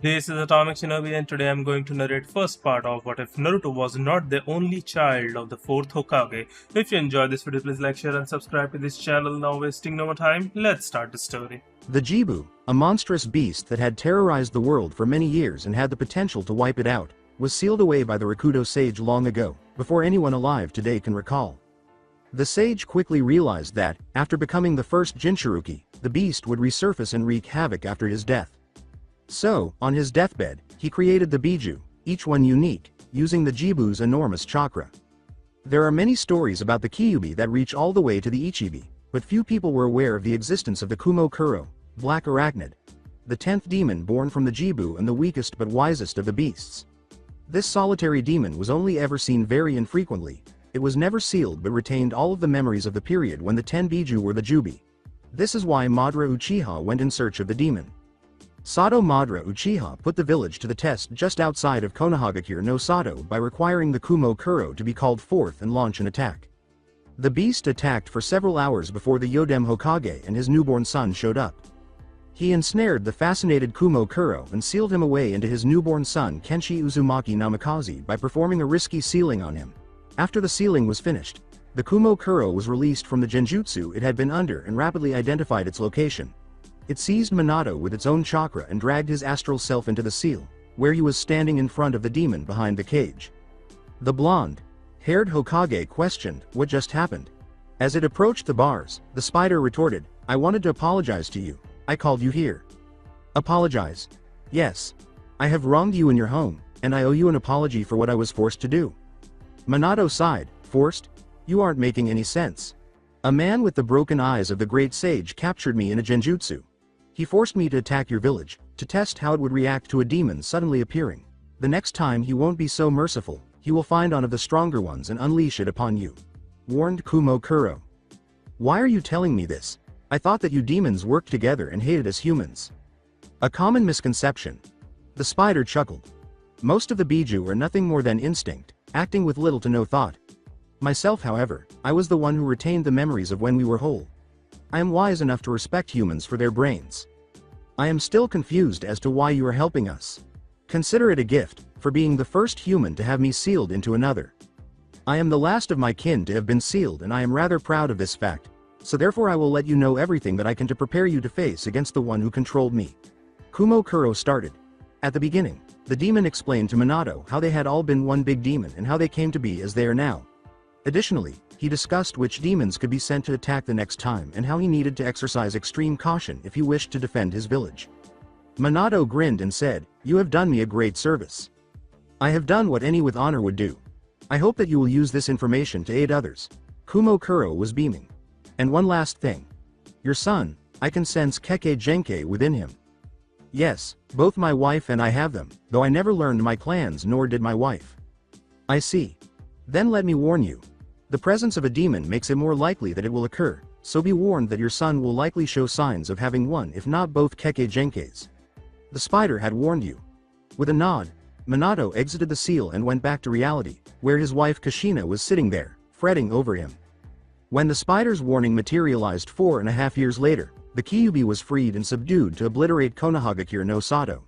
This is Atomic Shinobi and today I'm going to narrate first part of What If Naruto Was Not the Only Child of the 4th Hokage. If you enjoyed this video, please like, share and subscribe to this channel. Now wasting no more time, let's start the story. The jibu, a monstrous beast that had terrorized the world for many years and had the potential to wipe it out, was sealed away by the Rakuto sage long ago, before anyone alive today can recall. The sage quickly realized that, after becoming the first Jinchuruki, the beast would resurface and wreak havoc after his death. So, on his deathbed, he created the Biju, each one unique, using the Jibu's enormous chakra. There are many stories about the Kyuubi that reach all the way to the Ichibi, but few people were aware of the existence of the Kumokuro, Black Arachnid, the 10th demon born from the Jibu and the weakest but wisest of the beasts. This solitary demon was only ever seen very infrequently. It was never sealed but retained all of the memories of the period when the 10 Biju were the Jubi. This is why Madara Uchiha went in search of the demon. Sato Madara Uchiha put the village to the test just outside of Konoha no Sato by requiring the Kumokuro to be called forth and launch an attack. The beast attacked for several hours before the Yodem Hokage and his newborn son showed up. He ensnared the fascinated Kumokuro and sealed him away into his newborn son Kenshi Uzumaki Namikaze by performing a risky sealing on him. After the sealing was finished, the Kumokuro was released from the genjutsu it had been under and rapidly identified its location. It seized Minato with its own chakra and dragged his astral self into the seal, where he was standing in front of the demon behind the cage. The blonde-haired Hokage questioned what just happened. As it approached the bars, the spider retorted, "I wanted to apologize to you. I called you here." "Apologize?" "Yes. I have wronged you in your home, and I owe you an apology for what I was forced to do." Minato sighed, "Forced? You aren't making any sense. A man with the broken eyes of the great sage captured me in a genjutsu. He forced me to attack your village, to test how it would react to a demon suddenly appearing. The next time he won't be so merciful, he will find one of the stronger ones and unleash it upon you," warned Kumokuro. "Why are you telling me this? I thought that you demons worked together and hated us humans." "A common misconception." The spider chuckled. "Most of the Biju are nothing more than instinct, acting with little to no thought. Myself, however, I was the one who retained the memories of when we were whole. I am wise enough to respect humans for their brains. I am still confused as to why you are helping us. Consider it a gift, for being the first human to have me sealed into another. I am the last of my kin to have been sealed and I am rather proud of this fact, so therefore I will let you know everything that I can to prepare you to face against the one who controlled me." Kumokuro started. At the beginning, the demon explained to Minato how they had all been one big demon and how they came to be as they are now. Additionally, he discussed which demons could be sent to attack the next time and how he needed to exercise extreme caution if he wished to defend his village. Minato grinned and said, "You have done me a great service. I have done what any with honor would do. I hope that you will use this information to aid others." Kumokuro was beaming. "And one last thing. Your son, I can sense Keke Genkai within him." "Yes, both my wife and I have them, though I never learned my clans nor did my wife." "I see. Then let me warn you. The presence of a demon makes it more likely that it will occur, so be warned that your son will likely show signs of having one if not both Keke Genkais. The spider had warned you." With a nod, Minato exited the seal and went back to reality, where his wife Kushina was sitting there, fretting over him. When the spider's warning materialized 4.5 years later, the Kyuubi was freed and subdued to obliterate Konoha no Sato.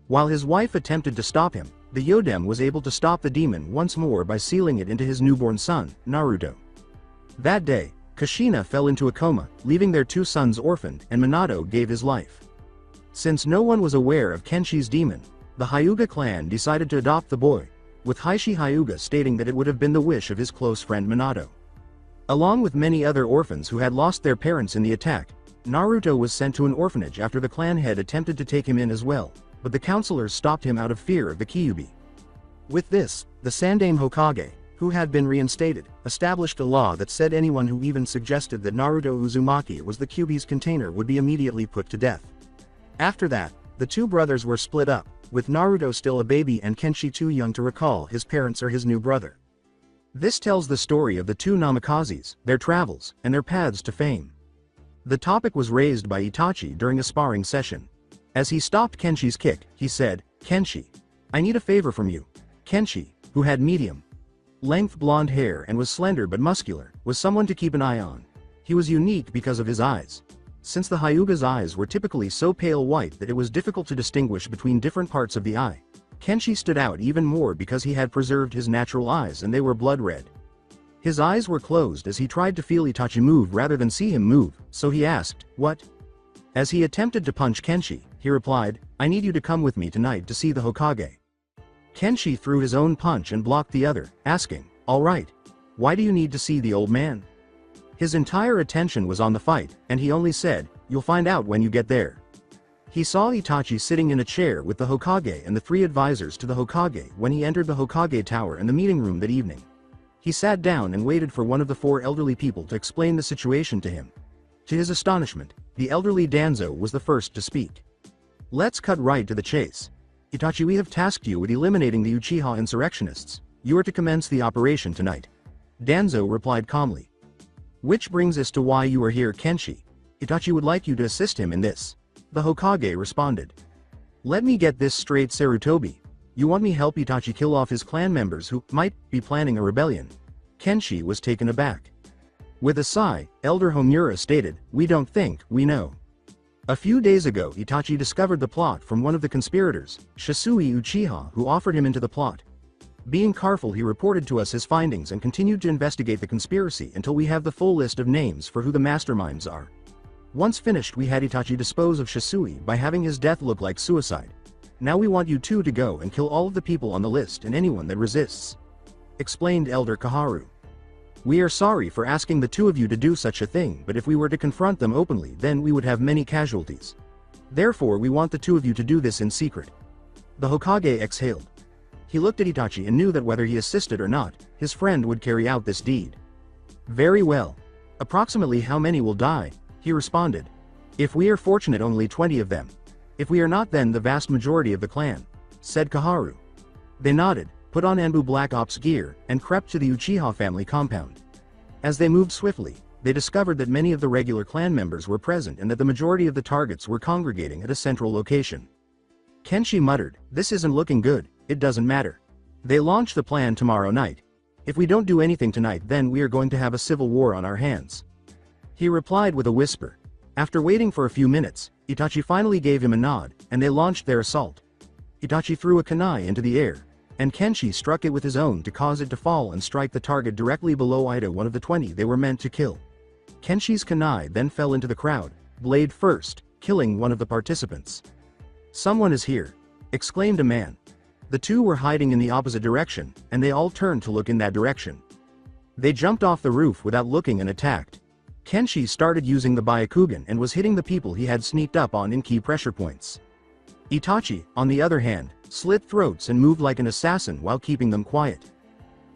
While his wife attempted to stop him, the Yodem was able to stop the demon once more by sealing it into his newborn son, Naruto. That day, Kushina fell into a coma, leaving their two sons orphaned, and Minato gave his life. Since no one was aware of Kenshi's demon, the Hyuga clan decided to adopt the boy, with Heishi Hyuga stating that it would have been the wish of his close friend Minato. Along with many other orphans who had lost their parents in the attack, Naruto was sent to an orphanage after the clan head attempted to take him in as well, but the counselors stopped him out of fear of the Kyuubi. With this, the Sandaime Hokage, who had been reinstated, established a law that said anyone who even suggested that Naruto Uzumaki was the Kyuubi's container would be immediately put to death. After that, the two brothers were split up, with Naruto still a baby and Kenshi too young to recall his parents or his new brother. This tells the story of the two Namikazes, their travels, and their paths to fame. The topic was raised by Itachi during a sparring session. As he stopped Kenshi's kick, he said, "Kenshi, I need a favor from you." Kenshi, who had medium-length blonde hair and was slender but muscular, was someone to keep an eye on. He was unique because of his eyes. since the Hyuga's eyes were typically so pale white that it was difficult to distinguish between different parts of the eye. Kenshi stood out even more because he had preserved his natural eyes and they were blood red. His eyes were closed as he tried to feel Itachi move rather than see him move, so he asked, "What?" As he attempted to punch Kenshi, he replied, "I need you to come with me tonight to see the Hokage." Kenshi threw his own punch and blocked the other, asking, "All right. Why do you need to see the old man?" His entire attention was on the fight, and he only said, "You'll find out when you get there." He saw Itachi sitting in a chair with the Hokage and the 3 advisors to the Hokage when he entered the Hokage tower and the meeting room that evening. He sat down and waited for one of the 4 elderly people to explain the situation to him. To his astonishment, the elderly Danzo was the first to speak. "Let's cut right to the chase. Itachi, we have tasked you with eliminating the Uchiha insurrectionists. You are to commence the operation tonight." Danzo replied calmly. "Which brings us to why you are here, Kenshi. Itachi would like you to assist him in this." The Hokage responded. "Let me get this straight, Sarutobi. You want me help Itachi kill off his clan members who might be planning a rebellion?" Kenshi was taken aback. With a sigh, Elder Homura stated, "We don't think, we know." A few days ago Itachi discovered the plot from one of the conspirators, Shisui Uchiha, who offered him into the plot. Being careful, he reported to us his findings and continued to investigate the conspiracy until we have the full list of names for who the masterminds are. Once finished, we had Itachi dispose of Shisui by having his death look like suicide. Now we want you 2 to go and kill all of the people on the list and anyone that resists," explained Elder Kaharu. "We are sorry for asking the 2 of you to do such a thing, but if we were to confront them openly, then we would have many casualties. Therefore we want the 2 of you to do this in secret." The Hokage exhaled. He looked at Itachi and knew that whether he assisted or not, his friend would carry out this deed. "Very well. Approximately how many will die?" he responded. "If we are fortunate, only 20 of them. If we are not, then the vast majority of the clan," said Kaharu. They nodded, put on Anbu Black Ops gear, and crept to the Uchiha family compound. As they moved swiftly, they discovered that many of the regular clan members were present and that the majority of the targets were congregating at a central location. Kenshi muttered, "This isn't looking good. It doesn't matter. They launch the plan tomorrow night. If we don't do anything tonight, then we are going to have a civil war on our hands." He replied with a whisper. After waiting for a few minutes, Itachi finally gave him a nod, and they launched their assault. Itachi threw a kunai into the air, and Kenshi struck it with his own to cause it to fall and strike the target directly below Ito, one of the 20 they were meant to kill. Kenshi's kunai then fell into the crowd, blade first, killing one of the participants. "Someone is here," exclaimed a man. The 2 were hiding in the opposite direction, and they all turned to look in that direction. They jumped off the roof without looking and attacked. Kenshi started using the Byakugan and was hitting the people he had sneaked up on in key pressure points. Itachi, on the other hand, slit throats and moved like an assassin while keeping them quiet.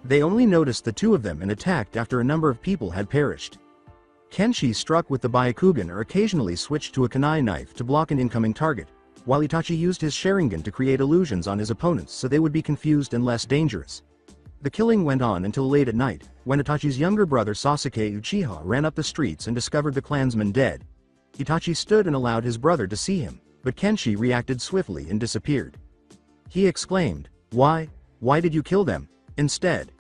They only noticed the 2 of them and attacked after a number of people had perished. Kenshi struck with the Byakugan or occasionally switched to a kunai knife to block an incoming target, while Itachi used his Sharingan to create illusions on his opponents so they would be confused and less dangerous. The killing went on until late at night, when Itachi's younger brother Sasuke Uchiha ran up the streets and discovered the clansman dead. Itachi stood and allowed his brother to see him, but Kenshi reacted swiftly and disappeared. He exclaimed, Why did you kill them, instead?"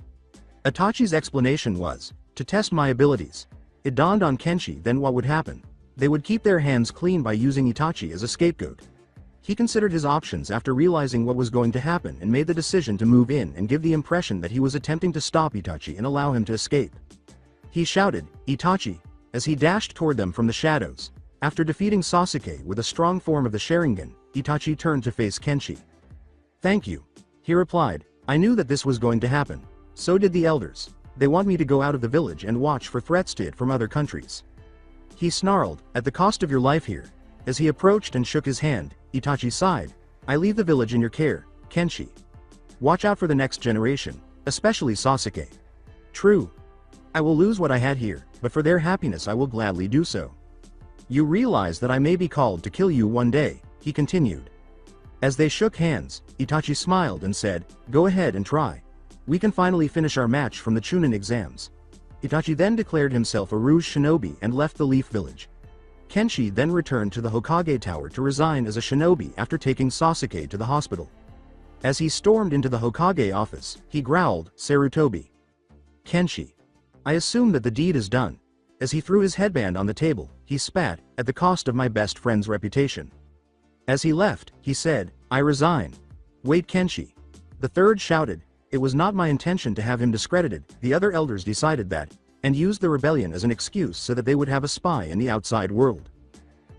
Itachi's explanation was, "To test my abilities." It dawned on Kenshi then what would happen. They would keep their hands clean by using Itachi as a scapegoat. He considered his options after realizing what was going to happen and made the decision to move in and give the impression that he was attempting to stop Itachi and allow him to escape. He shouted, "Itachi!" as he dashed toward them from the shadows. After defeating Sasuke with a strong form of the Sharingan, Itachi turned to face Kenshi. "Thank you," he replied. "I knew that this was going to happen. So did the elders. They want me to go out of the village and watch for threats to it from other countries." He snarled, "At the cost of your life here." As he approached and shook his hand, Itachi sighed, "I leave the village in your care, Kenshi. Watch out for the next generation, especially Sasuke." "True. I will lose what I had here, but for their happiness I will gladly do so." "You realize that I may be called to kill you one day," he continued. As they shook hands, Itachi smiled and said, "Go ahead and try. We can finally finish our match from the Chunin exams." Itachi then declared himself a Rouge Shinobi and left the Leaf Village. Kenshi then returned to the Hokage Tower to resign as a shinobi after taking Sasuke to the hospital. As he stormed into the Hokage office, he growled, "Sarutobi. Kenshi. I assume that the deed is done. As he threw his headband on the table, he spat, at the cost of my best friend's reputation. As he left, he said, "I resign." "Wait, Kenshi." The third shouted. It was not my intention to have him discredited. The other elders decided that, and used the rebellion as an excuse so that they would have a spy in the outside world.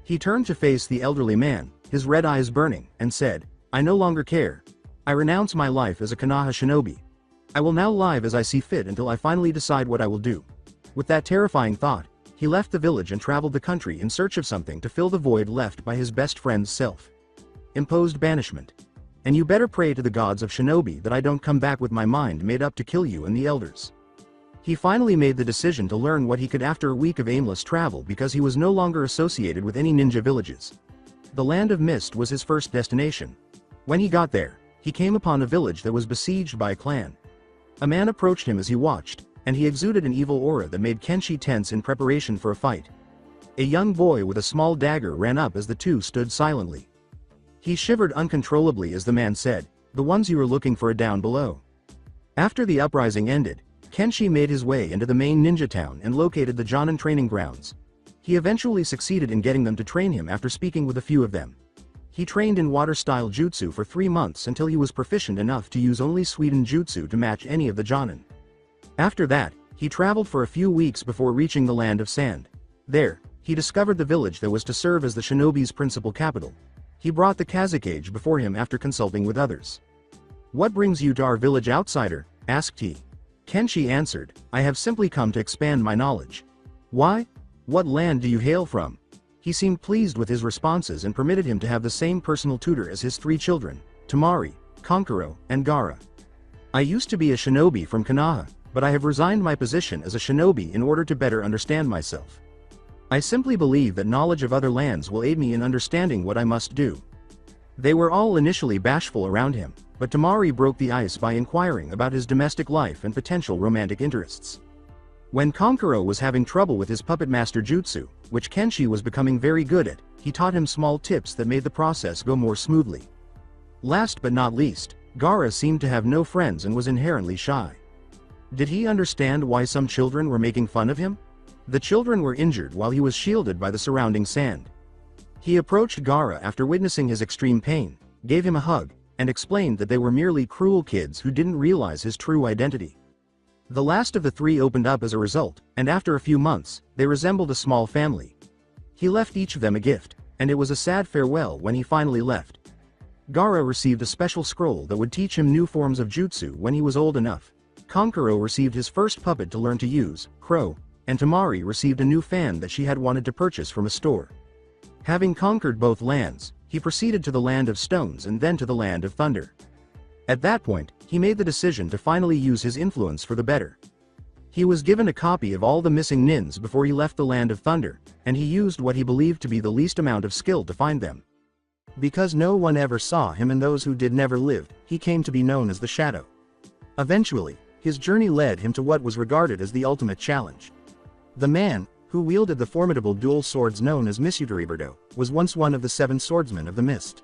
He turned to face the elderly man, his red eyes burning, and said, "I no longer care. I renounce my life as a Konoha shinobi. I will now live as I see fit until I finally decide what I will do." With that terrifying thought, he left the village and traveled the country in search of something to fill the void left by his best friend's self-imposed banishment. "And you better pray to the gods of shinobi that I don't come back with my mind made up to kill you and the elders." He finally made the decision to learn what he could after a week of aimless travel because he was no longer associated with any ninja villages. The Land of Mist was his first destination. When he got there, he came upon a village that was besieged by a clan. A man approached him as he watched, and he exuded an evil aura that made Kenshi tense in preparation for a fight. A young boy with a small dagger ran up as the two stood silently. He shivered uncontrollably as the man said, "The ones you were looking for are down below." After the uprising ended, Kenshi made his way into the main ninja town and located the Jonin training grounds. He eventually succeeded in getting them to train him after speaking with a few of them. He trained in water-style jutsu for 3 months until he was proficient enough to use only Suiden jutsu to match any of the Jonin. After that, he traveled for a few weeks before reaching the Land of Sand. There, he discovered the village that was to serve as the shinobi's principal capital. He brought the Kazakage before him after consulting with others. "What brings you to our village, outsider?" asked he. Kenshi answered, "I have simply come to expand my knowledge." "Why? What land do you hail from?" He seemed pleased with his responses and permitted him to have the same personal tutor as his 3 children, Tamari, Kankuro, and Gara. "I used to be a shinobi from Konoha, but I have resigned my position as a shinobi in order to better understand myself. I simply believe that knowledge of other lands will aid me in understanding what I must do." They were all initially bashful around him, but Tamari broke the ice by inquiring about his domestic life and potential romantic interests. When Kankuro was having trouble with his puppet master jutsu, which Kenshi was becoming very good at, he taught him small tips that made the process go more smoothly. Last but not least, Gara seemed to have no friends and was inherently shy. Did he understand why some children were making fun of him? The children were injured while he was shielded by the surrounding sand. He approached Gara after witnessing his extreme pain, gave him a hug, and explained that they were merely cruel kids who didn't realize his true identity. The last of the 3 opened up as a result, and after a few months, they resembled a small family. He left each of them a gift, and it was a sad farewell when he finally left. Gara received a special scroll that would teach him new forms of jutsu when he was old enough. Kankuro received his first puppet to learn to use, Crow, and Tamari received a new fan that she had wanted to purchase from a store. Having conquered both lands, he proceeded to the Land of Stones and then to the Land of Thunder. At that point, he made the decision to finally use his influence for the better. He was given a copy of all the missing nins before he left the Land of Thunder, and he used what he believed to be the least amount of skill to find them. Because no one ever saw him and those who did never lived, he came to be known as the Shadow. Eventually, his journey led him to what was regarded as the ultimate challenge. The man, who wielded the formidable dual swords known as Misutoriberdo, was once one of the 7 swordsmen of the Mist.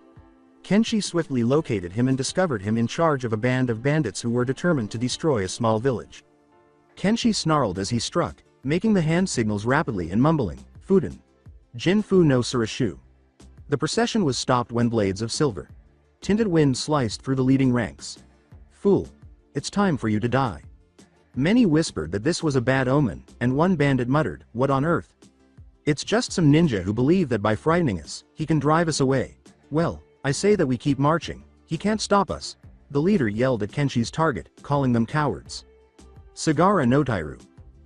Kenshi swiftly located him and discovered him in charge of a band of bandits who were determined to destroy a small village. Kenshi snarled as he struck, making the hand signals rapidly and mumbling, "Fuden. Jinfu no Surashu." The procession was stopped when blades of silver tinted wind sliced through the leading ranks. "Fool. It's time for you to die." Many whispered that this was a bad omen, and one bandit muttered, "What on earth? It's just some ninja who believe that by frightening us, he can drive us away. Well, I say that we keep marching. He can't stop us." The leader yelled at Kenshi's target, calling them cowards. Cigara no Tairu,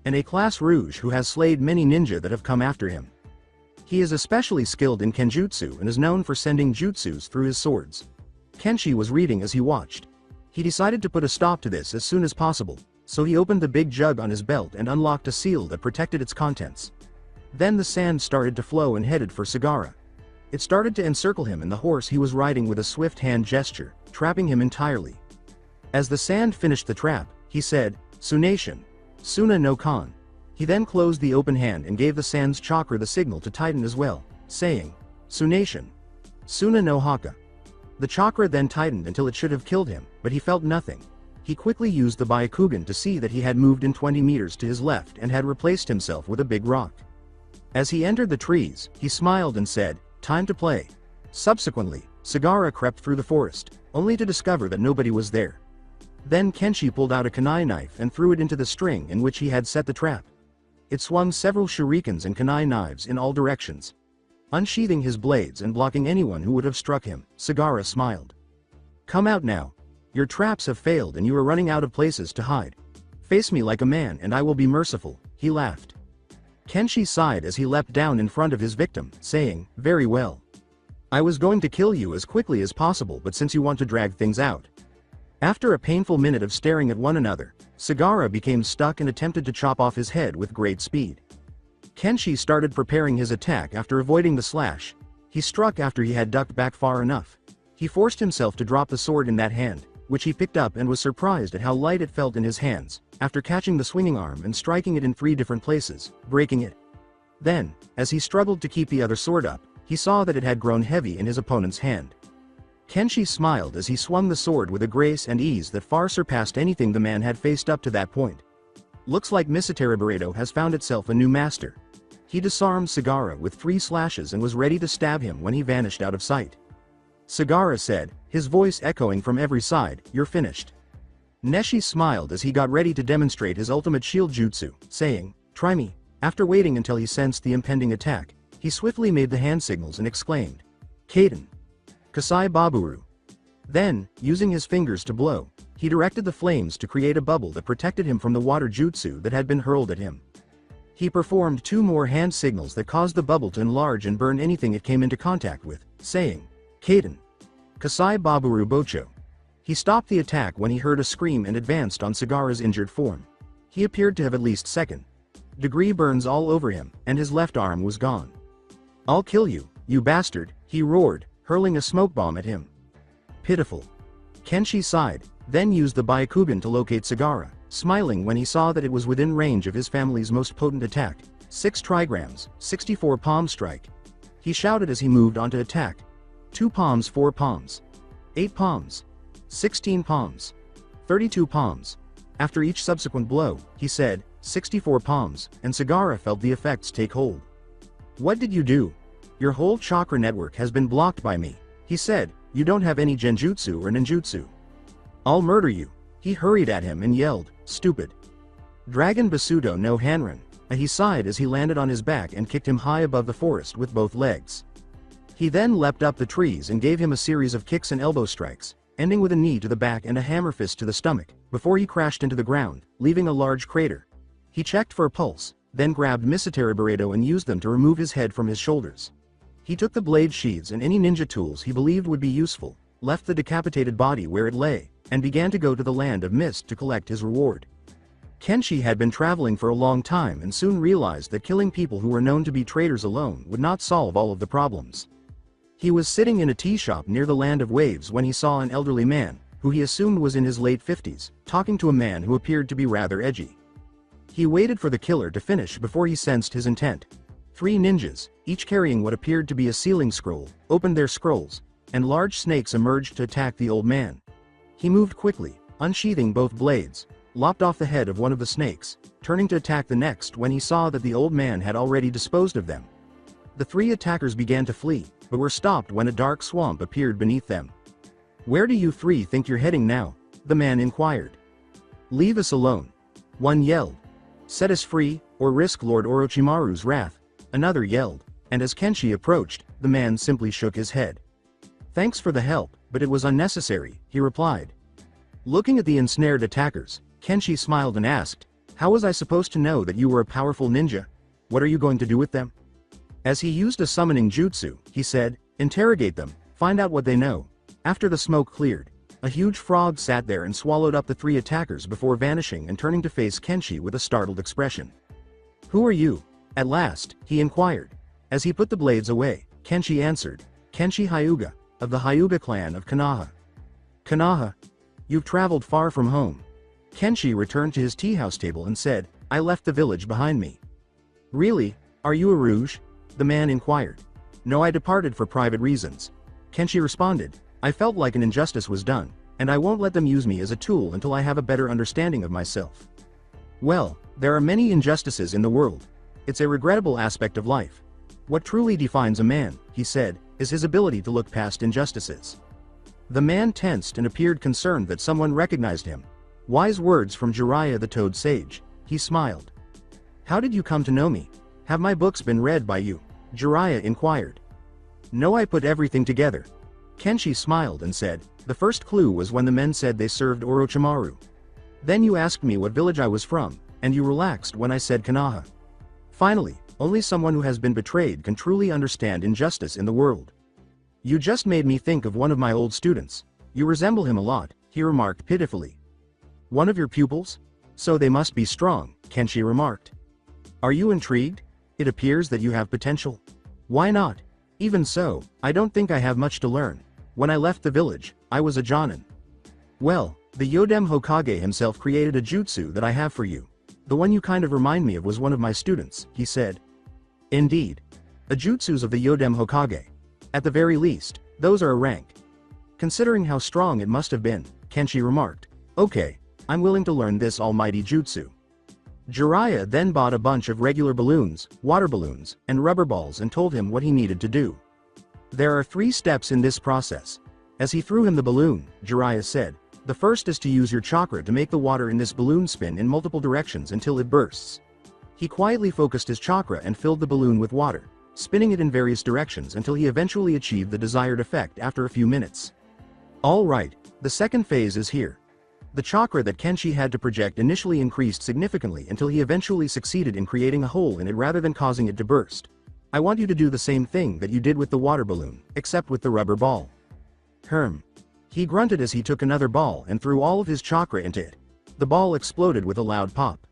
and a class rouge who has slayed many ninja that have come after him. He is especially skilled in kenjutsu and is known for sending jutsus through his swords. Kenshi was reading as he watched. He decided to put a stop to this as soon as possible, so he opened the big jug on his belt and unlocked a seal that protected its contents. Then the sand started to flow and headed for Cigara. It started to encircle him and the horse he was riding with a swift hand gesture, trapping him entirely. As the sand finished the trap, he said, "Tsunation. Suna no Kan." He then closed the open hand and gave the sand's chakra the signal to tighten as well, saying, "Tsunation. Suna no Haka." The chakra then tightened until it should have killed him, but he felt nothing. He quickly used the Byakugan to see that he had moved in 20 meters to his left and had replaced himself with a big rock. As he entered the trees, he smiled and said, "Time to play." Subsequently, Cigara crept through the forest, only to discover that nobody was there. Then Kenshi pulled out a kunai knife and threw it into the string in which he had set the trap. It swung several shurikens and kunai knives in all directions. Unsheathing his blades and blocking anyone who would have struck him, Cigara smiled. "Come out now. Your traps have failed and you are running out of places to hide. Face me like a man and I will be merciful," he laughed. Kenshi sighed as he leapt down in front of his victim, saying, "Very well. I was going to kill you as quickly as possible, but since you want to drag things out." After a painful minute of staring at one another, Cigara became stuck and attempted to chop off his head with great speed. Kenshi started preparing his attack after avoiding the slash. He struck after he had ducked back far enough. He forced himself to drop the sword in that hand, which he picked up and was surprised at how light it felt in his hands, after catching the swinging arm and striking it in 3 different places, breaking it. Then, as he struggled to keep the other sword up, he saw that it had grown heavy in his opponent's hand. Kenshi smiled as he swung the sword with a grace and ease that far surpassed anything the man had faced up to that point. "Looks like Misateraburedo has found itself a new master." He disarmed Cigara with 3 slashes and was ready to stab him when he vanished out of sight. Cigara said, his voice echoing from every side, "You're finished." Neshi smiled as he got ready to demonstrate his ultimate shield jutsu, saying, "Try me." After waiting until he sensed the impending attack, he swiftly made the hand signals and exclaimed, "Kaden. Kasai Baburu." Then, using his fingers to blow, he directed the flames to create a bubble that protected him from the water jutsu that had been hurled at him. He performed 2 more hand signals that caused the bubble to enlarge and burn anything it came into contact with, saying, "Kaden. Kasai Baburu Bocho." He stopped the attack when he heard a scream and advanced on Cigara's injured form. He appeared to have at least second-degree burns all over him, and his left arm was gone. "I'll kill you, you bastard," he roared, hurling a smoke bomb at him. Pitiful. Kenshi sighed, then used the Byakugan to locate Cigara, smiling when he saw that it was within range of his family's most potent attack, 6 trigrams, 64 palm strike. He shouted as he moved on to attack. 2 palms, 4 palms. 8 palms. 16 palms. 32 palms. After each subsequent blow, he said, 64 palms, and Cigara felt the effects take hold. "What did you do? Your whole chakra network has been blocked by me," he said. "You don't have any genjutsu or ninjutsu. I'll murder you." He hurried at him and yelled, "Stupid. Dragon Basudo no Hanran," and he sighed as he landed on his back and kicked him high above the forest with both legs. He then leapt up the trees and gave him a series of kicks and elbow strikes, ending with a knee to the back and a hammer fist to the stomach, before he crashed into the ground, leaving a large crater. He checked for a pulse, then grabbed Misateraburedo and used them to remove his head from his shoulders. He took the blade sheaths and any ninja tools he believed would be useful, left the decapitated body where it lay, and began to go to the land of mist to collect his reward. Kenshi had been traveling for a long time and soon realized that killing people who were known to be traitors alone would not solve all of the problems. He was sitting in a tea shop near the land of waves when he saw an elderly man, who he assumed was in his late 50s, talking to a man who appeared to be rather edgy. He waited for the killer to finish before he sensed his intent. 3 ninjas, each carrying what appeared to be a sealing scroll, opened their scrolls, and large snakes emerged to attack the old man. He moved quickly, unsheathing both blades, lopped off the head of one of the snakes, turning to attack the next when he saw that the old man had already disposed of them. The 3 attackers began to flee, but were stopped when a dark swamp appeared beneath them. "Where do you 3 think you're heading now?" the man inquired. "Leave us alone," one yelled. "Set us free, or risk Lord Orochimaru's wrath," another yelled, and as Kenshi approached, the man simply shook his head. "Thanks for the help, but it was unnecessary," he replied. Looking at the ensnared attackers, Kenshi smiled and asked, "How was I supposed to know that you were a powerful ninja? What are you going to do with them?" As he used a summoning jutsu, he said, "Interrogate them, find out what they know." After the smoke cleared, a huge frog sat there and swallowed up the 3 attackers before vanishing and turning to face Kenshi with a startled expression. "Who are you?" at last, he inquired. As he put the blades away, Kenshi answered, "Kenshi Hyuga, of the Hyuga clan of Konoha." "Konoha? You've traveled far from home." Kenshi returned to his tea house table and said, "I left the village behind me." "Really? Are you a rouge?" the man inquired. "No, I departed for private reasons." Kenshi responded, "I felt like an injustice was done, and I won't let them use me as a tool until I have a better understanding of myself. Well, there are many injustices in the world. It's a regrettable aspect of life. What truly defines a man, he said, is his ability to look past injustices. The man tensed and appeared concerned that someone recognized him. Wise words from Jiraiya the Toad Sage. He smiled. How did you come to know me? Have my books been read by you? Jiraiya inquired. No, I put everything together. Kenshi smiled and said, the first clue was when the men said they served Orochimaru. Then you asked me what village I was from, and you relaxed when I said Konoha. Finally, only someone who has been betrayed can truly understand injustice in the world. You just made me think of one of my old students. You resemble him a lot, he remarked pitifully. One of your pupils? So they must be strong, Kenshi remarked. Are you intrigued? It appears that you have potential. Why not? Even so, I don't think I have much to learn. When I left the village, I was a Jonin. Well, the Yodem Hokage himself created a jutsu that I have for you. The one you kind of remind me of was one of my students, he said. Indeed. The jutsus of the Yodem Hokage. At the very least, those are a rank. Considering how strong it must have been, Kenshi remarked. Okay, I'm willing to learn this almighty jutsu. Jiraiya then bought a bunch of regular balloons, water balloons, and rubber balls and told him what he needed to do. There are 3 steps in this process. As he threw him the balloon, Jiraiya said, the first is to use your chakra to make the water in this balloon spin in multiple directions until it bursts. He quietly focused his chakra and filled the balloon with water, spinning it in various directions until he eventually achieved the desired effect after a few minutes. Alright, the second phase is here. The chakra that Kenshi had to project initially increased significantly until he eventually succeeded in creating a hole in it rather than causing it to burst. I want you to do the same thing that you did with the water balloon, except with the rubber ball. He grunted as he took another ball and threw all of his chakra into it. The ball exploded with a loud pop.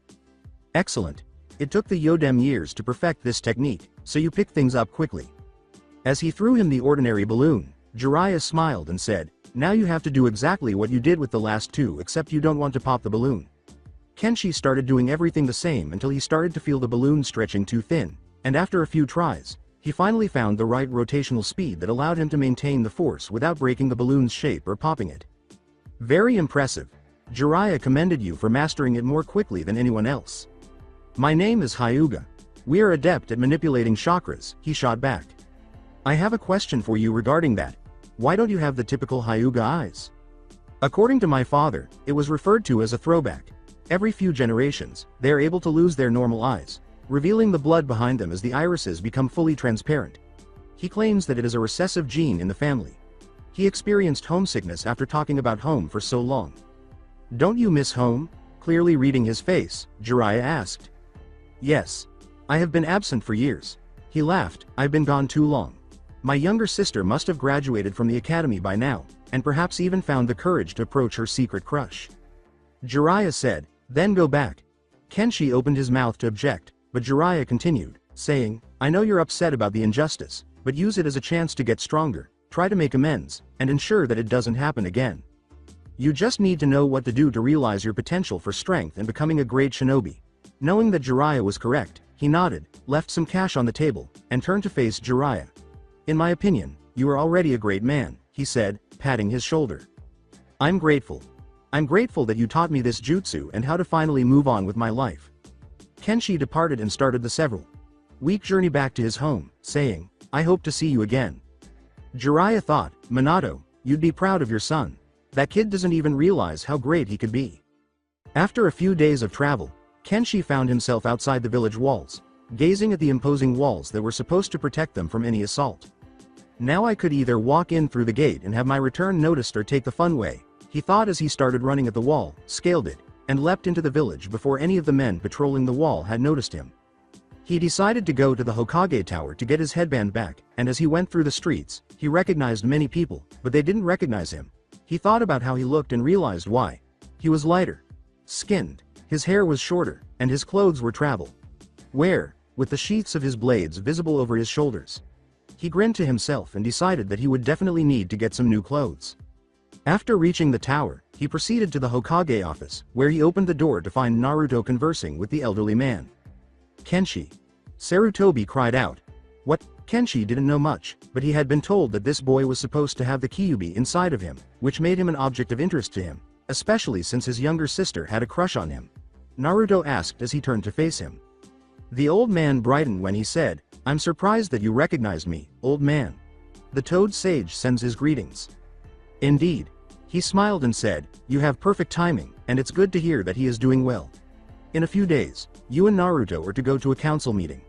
Excellent. It took the Yodem years to perfect this technique, so you pick things up quickly. As he threw him the ordinary balloon, Jiraiya smiled and said, now you have to do exactly what you did with the last 2 except you don't want to pop the balloon. Kenshi started doing everything the same until he started to feel the balloon stretching too thin, and after a few tries, he finally found the right rotational speed that allowed him to maintain the force without breaking the balloon's shape or popping it. Very impressive. Jiraiya commended you for mastering it more quickly than anyone else. My name is Hyuga. We are adept at manipulating chakras, he shot back. I have a question for you regarding that. Why don't you have the typical Hyuga eyes? According to my father, it was referred to as a throwback. Every few generations, they are able to lose their normal eyes, revealing the blood behind them as the irises become fully transparent. He claims that it is a recessive gene in the family. He experienced homesickness after talking about home for so long. Don't you miss home? Clearly reading his face, Jiraiya asked. Yes. I have been absent for years. He laughed, I've been gone too long. My younger sister must have graduated from the academy by now, and perhaps even found the courage to approach her secret crush. Jiraiya said, then go back. Kenshi opened his mouth to object, but Jiraiya continued, saying, I know you're upset about the injustice, but use it as a chance to get stronger, try to make amends, and ensure that it doesn't happen again. You just need to know what to do to realize your potential for strength and becoming a great shinobi. Knowing that Jiraiya was correct, he nodded, left some cash on the table, and turned to face Jiraiya. In my opinion, you are already a great man, he said, patting his shoulder. I'm grateful. I'm grateful that you taught me this jutsu and how to finally move on with my life. Kenshi departed and started the several-week journey back to his home, saying, I hope to see you again. Jiraiya thought, Minato, you'd be proud of your son. That kid doesn't even realize how great he could be. After a few days of travel, Kenshi found himself outside the village walls, gazing at the imposing walls that were supposed to protect them from any assault. Now I could either walk in through the gate and have my return noticed or take the fun way, he thought as he started running at the wall, scaled it, and leapt into the village before any of the men patrolling the wall had noticed him. He decided to go to the Hokage tower to get his headband back, and as he went through the streets, he recognized many people, but they didn't recognize him. He thought about how he looked and realized why. He was lighter skinned, his hair was shorter, and his clothes were travel-wear, with the sheaths of his blades visible over his shoulders. He grinned to himself and decided that he would definitely need to get some new clothes. After reaching the tower, he proceeded to the Hokage office, where he opened the door to find Naruto conversing with the elderly man. Kenshi. Sarutobi cried out. What? Kenshi didn't know much, but he had been told that this boy was supposed to have the Kyuubi inside of him, which made him an object of interest to him, especially since his younger sister had a crush on him. Naruto asked as he turned to face him. The old man brightened when he said, "I'm surprised that you recognized me, old man. The Toad Sage sends his greetings." Indeed. He smiled and said, "You have perfect timing, and it's good to hear that he is doing well. In a few days, you and Naruto are to go to a council meeting.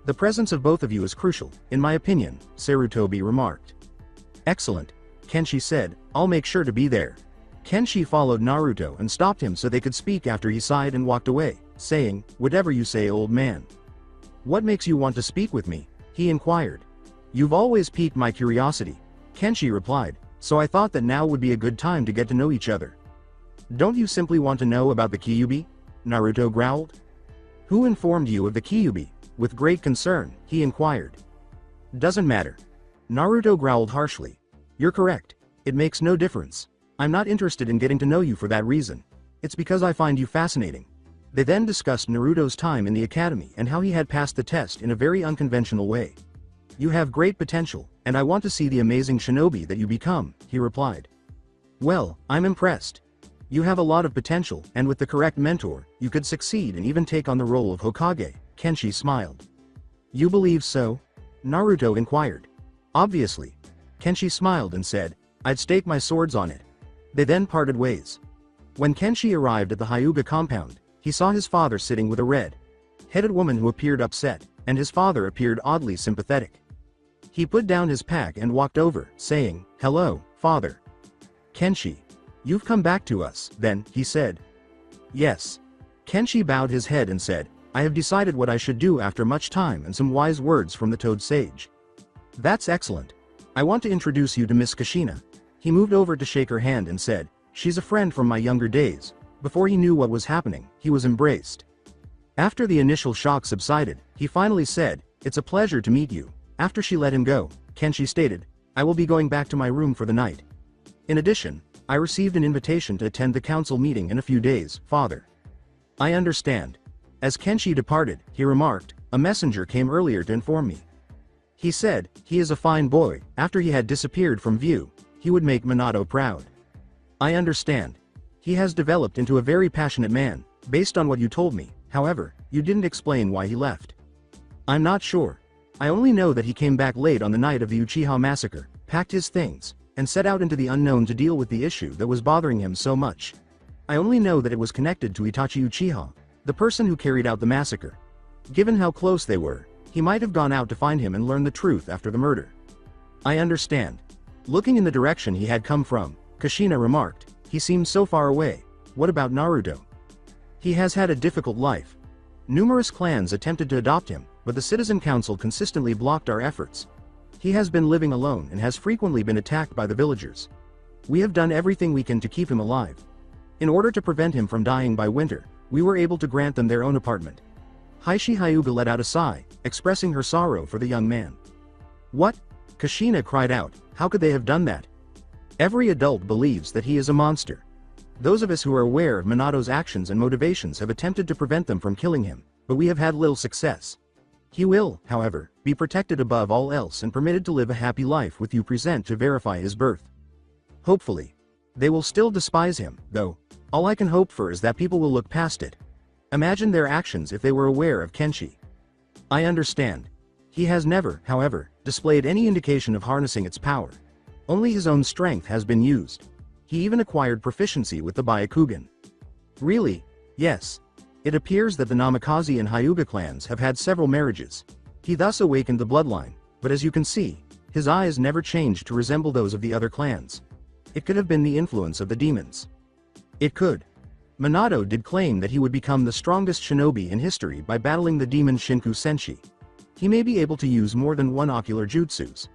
The presence of both of you is crucial, in my opinion," Sarutobi remarked. "Excellent," Kenshi said, "I'll make sure to be there." Kenshi followed Naruto and stopped him so they could speak after he sighed and walked away, saying, "Whatever you say, old man." "What makes you want to speak with me?" he inquired. "You've always piqued my curiosity," Kenshi replied, "so I thought that now would be a good time to get to know each other." "Don't you simply want to know about the Kyuubi?" Naruto growled. "Who informed you of the Kyuubi?" With great concern, he inquired. "Doesn't matter." Naruto growled harshly. "You're correct. It makes no difference. I'm not interested in getting to know you for that reason. It's because I find you fascinating." They then discussed Naruto's time in the academy and how he had passed the test in a very unconventional way. "You have great potential, and I want to see the amazing shinobi that you become," he replied. "Well, I'm impressed. You have a lot of potential, and with the correct mentor, you could succeed and even take on the role of Hokage," Kenshi smiled. "You believe so?" Naruto inquired. "Obviously." Kenshi smiled and said, "I'd stake my swords on it." They then parted ways. When Kenshi arrived at the Hyuga compound, he saw his father sitting with a red-headed woman who appeared upset, and his father appeared oddly sympathetic. He put down his pack and walked over, saying, "Hello, father." "Kenshi. You've come back to us, then," he said. "Yes." Kenshi bowed his head and said, "I have decided what I should do after much time and some wise words from the Toad Sage." "That's excellent. I want to introduce you to Miss Kushina." He moved over to shake her hand and said, "She's a friend from my younger days." Before he knew what was happening, he was embraced. After the initial shock subsided, he finally said, "It's a pleasure to meet you." After she let him go, Kenshi stated, "I will be going back to my room for the night. In addition, I received an invitation to attend the council meeting in a few days, father." "I understand." As Kenshi departed, he remarked, "A messenger came earlier to inform me. He said, he is a fine boy. After he had disappeared from view, he would make Minato proud." "I understand. He has developed into a very passionate man, based on what you told me. However, you didn't explain why he left." "I'm not sure. I only know that he came back late on the night of the Uchiha massacre, packed his things, and set out into the unknown to deal with the issue that was bothering him so much. I only know that it was connected to Itachi Uchiha, the person who carried out the massacre. Given how close they were, he might have gone out to find him and learn the truth after the murder." "I understand." Looking in the direction he had come from, Kushina remarked, "He seems so far away. What about Naruto?" "He has had a difficult life. Numerous clans attempted to adopt him, but the Citizen Council consistently blocked our efforts. He has been living alone and has frequently been attacked by the villagers. We have done everything we can to keep him alive. In order to prevent him from dying by winter, we were able to grant them their own apartment." Heishi Hyuga let out a sigh, expressing her sorrow for the young man. "What?" Kushina cried out, "How could they have done that? Every adult believes that he is a monster. Those of us who are aware of Minato's actions and motivations have attempted to prevent them from killing him, but we have had little success. He will, however, be protected above all else and permitted to live a happy life with you present to verify his birth. Hopefully. They will still despise him, though. All I can hope for is that people will look past it. Imagine their actions if they were aware of Kenshi. I understand. He has never, however, displayed any indication of harnessing its power. Only his own strength has been used. He even acquired proficiency with the Byakugan." "Really?" "Yes. It appears that the Namikaze and Hyuga clans have had several marriages. He thus awakened the bloodline, but as you can see, his eyes never changed to resemble those of the other clans. It could have been the influence of the demons." "It could. Minato did claim that he would become the strongest shinobi in history by battling the demon Shinku Senshi. He may be able to use more than one ocular jutsus.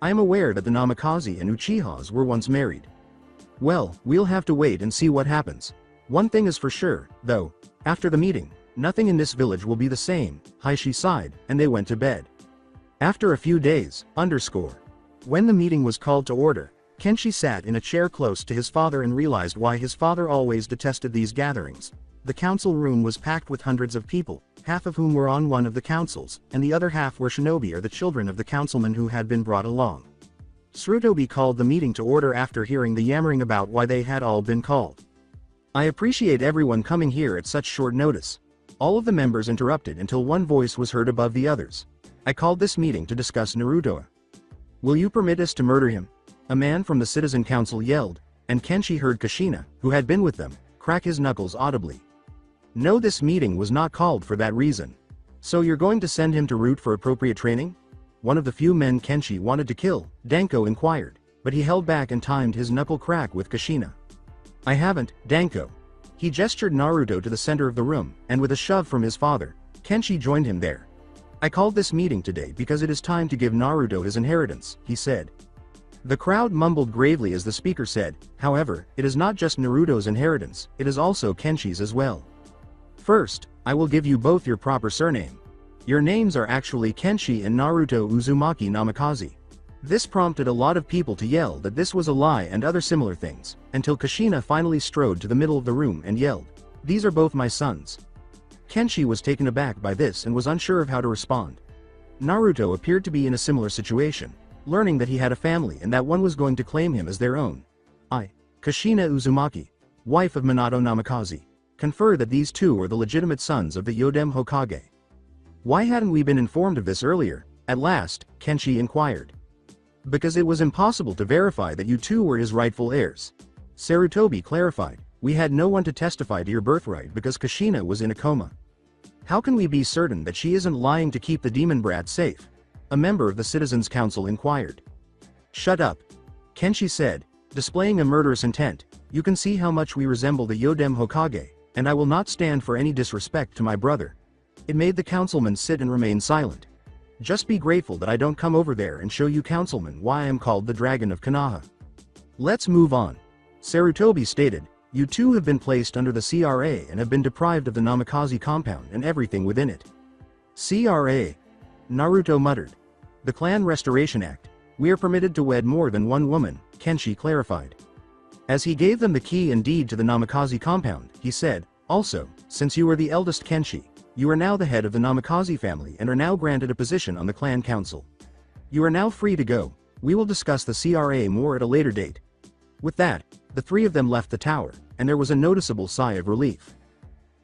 I am aware that the Namikaze and Uchihas were once married. Well, we'll have to wait and see what happens. One thing is for sure, though, after the meeting, nothing in this village will be the same." Heishi sighed, and they went to bed. After a few days, When the meeting was called to order, Kenshi sat in a chair close to his father and realized why his father always detested these gatherings. The council room was packed with hundreds of people, half of whom were on one of the councils, and the other half were shinobi or the children of the councilmen who had been brought along. Tsunade called the meeting to order after hearing the yammering about why they had all been called. I appreciate everyone coming here at such short notice. All of the members interrupted until one voice was heard above the others. I called this meeting to discuss Naruto. Will you permit us to murder him? A man from the citizen council yelled, and Kenshi heard Kushina, who had been with them, crack his knuckles audibly. No, this meeting was not called for that reason. So you're going to send him to root for appropriate training? One of the few men Kenshi wanted to kill, Danko inquired, but he held back and timed his knuckle crack with Kushina. I haven't, Danko. He gestured Naruto to the center of the room, and with a shove from his father, Kenshi joined him there. I called this meeting today because it is time to give Naruto his inheritance, he said. The crowd mumbled gravely as the speaker said, however, it is not just Naruto's inheritance, it is also Kenshi's as well. First, I will give you both your proper surname. Your names are actually Kenshi and Naruto Uzumaki Namikaze. This prompted a lot of people to yell that this was a lie and other similar things, until Kushina finally strode to the middle of the room and yelled, "These are both my sons." Kenshi was taken aback by this and was unsure of how to respond. Naruto appeared to be in a similar situation, learning that he had a family and that one was going to claim him as their own. I, Kushina Uzumaki, wife of Minato Namikaze, confer that these two are the legitimate sons of the Yodem Hokage. Why hadn't we been informed of this earlier? At last, Kenshi inquired. Because it was impossible to verify that you two were his rightful heirs. Sarutobi clarified, we had no one to testify to your birthright because Kushina was in a coma. How can we be certain that she isn't lying to keep the demon brat safe? A member of the Citizens' Council inquired. Shut up. Kenshi said, displaying a murderous intent, you can see how much we resemble the Yodem Hokage, and I will not stand for any disrespect to my brother. It made the councilman sit and remain silent. Just be grateful that I don't come over there and show you councilman why I am called the Dragon of Konoha. Let's move on. Sarutobi stated, you two have been placed under the CRA and have been deprived of the Namikaze compound and everything within it. CRA? Naruto muttered. The Clan Restoration Act. We are permitted to wed more than one woman, Kenshi clarified. As he gave them the key and deed to the Namikaze compound, he said, also, since you are the eldest Kenshi, you are now the head of the Namikaze family and are now granted a position on the clan council. You are now free to go. We will discuss the CRA more at a later date. With that, the three of them left the tower, and there was a noticeable sigh of relief.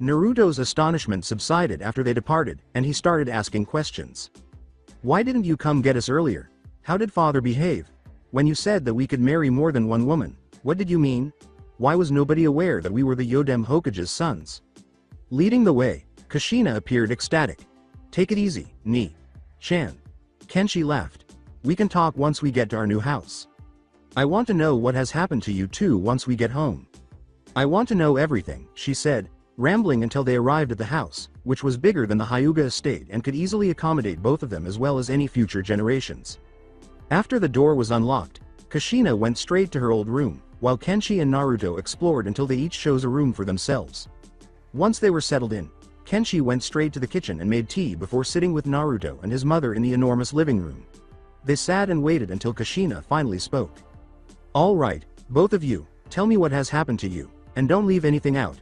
Naruto's astonishment subsided after they departed, and he started asking questions. Why didn't you come get us earlier? How did father behave? When you said that we could marry more than one woman, what did you mean? Why was nobody aware that we were the Yodem Hokage's sons? Leading the way, Kushina appeared ecstatic. Take it easy, Chan. Kenshi laughed. We can talk once we get to our new house. I want to know what has happened to you two once we get home. I want to know everything, she said, rambling until they arrived at the house, which was bigger than the Hyuga estate and could easily accommodate both of them as well as any future generations. After the door was unlocked, Kushina went straight to her old room, while Kenshi and Naruto explored until they each chose a room for themselves. Once they were settled in, Kenshi went straight to the kitchen and made tea before sitting with Naruto and his mother in the enormous living room. They sat and waited until Kushina finally spoke. All right, both of you, tell me what has happened to you, and don't leave anything out.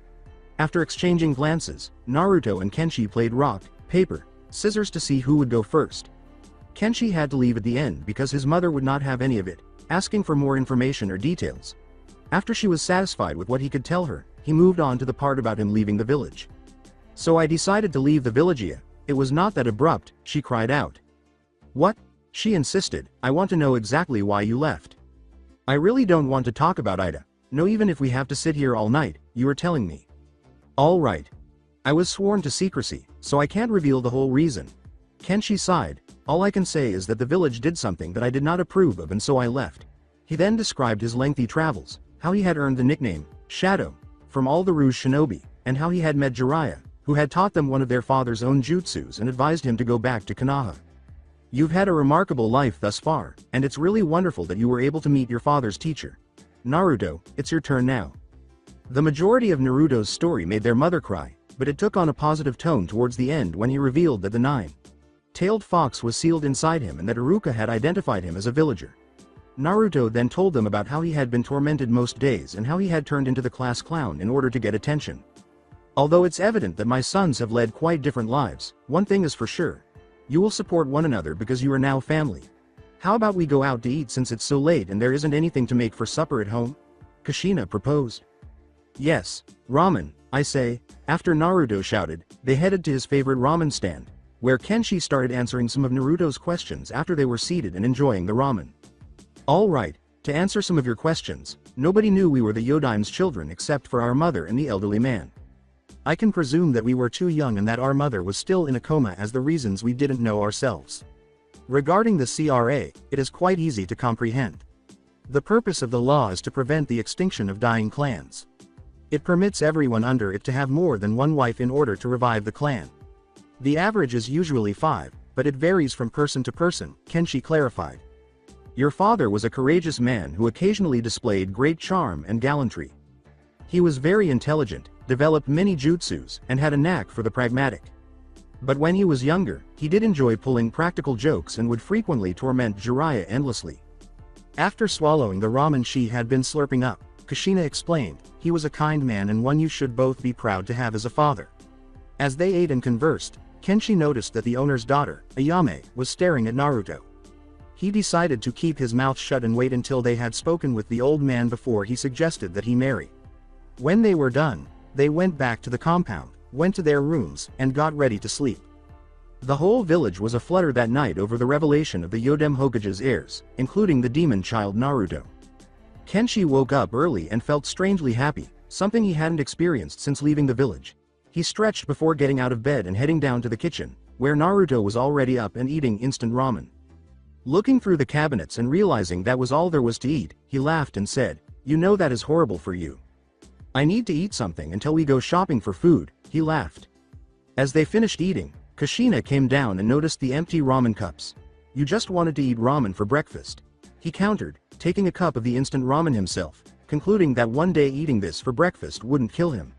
After exchanging glances, Naruto and Kenshi played rock, paper, scissors to see who would go first. Kenshi had to leave at the end because his mother would not have any of it, asking for more information or details. After she was satisfied with what he could tell her, he moved on to the part about him leaving the village. So I decided to leave the villagia. It was not that abrupt, she cried out. What? She insisted, I want to know exactly why you left. I really don't want to talk about Ida. No, even if we have to sit here all night, you are telling me. All right. I was sworn to secrecy, so I can't reveal the whole reason. Kenshi sighed, all I can say is that the village did something that I did not approve of and so I left. He then described his lengthy travels, how he had earned the nickname, Shadow, from all the Rouge Shinobi, and how he had met Jiraiya, who had taught them one of their father's own jutsus and advised him to go back to Konoha. You've had a remarkable life thus far, and it's really wonderful that you were able to meet your father's teacher. Naruto, it's your turn now. The majority of Naruto's story made their mother cry, but it took on a positive tone towards the end when he revealed that the nine-tailed fox was sealed inside him and that Iruka had identified him as a villager. Naruto then told them about how he had been tormented most days and how he had turned into the class clown in order to get attention. Although it's evident that my sons have led quite different lives, one thing is for sure. You will support one another because you are now family. How about we go out to eat since it's so late and there isn't anything to make for supper at home? Kushina proposed. Yes, ramen, I say. After Naruto shouted, they headed to his favorite ramen stand, where Kenshi started answering some of Naruto's questions after they were seated and enjoying the ramen. Alright, to answer some of your questions, nobody knew we were the Yodaime's children except for our mother and the elderly man. I can presume that we were too young and that our mother was still in a coma as the reasons we didn't know ourselves. Regarding the CRA, it is quite easy to comprehend. The purpose of the law is to prevent the extinction of dying clans. It permits everyone under it to have more than one wife in order to revive the clan. The average is usually 5, but it varies from person to person, Kenshi clarified. Your father was a courageous man who occasionally displayed great charm and gallantry. He was very intelligent, developed many jutsus, and had a knack for the pragmatic. But when he was younger, he did enjoy pulling practical jokes and would frequently torment Jiraiya endlessly. After swallowing the ramen she had been slurping up, Kushina explained, he was a kind man and one you should both be proud to have as a father. As they ate and conversed, Kenshi noticed that the owner's daughter, Ayame, was staring at Naruto. He decided to keep his mouth shut and wait until they had spoken with the old man before he suggested that he marry. When they were done, they went back to the compound, went to their rooms, and got ready to sleep. The whole village was aflutter that night over the revelation of the Yodem Hokage's heirs, including the demon child Naruto. Kenshi woke up early and felt strangely happy, something he hadn't experienced since leaving the village. He stretched before getting out of bed and heading down to the kitchen, where Naruto was already up and eating instant ramen. Looking through the cabinets and realizing that was all there was to eat, he laughed and said, "You know that is horrible for you. I need to eat something until we go shopping for food," he laughed. As they finished eating, Kushina came down and noticed the empty ramen cups. "You just wanted to eat ramen for breakfast," he countered, taking a cup of the instant ramen himself, concluding that one day eating this for breakfast wouldn't kill him.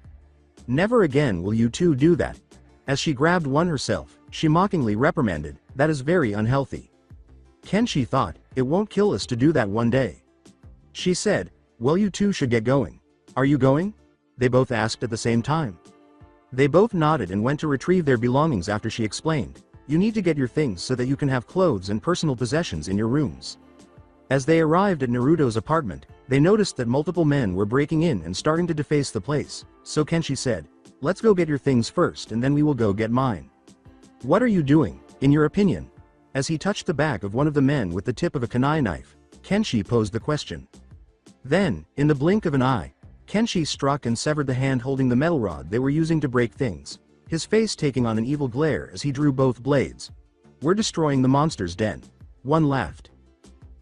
"Never again will you two do that." As she grabbed one herself, she mockingly reprimanded, "That is very unhealthy." Kenshi thought, "It won't kill us to do that one day." She said, "Well, you two should get going." "Are you going?" they both asked at the same time. They both nodded and went to retrieve their belongings after she explained, "You need to get your things so that you can have clothes and personal possessions in your rooms." As they arrived at Naruto's apartment, they noticed that multiple men were breaking in and starting to deface the place, so Kenshi said, "Let's go get your things first and then we will go get mine." "What are you doing, in your opinion?" As he touched the back of one of the men with the tip of a kunai knife, Kenshi posed the question. Then, in the blink of an eye, Kenshi struck and severed the hand holding the metal rod they were using to break things, his face taking on an evil glare as he drew both blades. "We're destroying the monster's den." One laughed.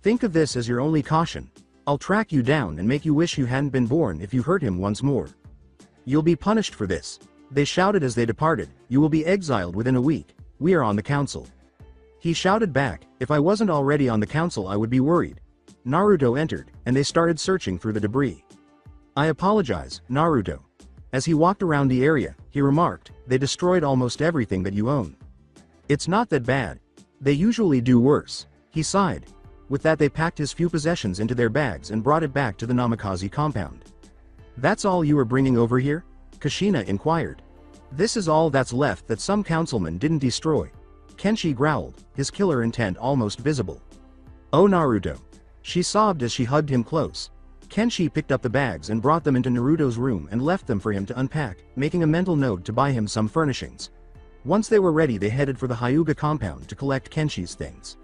"Think of this as your only caution. I'll track you down and make you wish you hadn't been born if you hurt him once more. You'll be punished for this." They shouted as they departed, "You will be exiled within a week. We are on the council." He shouted back, "If I wasn't already on the council I would be worried." Naruto entered, and they started searching through the debris. "I apologize, Naruto." As he walked around the area, he remarked, "They destroyed almost everything that you own." "It's not that bad. They usually do worse." He sighed. With that they packed his few possessions into their bags and brought it back to the Namikaze compound. "That's all you were bringing over here?" Kushina inquired. "This is all that's left that some councilman didn't destroy." Kenshi growled, his killer intent almost visible. "Oh Naruto." She sobbed as she hugged him close. Kenshi picked up the bags and brought them into Naruto's room and left them for him to unpack, making a mental note to buy him some furnishings. Once they were ready they headed for the Hyuga compound to collect Kenshi's things.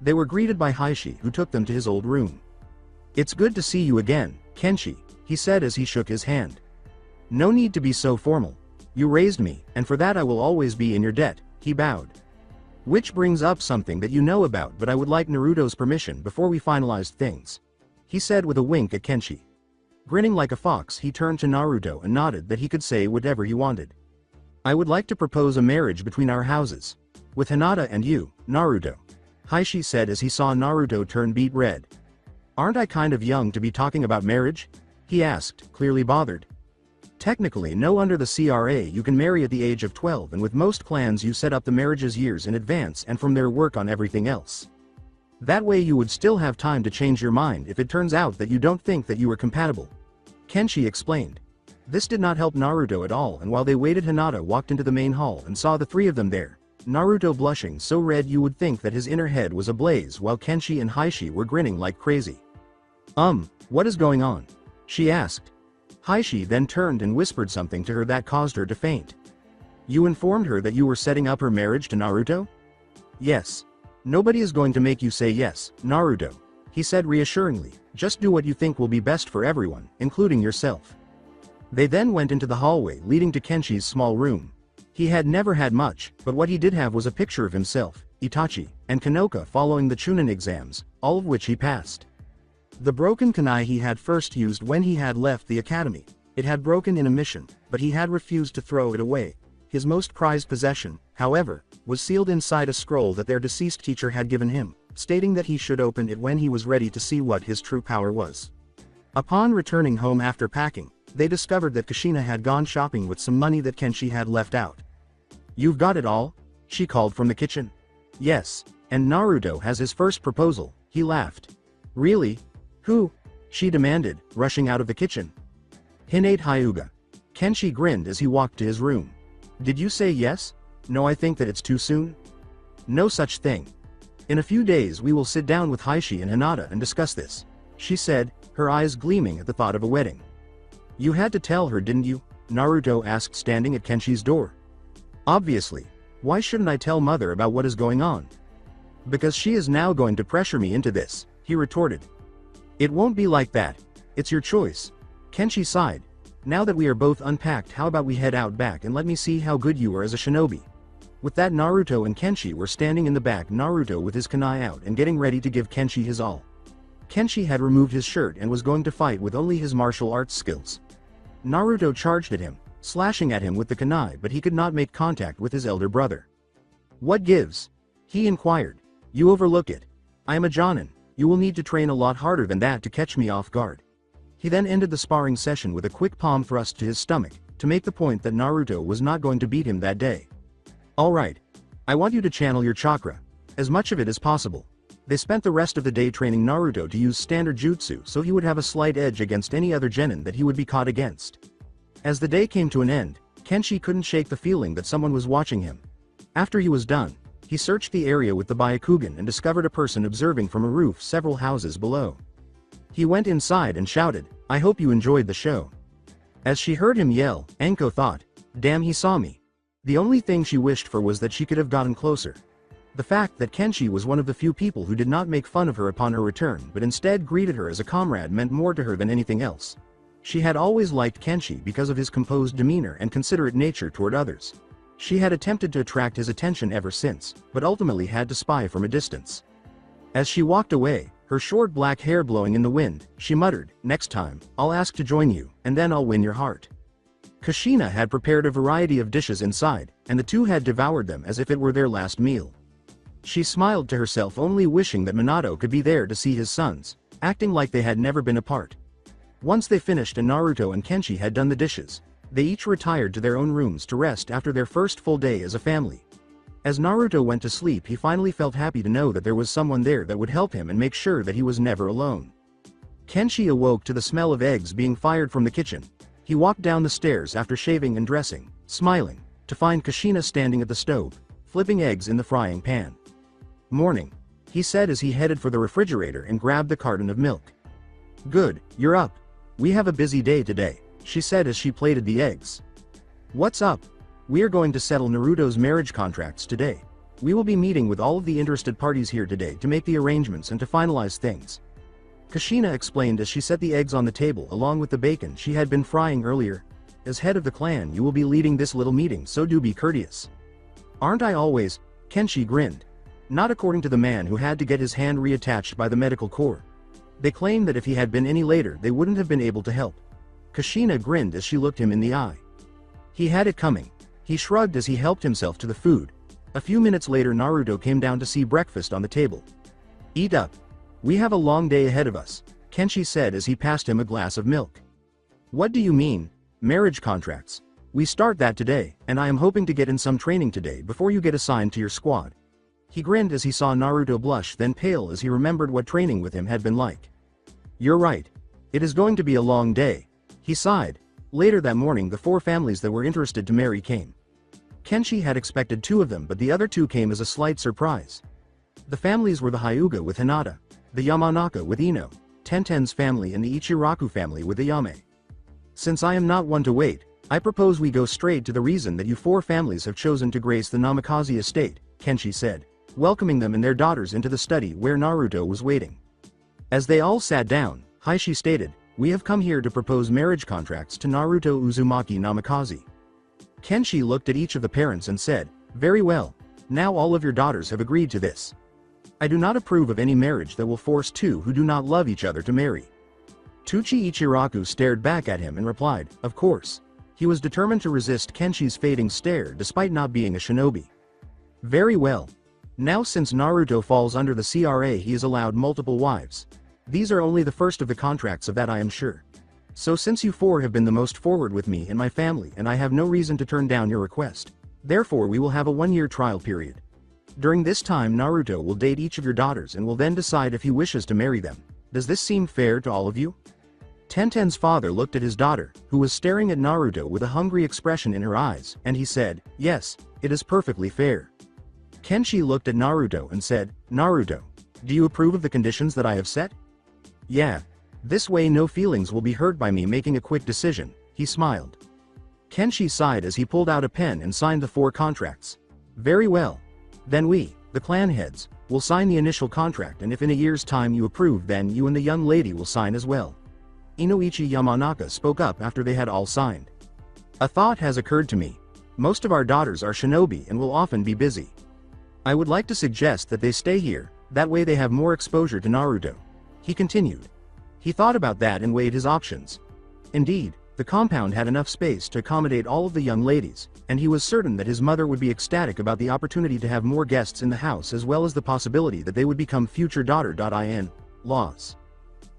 They were greeted by Heishi who took them to his old room. "It's good to see you again, Kenshi," he said as he shook his hand. "No need to be so formal. You raised me, and for that I will always be in your debt," he bowed. "Which brings up something that you know about, but I would like Naruto's permission before we finalized things," he said with a wink at Kenshi. Grinning like a fox he turned to Naruto and nodded that he could say whatever he wanted. "I would like to propose a marriage between our houses. With Hinata and you, Naruto," Heishi said as he saw Naruto turn beet red. "Aren't I kind of young to be talking about marriage?" he asked, clearly bothered. "Technically no, under the CRA you can marry at the age of 12 and with most clans you set up the marriages years in advance and from there work on everything else. That way you would still have time to change your mind if it turns out that you don't think that you are compatible," Kenshi explained. This did not help Naruto at all, and while they waited, Hinata walked into the main hall and saw the three of them there. Naruto blushing so red you would think that his inner head was ablaze, while Kenshi and Heishi were grinning like crazy. What is going on?" she asked. Heishi then turned and whispered something to her that caused her to faint. "You informed her that you were setting up her marriage to Naruto?" "Yes. Nobody is going to make you say yes, Naruto," he said reassuringly. "Just do what you think will be best for everyone, including yourself." They then went into the hallway leading to Kenshi's small room. He had never had much, but what he did have was a picture of himself, Itachi, and Konoha following the Chunin exams, all of which he passed. The broken kunai he had first used when he had left the academy. It had broken in a mission, but he had refused to throw it away. His most prized possession, however, was sealed inside a scroll that their deceased teacher had given him, stating that he should open it when he was ready to see what his true power was. Upon returning home after packing, they discovered that Kushina had gone shopping with some money that Kenshi had left out. "You've got it all?" she called from the kitchen. "Yes, and Naruto has his first proposal," he laughed. "Really? Who?" she demanded, rushing out of the kitchen. "Hinate Hyuga." Kenshi grinned as he walked to his room. "Did you say yes?" "No, I think that it's too soon." "No such thing. In a few days we will sit down with Heishi and Hinata and discuss this," she said, her eyes gleaming at the thought of a wedding. "You had to tell her, didn't you?" Naruto asked, standing at Kenshi's door. "Obviously. Why shouldn't I tell mother about what is going on?" "Because she is now going to pressure me into this," he retorted. "It won't be like that. It's your choice." Kenshi sighed. "Now that we are both unpacked, how about we head out back and let me see how good you are as a shinobi?" With that, Naruto and Kenshi were standing in the back, Naruto with his kunai out and getting ready to give Kenshi his all. Kenshi had removed his shirt and was going to fight with only his martial arts skills. Naruto charged at him, slashing at him with the kunai, but he could not make contact with his elder brother. "What gives?" he inquired. "You overlook it. I am a Jonin. You will need to train a lot harder than that to catch me off guard." He then ended the sparring session with a quick palm thrust to his stomach, to make the point that Naruto was not going to beat him that day. "Alright. I want you to channel your chakra. As much of it as possible." They spent the rest of the day training Naruto to use standard jutsu so he would have a slight edge against any other genin that he would be caught against. As the day came to an end, Kenshi couldn't shake the feeling that someone was watching him. After he was done, he searched the area with the Byakugan and discovered a person observing from a roof several houses below. He went inside and shouted, "I hope you enjoyed the show." As she heard him yell, Anko thought, "Damn, he saw me." The only thing she wished for was that she could have gotten closer. The fact that Kenshi was one of the few people who did not make fun of her upon her return but instead greeted her as a comrade meant more to her than anything else. She had always liked Kenshi because of his composed demeanor and considerate nature toward others. She had attempted to attract his attention ever since, but ultimately had to spy from a distance. As she walked away, her short black hair blowing in the wind, she muttered, "Next time, I'll ask to join you, and then I'll win your heart." Kushina had prepared a variety of dishes inside, and the two had devoured them as if it were their last meal. She smiled to herself, only wishing that Minato could be there to see his sons, acting like they had never been apart. Once they finished and Naruto and Kenshi had done the dishes, they each retired to their own rooms to rest after their first full day as a family. As Naruto went to sleep, he finally felt happy to know that there was someone there that would help him and make sure that he was never alone. Kenshi awoke to the smell of eggs being fired from the kitchen. He walked down the stairs after shaving and dressing, smiling, to find Kushina standing at the stove, flipping eggs in the frying pan. "Morning," he said as he headed for the refrigerator and grabbed the carton of milk. "Good, you're up. We have a busy day today," she said as she plated the eggs. "What's up?" "We are going to settle Naruto's marriage contracts today. We will be meeting with all of the interested parties here today to make the arrangements and to finalize things," Kushina explained as she set the eggs on the table along with the bacon she had been frying earlier. "As head of the clan, you will be leading this little meeting, so do be courteous." "Aren't I always?" Kenshi grinned. Not according to the man who had to get his hand reattached by the medical corps. They claimed that if he had been any later they wouldn't have been able to help. Kushina grinned as she looked him in the eye. He had it coming. He shrugged as he helped himself to the food. A few minutes later Naruto came down to see breakfast on the table. "Eat up. We have a long day ahead of us," Kenshi said as he passed him a glass of milk. "What do you mean? Marriage contracts? We start that today, and I am hoping to get in some training today before you get assigned to your squad." He grinned as he saw Naruto blush, then pale as he remembered what training with him had been like. "You're right. It is going to be a long day," he sighed. Later that morning the 4 families that were interested to marry came. Kenshi had expected 2 of them, but the other 2 came as a slight surprise. The families were the Hyuga with Hinata, the Yamanaka with Ino, Tenten's family and the Ichiraku family with the Yame. Since I am not one to wait, I propose we go straight to the reason that you 4 families have chosen to grace the Namikaze estate, Kenshi said, welcoming them and their daughters into the study where Naruto was waiting. As they all sat down, Heishi stated, "We have come here to propose marriage contracts to Naruto Uzumaki Namikaze." Kenshi looked at each of the parents and said, "Very well. Now all of your daughters have agreed to this. I do not approve of any marriage that will force 2 who do not love each other to marry." Tuchi Ichiraku stared back at him and replied, "Of course." He was determined to resist Kenshi's fading stare despite not being a shinobi. "Very well. Now since Naruto falls under the CRA, he is allowed multiple wives. These are only the first of the contracts of that, I am sure. So since you 4 have been the most forward with me and my family, and I have no reason to turn down your request, therefore we will have a 1-year trial period. During this time Naruto will date each of your daughters and will then decide if he wishes to marry them. Does this seem fair to all of you?" Tenten's father looked at his daughter, who was staring at Naruto with a hungry expression in her eyes, and he said, "Yes, it is perfectly fair." Kenshi looked at Naruto and said, "Naruto, do you approve of the conditions that I have set?" "Yeah. This way no feelings will be hurt by me making a quick decision," he smiled. Kenshi sighed as he pulled out a pen and signed the 4 contracts. "Very well. Then we, the clan heads, will sign the initial contract, and if in a year's time you approve, then you and the young lady will sign as well." Inoichi Yamanaka spoke up after they had all signed. "A thought has occurred to me. Most of our daughters are shinobi and will often be busy. I would like to suggest that they stay here, that way they have more exposure to Naruto," he continued. He thought about that and weighed his options. Indeed, the compound had enough space to accommodate all of the young ladies, and he was certain that his mother would be ecstatic about the opportunity to have more guests in the house, as well as the possibility that they would become future daughter-in-laws.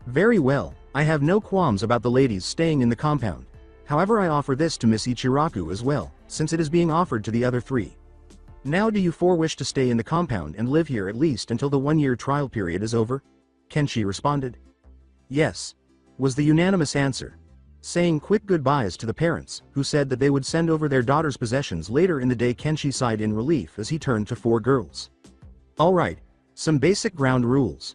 "Very well. I have no qualms about the ladies staying in the compound. However, I offer this to Miss Ichiraku as well, since it is being offered to the other 3. Now do you 4 wish to stay in the compound and live here at least until the 1-year trial period is over?" Kenshi responded. "Yes," was the unanimous answer. Saying quick goodbyes to the parents, who said that they would send over their daughter's possessions later in the day, Kenshi sighed in relief as he turned to 4 girls. "Alright, some basic ground rules.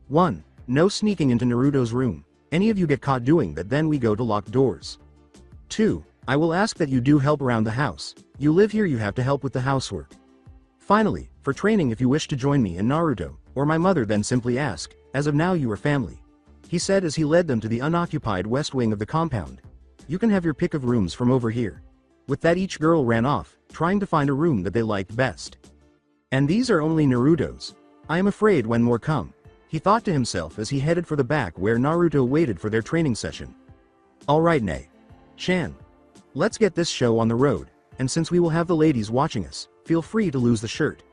1. No sneaking into Naruto's room. Any of you get caught doing that, then we go to locked doors. 2. I will ask that you do help around the house. You live here, you have to help with the housework. Finally, for training, if you wish to join me and Naruto, or my mother, then simply ask. As of now you are family," he said as he led them to the unoccupied west wing of the compound. "You can have your pick of rooms from over here." With that each girl ran off, trying to find a room that they liked best. "And these are only Naruto's. I am afraid when more come," he thought to himself as he headed for the back where Naruto waited for their training session. "Alright, Chan. Let's get this show on the road, and since we will have the ladies watching us, feel free to lose the shirt."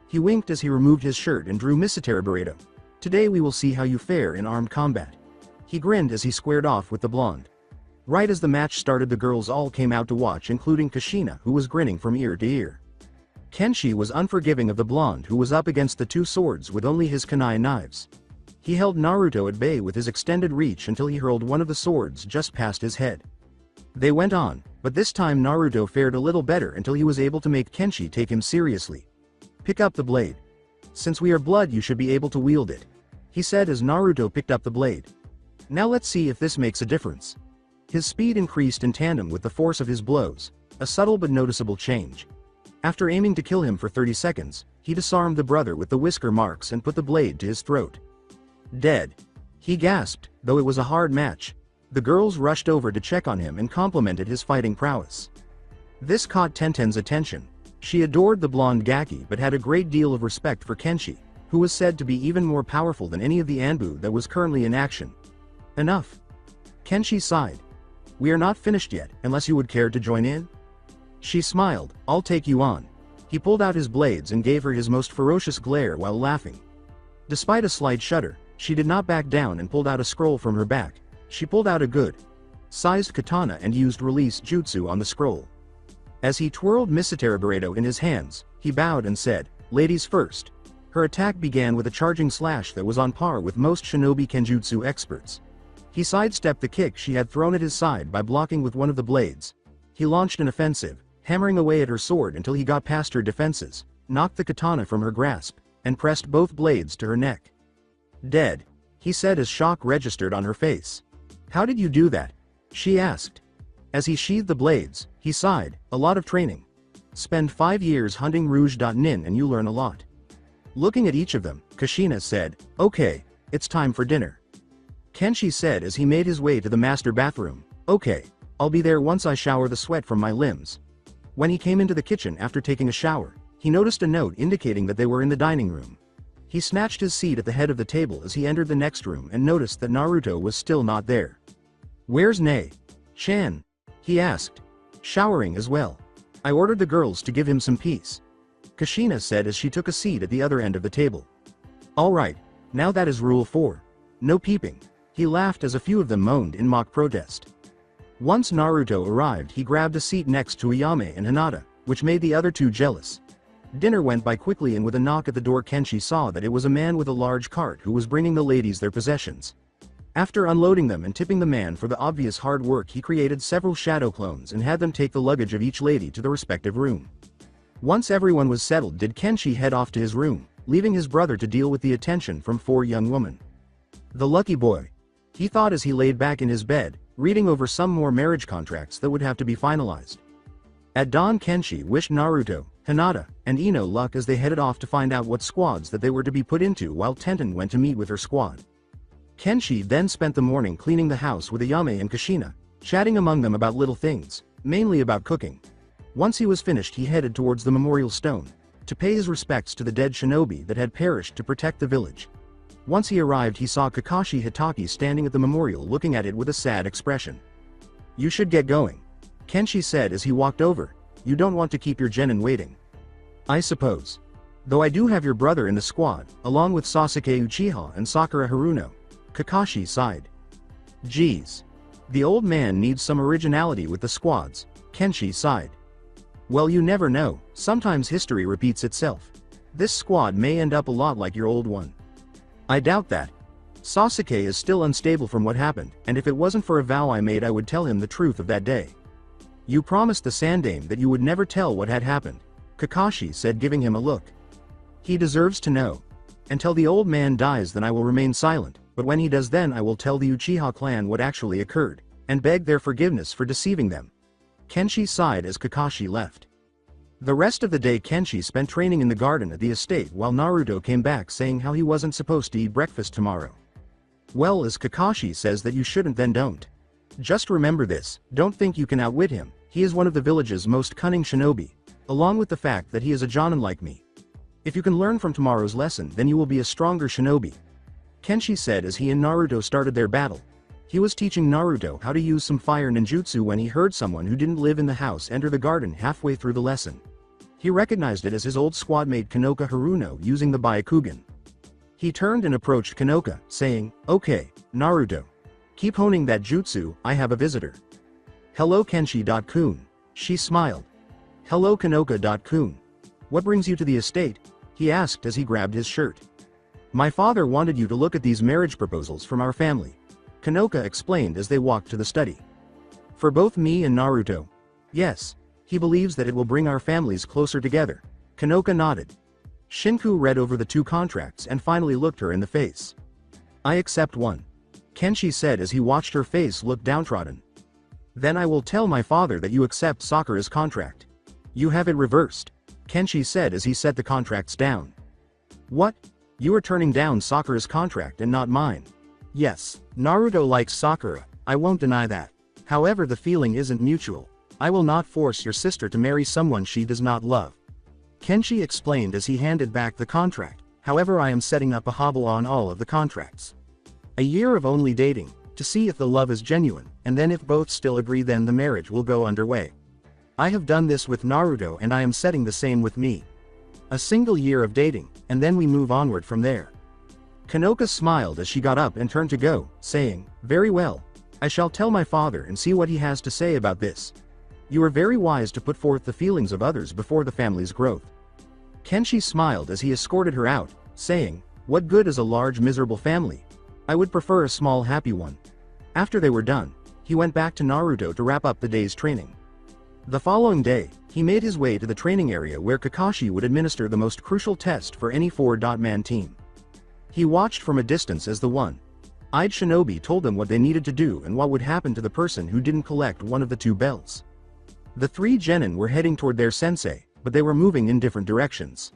He winked as he removed his shirt and drew Misatera Burrito. "Today we will see how you fare in armed combat." He grinned as he squared off with the blonde. Right as the match started, the girls all came out to watch, including Kushina, who was grinning from ear to ear. Kenshi was unforgiving of the blonde, who was up against the 2 swords with only his kunai knives. He held Naruto at bay with his extended reach until he hurled one of the swords just past his head. They went on, but this time Naruto fared a little better until he was able to make Kenshi take him seriously. "Pick up the blade. Since we are blood, you should be able to wield it," he said as Naruto picked up the blade. "Now let's see if this makes a difference." His speed increased in tandem with the force of his blows, a subtle but noticeable change. After aiming to kill him for 30 seconds, he disarmed the brother with the whisker marks and put the blade to his throat. "Dead," he gasped, though it was a hard match. The girls rushed over to check on him and complimented his fighting prowess. This caught Tenten's attention. She adored the blonde Gaki but had a great deal of respect for Kenshi, who was said to be even more powerful than any of the Anbu that was currently in action. "Enough." Kenshi sighed. "We are not finished yet, unless you would care to join in?" She smiled. "I'll take you on." He pulled out his blades and gave her his most ferocious glare while laughing. Despite a slight shudder, she did not back down and pulled out a scroll from her back. She pulled out a good-sized katana and used release jutsu on the scroll. As he twirled Misatera Burrito in his hands, he bowed and said, "Ladies first." Her attack began with a charging slash that was on par with most shinobi kenjutsu experts. He sidestepped the kick she had thrown at his side by blocking with one of the blades. He launched an offensive, hammering away at her sword until he got past her defenses, knocked the katana from her grasp, and pressed both blades to her neck. "Dead," he said as shock registered on her face. "How did you do that?" she asked. As he sheathed the blades, he sighed, "A lot of training. Spend 5 years hunting Rouge.Nin and you learn a lot." Looking at each of them, Kushina said, "Okay, it's time for dinner." Kenshi said as he made his way to the master bathroom, "Okay, I'll be there once I shower the sweat from my limbs." When he came into the kitchen after taking a shower, he noticed a note indicating that they were in the dining room. He snatched his seat at the head of the table as he entered the next room and noticed that Naruto was still not there. "Where's Chan?" he asked. "Showering as well. I ordered the girls to give him some peace," Kushina said as she took a seat at the other end of the table. "Alright, now that is rule 4. No peeping," he laughed as a few of them moaned in mock protest. Once Naruto arrived, he grabbed a seat next to Ayame and Hinata, which made the other two jealous. Dinner went by quickly, and with a knock at the door Kenshi saw that it was a man with a large cart who was bringing the ladies their possessions. After unloading them and tipping the man for the obvious hard work, he created several shadow clones and had them take the luggage of each lady to the respective room. Once everyone was settled, did Kenshi head off to his room, leaving his brother to deal with the attention from 4 young women. "The lucky boy," he thought as he laid back in his bed, reading over some more marriage contracts that would have to be finalized. At dawn, Kenshi wished Naruto, Hinata, and Ino luck as they headed off to find out what squads that they were to be put into, while Tenten went to meet with her squad. Kenshi then spent the morning cleaning the house with Ayame and Kushina, chatting among them about little things, mainly about cooking. Once he was finished, he headed towards the memorial stone, to pay his respects to the dead shinobi that had perished to protect the village. Once he arrived, he saw Kakashi Hitaki standing at the memorial looking at it with a sad expression. "You should get going," Kenshi said as he walked over. "You don't want to keep your genin waiting." "I suppose. Though I do have your brother in the squad, along with Sasuke Uchiha and Sakura Haruno," Kakashi sighed. "Geez. The old man needs some originality with the squads," Kenshi sighed. "Well, you never know, sometimes history repeats itself. This squad may end up a lot like your old one." "I doubt that. Sasuke is still unstable from what happened, and if it wasn't for a vow I made, I would tell him the truth of that day." "You promised the Sandame that you would never tell what had happened," Kakashi said, giving him a look. "He deserves to know. Until the old man dies, then I will remain silent, but when he does, then I will tell the Uchiha clan what actually occurred, and beg their forgiveness for deceiving them." Kenshi sighed as Kakashi left. The rest of the day Kenshi spent training in the garden at the estate, while Naruto came back saying how he wasn't supposed to eat breakfast tomorrow. "Well, as Kakashi says that you shouldn't, then don't. Just remember this, don't think you can outwit him. He is one of the village's most cunning shinobi, along with the fact that he is a jonin like me. If you can learn from tomorrow's lesson, then you will be a stronger shinobi," Kenshi said as he and Naruto started their battle. He was teaching Naruto how to use some fire ninjutsu when he heard someone who didn't live in the house enter the garden halfway through the lesson. He recognized it as his old squadmate Konoha Haruno using the Byakugan. He turned and approached Konoha, saying, "Okay, Naruto. Keep honing that jutsu, I have a visitor." "Hello Kenshi-kun." She smiled. "Hello Konoha-kun. What brings you to the estate?" he asked as he grabbed his shirt. "My father wanted you to look at these marriage proposals from our family," Konoha explained as they walked to the study. "For both me and Naruto." "Yes. He believes that it will bring our families closer together," Konoha nodded. Shinku read over the 2 contracts and finally looked her in the face. "I accept one," Kenshi said as he watched her face look downtrodden. "Then I will tell my father that you accept Sakura's contract." "You have it reversed," Kenshi said as he set the contracts down. "What? You are turning down Sakura's contract and not mine?" "Yes, Naruto likes Sakura, I won't deny that. However, the feeling isn't mutual. I will not force your sister to marry someone she does not love," Kenshi explained as he handed back the contract. "However, I am setting up a hobble on all of the contracts. A year of only dating, to see if the love is genuine, and then if both still agree, then the marriage will go underway. I have done this with Naruto and I am setting the same with me. A single year of dating, and then we move onward from there." Konoha smiled as she got up and turned to go, saying, "Very well. I shall tell my father and see what he has to say about this. You are very wise to put forth the feelings of others before the family's growth." Kenshi smiled as he escorted her out, saying, "What good is a large miserable family? I would prefer a small happy one." After they were done, he went back to Naruto to wrap up the day's training. The following day, he made his way to the training area where Kakashi would administer the most crucial test for any four-man team. He watched from a distance as the one-eyed shinobi told them what they needed to do and what would happen to the person who didn't collect one of the two bells. The three genin were heading toward their sensei, but they were moving in different directions.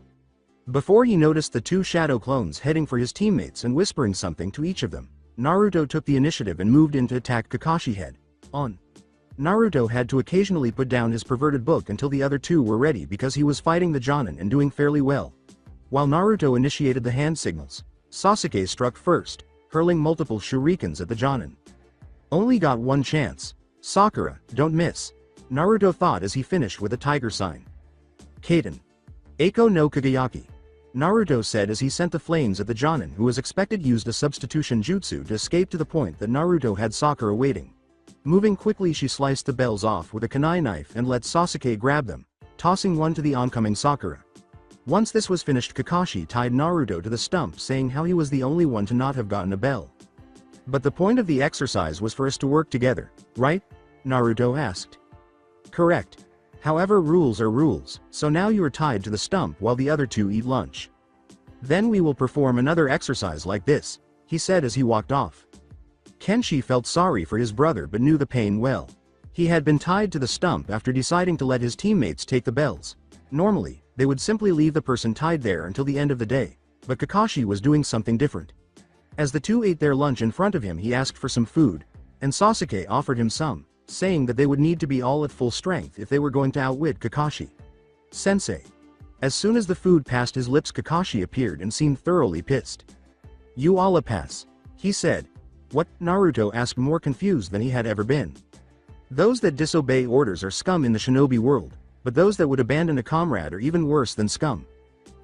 Before he noticed the two shadow clones heading for his teammates and whispering something to each of them, Naruto took the initiative and moved in to attack Kakashi head-on. Naruto had to occasionally put down his perverted book until the other two were ready because he was fighting the Jonin and doing fairly well. While Naruto initiated the hand signals, Sasuke struck first, hurling multiple shurikens at the Jonin. Only got one chance. Sakura, don't miss. Naruto thought as he finished with a tiger sign. Kaiten. Eiko no Kagayaki. Naruto said as he sent the flames at the Jonin who was expected used a substitution jutsu to escape to the point that Naruto had Sakura waiting. Moving quickly she sliced the bells off with a kunai knife and let Sasuke grab them, tossing one to the oncoming Sakura. Once this was finished, Kakashi tied Naruto to the stump saying how he was the only one to not have gotten a bell. But the point of the exercise was for us to work together, right? Naruto asked. Correct. However, rules are rules, so now you are tied to the stump while the other two eat lunch. Then we will perform another exercise like this, he said as he walked off. Kenshi felt sorry for his brother but knew the pain well. He had been tied to the stump after deciding to let his teammates take the bells. Normally, they would simply leave the person tied there until the end of the day, but Kakashi was doing something different. As the two ate their lunch in front of him, he asked for some food, and Sasuke offered him some, saying that they would need to be all at full strength if they were going to outwit Kakashi. Sensei. As soon as the food passed his lips, Kakashi appeared and seemed thoroughly pissed. You all a pass. He said. What? Naruto asked, more confused than he had ever been. Those that disobey orders are scum in the shinobi world, but those that would abandon a comrade are even worse than scum.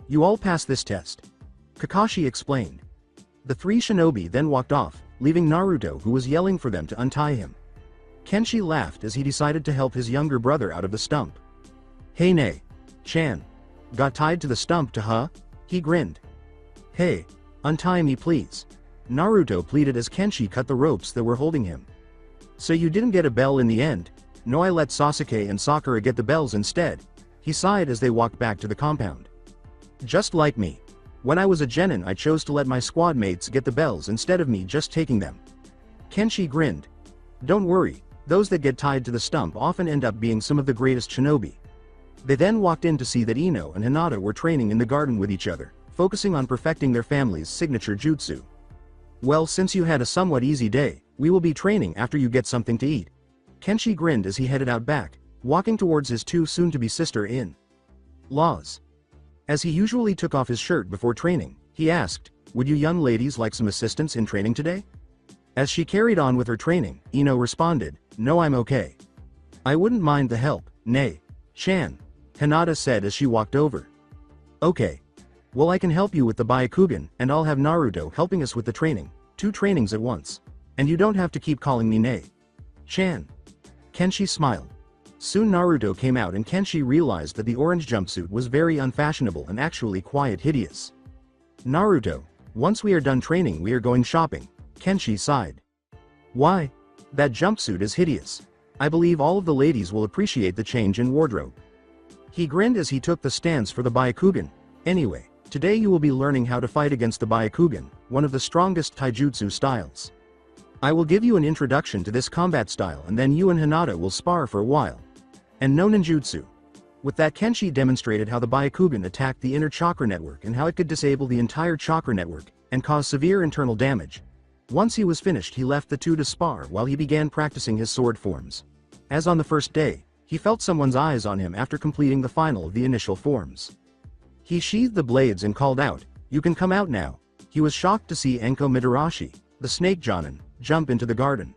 You all pass this test. Kakashi explained. The three shinobi then walked off, leaving Naruto who was yelling for them to untie him. Kenshi laughed as he decided to help his younger brother out of the stump. Hey Chan. Got tied to the stump to huh? He grinned. Hey, untie me please. Naruto pleaded as Kenshi cut the ropes that were holding him. So you didn't get a bell in the end? No, I let Sasuke and Sakura get the bells instead. He sighed as they walked back to the compound. Just like me. When I was a genin, I chose to let my squad mates get the bells instead of me just taking them. Kenshi grinned. Don't worry, those that get tied to the stump often end up being some of the greatest shinobi. They then walked in to see that Ino and Hinata were training in the garden with each other, focusing on perfecting their family's signature jutsu. Well, since you had a somewhat easy day, we will be training after you get something to eat. Kenshi grinned as he headed out back, walking towards his two soon-to-be sister-in-laws. As he usually took off his shirt before training, he asked, would you young ladies like some assistance in training today? As she carried on with her training, Ino responded, no, I'm okay. I wouldn't mind the help, Chan. Hinata said as she walked over. Okay. Well, I can help you with the Byakugan, and I'll have Naruto helping us with the training, 2 trainings at once. And you don't have to keep calling me Chan. Kenshi smiled. Soon Naruto came out and Kenshi realized that the orange jumpsuit was very unfashionable and actually quite hideous. Naruto, once we are done training we are going shopping, Kenshi sighed. Why? That jumpsuit is hideous. I believe all of the ladies will appreciate the change in wardrobe. He grinned as he took the stance for the Byakugan. Anyway, today you will be learning how to fight against the Byakugan, one of the strongest taijutsu styles. I will give you an introduction to this combat style and then you and Hinata will spar for a while. And no ninjutsu. With that, Kenshi demonstrated how the Byakugan attacked the inner chakra network and how it could disable the entire chakra network and cause severe internal damage. Once he was finished, he left the two to spar while he began practicing his sword forms. As on the first day, he felt someone's eyes on him after completing the final of the initial forms. He sheathed the blades and called out, you can come out now. He was shocked to see Enko Midarashi, the snake Jonin, jump into the garden.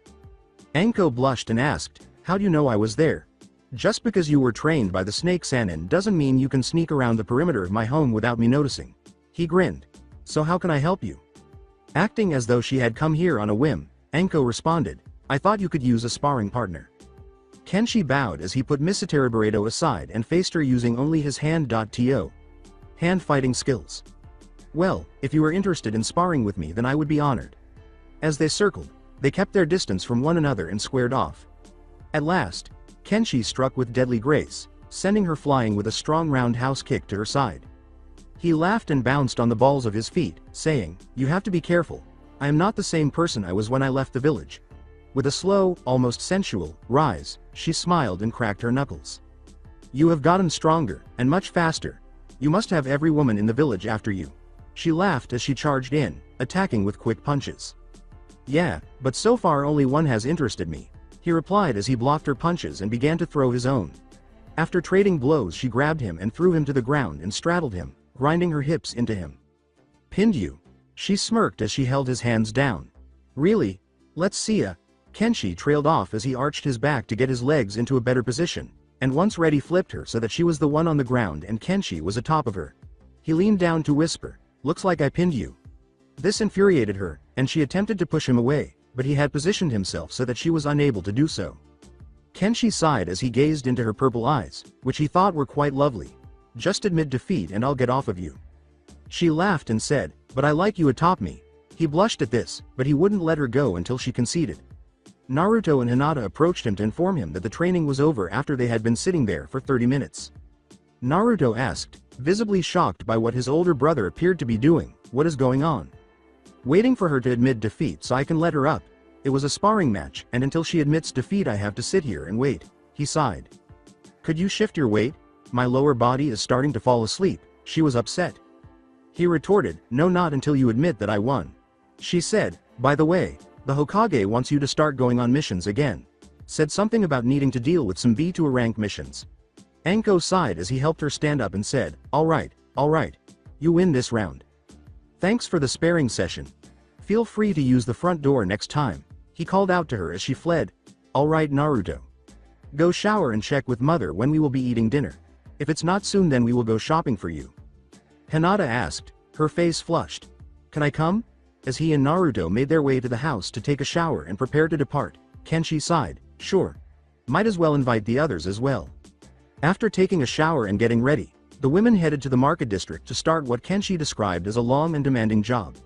Enko blushed and asked, how do you know I was there? Just because you were trained by the snake Sannin doesn't mean you can sneak around the perimeter of my home without me noticing. He grinned. So how can I help you? Acting as though she had come here on a whim, Enko responded, I thought you could use a sparring partner. Kenshi bowed as he put Misaterabaredo aside and faced her using only his hand fighting skills. Well, if you are interested in sparring with me then I would be honored. As they circled, They kept their distance from one another and squared off. At last, Kenshi struck with deadly grace, sending her flying with a strong roundhouse kick to her side. He laughed and bounced on the balls of his feet, saying, "You have to be careful. I am not the same person I was when I left the village." With a slow, almost sensual, rise, she smiled and cracked her knuckles. "You have gotten stronger, and much faster. You must have every woman in the village after you." She laughed as she charged in, attacking with quick punches. "Yeah, but so far only one has interested me," he replied as he blocked her punches and began to throw his own. After trading blows, she grabbed him and threw him to the ground and straddled him, grinding her hips into him. "Pinned you?" She smirked as she held his hands down. "Really? Let's see ya." Kenshi trailed off as he arched his back to get his legs into a better position, and once ready flipped her so that she was the one on the ground and Kenshi was atop of her. He leaned down to whisper, "Looks like I pinned you." This infuriated her, and she attempted to push him away, but he had positioned himself so that she was unable to do so. Kenshi sighed as he gazed into her purple eyes, which he thought were quite lovely. "Just admit defeat and I'll get off of you." She laughed and said, "But I like you atop me." He blushed at this, but he wouldn't let her go until she conceded. Naruto and Hinata approached him to inform him that the training was over after they had been sitting there for 30 minutes. Naruto asked, visibly shocked by what his older brother appeared to be doing, "What is going on?" "Waiting for her to admit defeat so I can let her up. It was a sparring match, and until she admits defeat I have to sit here and wait," he sighed. "Could you shift your weight? My lower body is starting to fall asleep." She was upset. He retorted, "No, not until you admit that I won." She said, "By the way, the Hokage wants you to start going on missions again." Said something about needing to deal with some B to a rank missions. Anko sighed as he helped her stand up and said, all right. You win this round. Thanks for the sparring session. Feel free to use the front door next time," he called out to her as she fled. "All right, Naruto. Go shower and check with mother when we will be eating dinner. If it's not soon then we will go shopping for you." Hinata asked, her face flushed. "Can I come?" As he and Naruto made their way to the house to take a shower and prepare to depart, Kenshi sighed, "Sure. Might as well invite the others as well." After taking a shower and getting ready, the women headed to the market district to start what Kenshi described as a long and demanding job.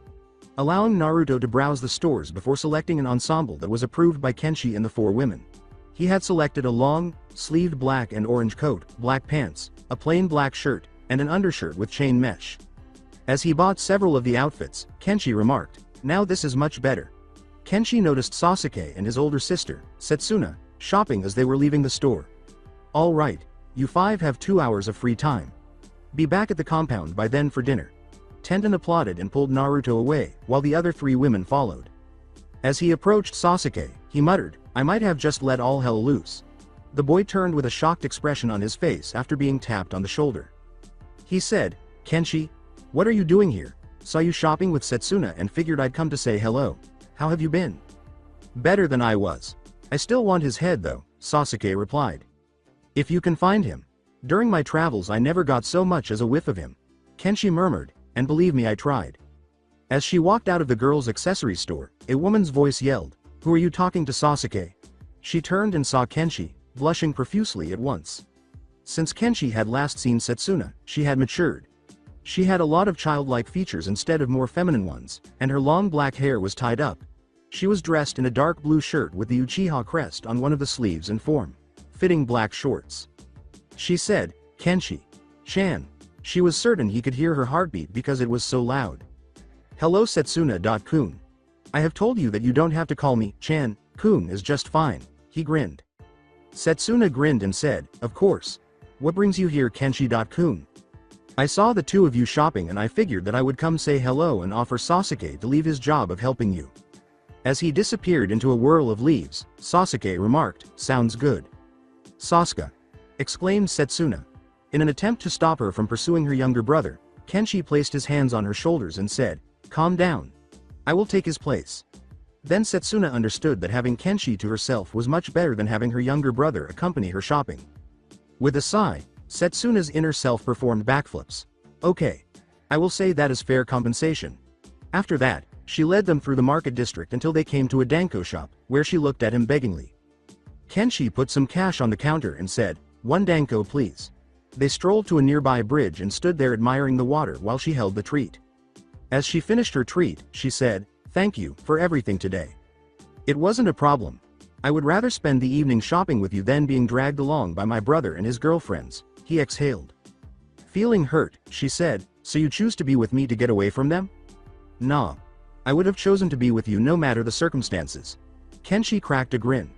Allowing Naruto to browse the stores before selecting an ensemble that was approved by Kenshi and the four women. He had selected a long, sleeved black and orange coat, black pants, a plain black shirt, and an undershirt with chain mesh. As he bought several of the outfits, Kenshi remarked, "Now this is much better." Kenshi noticed Sasuke and his older sister, Setsuna, shopping as they were leaving the store. "All right, you five have 2 hours of free time. Be back at the compound by then for dinner." Tenten applauded and pulled Naruto away, while the other 3 women followed. As he approached Sasuke, he muttered, "I might have just let all hell loose." The boy turned with a shocked expression on his face after being tapped on the shoulder. He said, "Kenshi, what are you doing here? Saw you shopping with Setsuna and figured I'd come to say hello. How have you been?" "Better than I was. I still want his head though," Sasuke replied. "If you can find him. During my travels I never got so much as a whiff of him," Kenshi murmured, "and believe me I tried." As she walked out of the girl's accessory store, a woman's voice yelled, "Who are you talking to, Sasuke?" She turned and saw Kenshi, blushing profusely at once. Since Kenshi had last seen Setsuna, she had matured. She had a lot of childlike features instead of more feminine ones, and her long black hair was tied up. She was dressed in a dark blue shirt with the Uchiha crest on one of the sleeves and form-fitting black shorts. She said, "Kenshi-chan." She was certain he could hear her heartbeat because it was so loud. "Hello Setsuna-kun. I have told you that you don't have to call me Chan, Kun is just fine," he grinned. Setsuna grinned and said, "Of course. What brings you here, Kenshi-kun?" "I saw the two of you shopping and I figured that I would come say hello and offer Sasuke to leave his job of helping you." As he disappeared into a whirl of leaves, Sasuke remarked, "Sounds good." "Sasuke!" exclaimed Setsuna. In an attempt to stop her from pursuing her younger brother, Kenshi placed his hands on her shoulders and said, "Calm down. I will take his place." Then Setsuna understood that having Kenshi to herself was much better than having her younger brother accompany her shopping. With a sigh, Setsuna's inner self performed backflips. "Okay. I will say that is fair compensation." After that, she led them through the market district until they came to a danko shop, where she looked at him beggingly. Kenshi put some cash on the counter and said, "1 danko please." They strolled to a nearby bridge and stood there admiring the water while she held the treat. As she finished her treat, she said, "Thank you for everything today. It wasn't a problem. I would rather spend the evening shopping with you than being dragged along by my brother and his girlfriends, he exhaled. Feeling hurt, she said, so you choose to be with me to get away from them? Nah. I would have chosen to be with you no matter the circumstances. Kenshi cracked a grin.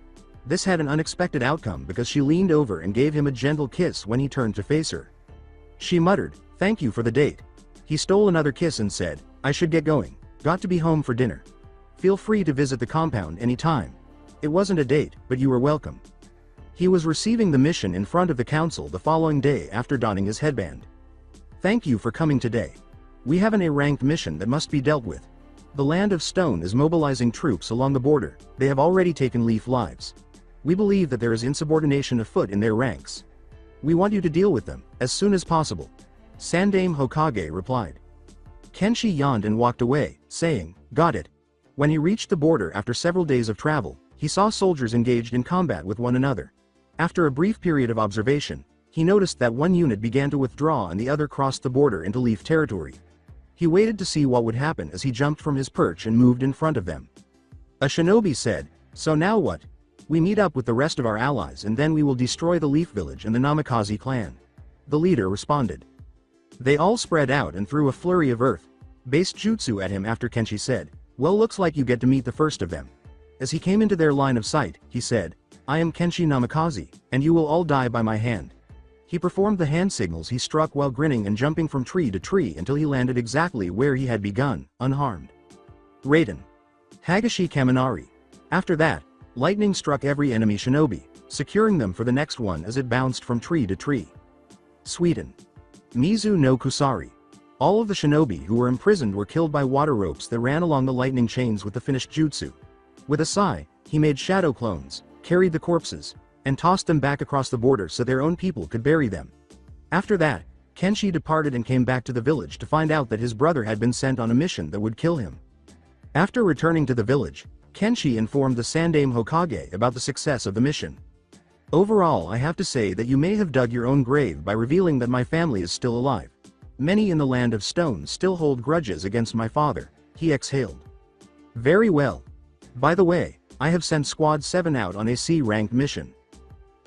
This had an unexpected outcome because she leaned over and gave him a gentle kiss when he turned to face her. She muttered, "Thank you for the date." He stole another kiss and said, "I should get going. Got to be home for dinner. Feel free to visit the compound anytime. It wasn't a date, but you were welcome." He was receiving the mission in front of the council the following day after donning his headband. "Thank you for coming today. We have an A-ranked mission that must be dealt with. The Land of Stone is mobilizing troops along the border. They have already taken Leaf lives. We believe that there is insubordination afoot in their ranks. We want you to deal with them, as soon as possible." Sandaime Hokage replied. Kenshi yawned and walked away, saying, "Got it." When he reached the border after several days of travel, he saw soldiers engaged in combat with one another. After a brief period of observation, he noticed that one unit began to withdraw and the other crossed the border into Leaf territory. He waited to see what would happen as he jumped from his perch and moved in front of them. A shinobi said, "So now what? We meet up with the rest of our allies and then we will destroy the Leaf village and the Namikaze clan." The leader responded. They all spread out and threw a flurry of earth-based jutsu at him after Kenshi said, "Well, looks like you get to meet the first of them." As he came into their line of sight, he said, "I am Kenshi Namikaze, and you will all die by my hand." He performed the hand signals he struck while grinning and jumping from tree to tree until he landed exactly where he had begun, unharmed. Raiden. Hagashi Kaminari. After that, lightning struck every enemy shinobi, securing them for the next one as it bounced from tree to tree. Sweden. Mizu no Kusari. All of the shinobi who were imprisoned were killed by water ropes that ran along the lightning chains with the finished jutsu. With a sigh, he made shadow clones, carried the corpses, and tossed them back across the border so their own people could bury them. After that, Kenshi departed and came back to the village to find out that his brother had been sent on a mission that would kill him. After returning to the village, Kenshi informed the Sandaime Hokage about the success of the mission. "Overall, I have to say that you may have dug your own grave by revealing that my family is still alive. Many in the Land of Stone still hold grudges against my father," he exhaled. "Very well. By the way, I have sent Squad 7 out on a C-ranked mission."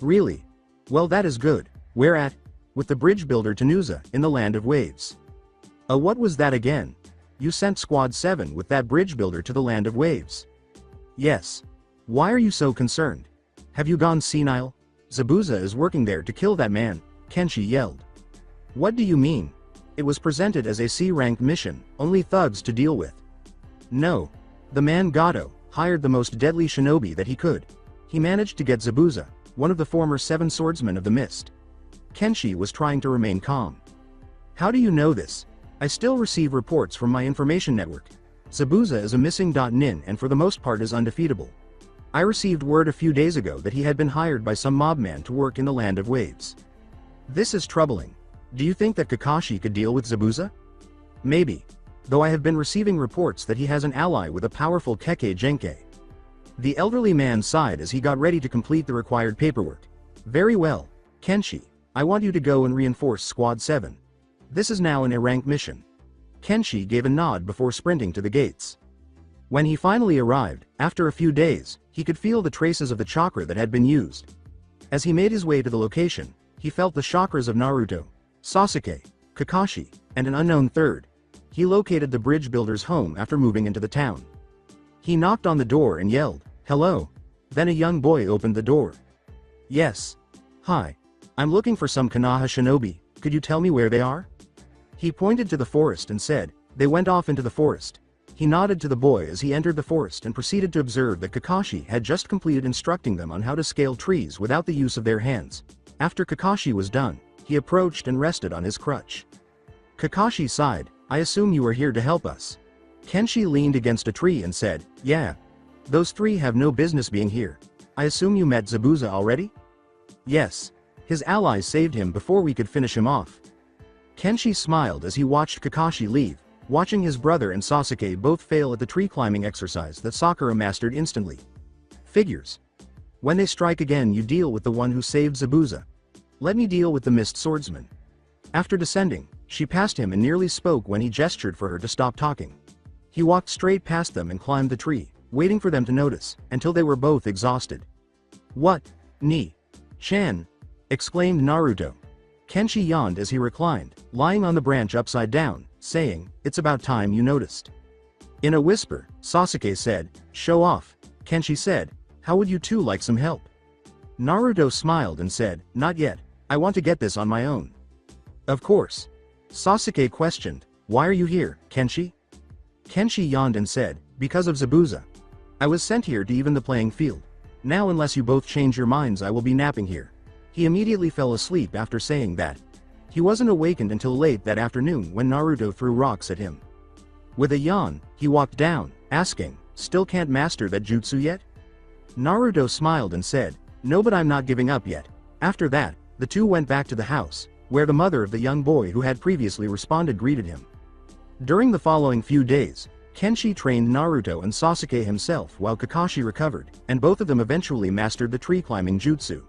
"Really? Well, that is good. Where at?" "With the bridge builder Tenuza, in the Land of Waves." What was that again? You sent Squad 7 with that bridge builder to the Land of Waves?" "Yes. Why are you so concerned? Have you gone senile? Zabuza is working there to kill that man," Kenshi yelled. "What do you mean? It was presented as a C-ranked mission, only thugs to deal with." "No. The man Gato hired the most deadly shinobi that he could. He managed to get Zabuza, one of the former 7 swordsmen of the mist." Kenshi was trying to remain calm. "How do you know this? I still receive reports from my information network. Zabuza is a missing.nin and for the most part is undefeatable. I received word a few days ago that he had been hired by some mobman to work in the Land of Waves." "This is troubling. Do you think that Kakashi could deal with Zabuza?" "Maybe. Though I have been receiving reports that he has an ally with a powerful Kekkei Genkei." The elderly man sighed as he got ready to complete the required paperwork. "Very well, Kenshi. I want you to go and reinforce Squad 7. This is now an A-rank mission." Kenshi gave a nod before sprinting to the gates. When he finally arrived, after a few days, he could feel the traces of the chakra that had been used. As he made his way to the location, he felt the chakras of Naruto, Sasuke, Kakashi, and an unknown third. He located the bridge builder's home after moving into the town. He knocked on the door and yelled, "Hello." Then a young boy opened the door. "Yes. Hi. I'm looking for some Konoha shinobi, could you tell me where they are?" He pointed to the forest and said, "They went off into the forest." He nodded to the boy as he entered the forest and proceeded to observe that Kakashi had just completed instructing them on how to scale trees without the use of their hands. After Kakashi was done, he approached and rested on his crutch. Kakashi sighed, "I assume you are here to help us." Kenshi leaned against a tree and said, "Yeah. Those 3 have no business being here. I assume you met Zabuza already?" "Yes. His allies saved him before we could finish him off." Kenshi smiled as he watched Kakashi leave, watching his brother and Sasuke both fail at the tree climbing exercise that Sakura mastered instantly. Figures. When they strike again, you deal with the one who saved Zabuza. Let me deal with the mist swordsman. After descending, she passed him and nearly spoke when he gestured for her to stop talking. He walked straight past them and climbed the tree, waiting for them to notice, until they were both exhausted. "What? Ni-chan!" exclaimed Naruto. Kenshi yawned as he reclined, lying on the branch upside down, saying, "It's about time you noticed." In a whisper, Sasuke said, "Show off." Kenshi said, "How would you two like some help?" Naruto smiled and said, "Not yet, I want to get this on my own." "Of course." Sasuke questioned, "Why are you here, Kenshi?" Kenshi yawned and said, "Because of Zabuza. I was sent here to even the playing field. Now unless you both change your minds I will be napping here." He immediately fell asleep after saying that. He wasn't awakened until late that afternoon when Naruto threw rocks at him. With a yawn, he walked down, asking, "Still can't master that jutsu yet?" Naruto smiled and said, "No, but I'm not giving up yet." After that, the two went back to the house, where the mother of the young boy who had previously responded greeted him. During the following few days, Kenshi trained Naruto and Sasuke himself while Kakashi recovered, and both of them eventually mastered the tree climbing jutsu.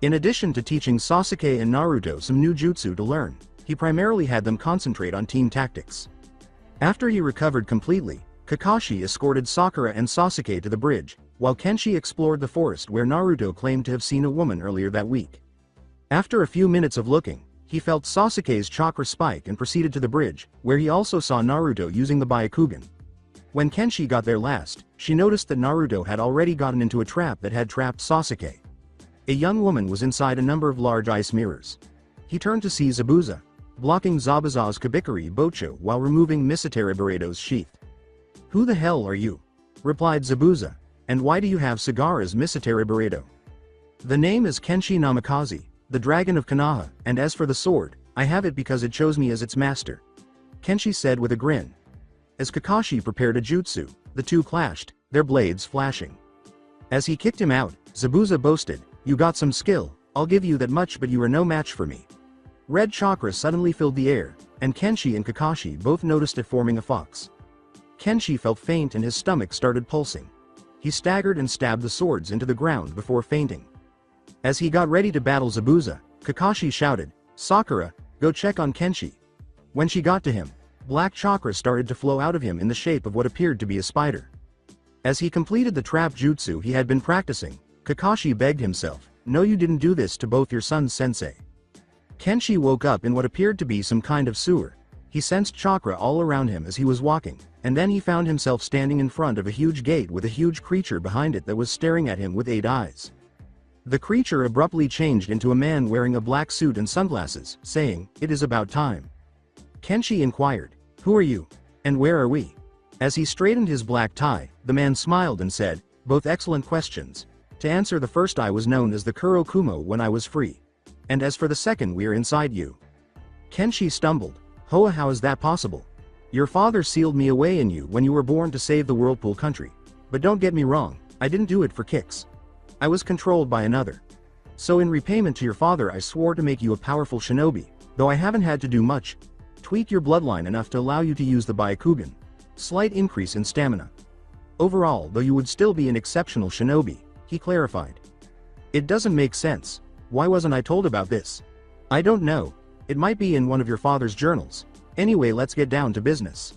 In addition to teaching Sasuke and Naruto some new jutsu to learn, he primarily had them concentrate on team tactics. After he recovered completely, Kakashi escorted Sakura and Sasuke to the bridge, while Kenshi explored the forest where Naruto claimed to have seen a woman earlier that week. After a few minutes of looking, he felt Sasuke's chakra spike and proceeded to the bridge, where he also saw Naruto using the Byakugan. When Kenshi got there last, she noticed that Naruto had already gotten into a trap that had trapped Sasuke. A young woman was inside a number of large ice mirrors. He turned to see Zabuza, blocking Zabuza's Kabikari Bocho while removing Misatere Bareto's sheath. "Who the hell are you?" replied Zabuza, "and why do you have Cigara's Misatere Bareto?" "The name is Kenshi Namikaze, the dragon of Konoha, and as for the sword, I have it because it chose me as its master," Kenshi said with a grin. As Kakashi prepared a jutsu, the two clashed, their blades flashing. As he kicked him out, Zabuza boasted, "You got some skill, I'll give you that much, but you are no match for me." Red chakra suddenly filled the air, and Kenshi and Kakashi both noticed it forming a fox. Kenshi felt faint and his stomach started pulsing. He staggered and stabbed the swords into the ground before fainting. As he got ready to battle Zabuza, Kakashi shouted, "Sakura, go check on Kenshi." When she got to him, black chakra started to flow out of him in the shape of what appeared to be a spider. As he completed the trap jutsu he had been practicing, Kakashi begged himself, "No, you didn't do this to both your sons, sensei." Kenshi woke up in what appeared to be some kind of sewer. He sensed chakra all around him as he was walking, and then he found himself standing in front of a huge gate with a huge creature behind it that was staring at him with 8 eyes. The creature abruptly changed into a man wearing a black suit and sunglasses, saying, "It is about time." Kenshi inquired, "Who are you? And where are we?" As he straightened his black tie, the man smiled and said, "Both excellent questions. To answer the first, I was known as the Kurokumo when I was free. And as for the second, we are inside you." Kenshi stumbled, "Hoa, how is that possible? Your father sealed me away in you when you were born to save the Whirlpool country. But don't get me wrong, I didn't do it for kicks. I was controlled by another. So in repayment to your father I swore to make you a powerful shinobi, though I haven't had to do much. Tweak your bloodline enough to allow you to use the Byakugan. Slight increase in stamina. Overall, though, you would still be an exceptional shinobi," he clarified. "It doesn't make sense. Why wasn't I told about this?" "I don't know. It might be in one of your father's journals. Anyway, let's get down to business."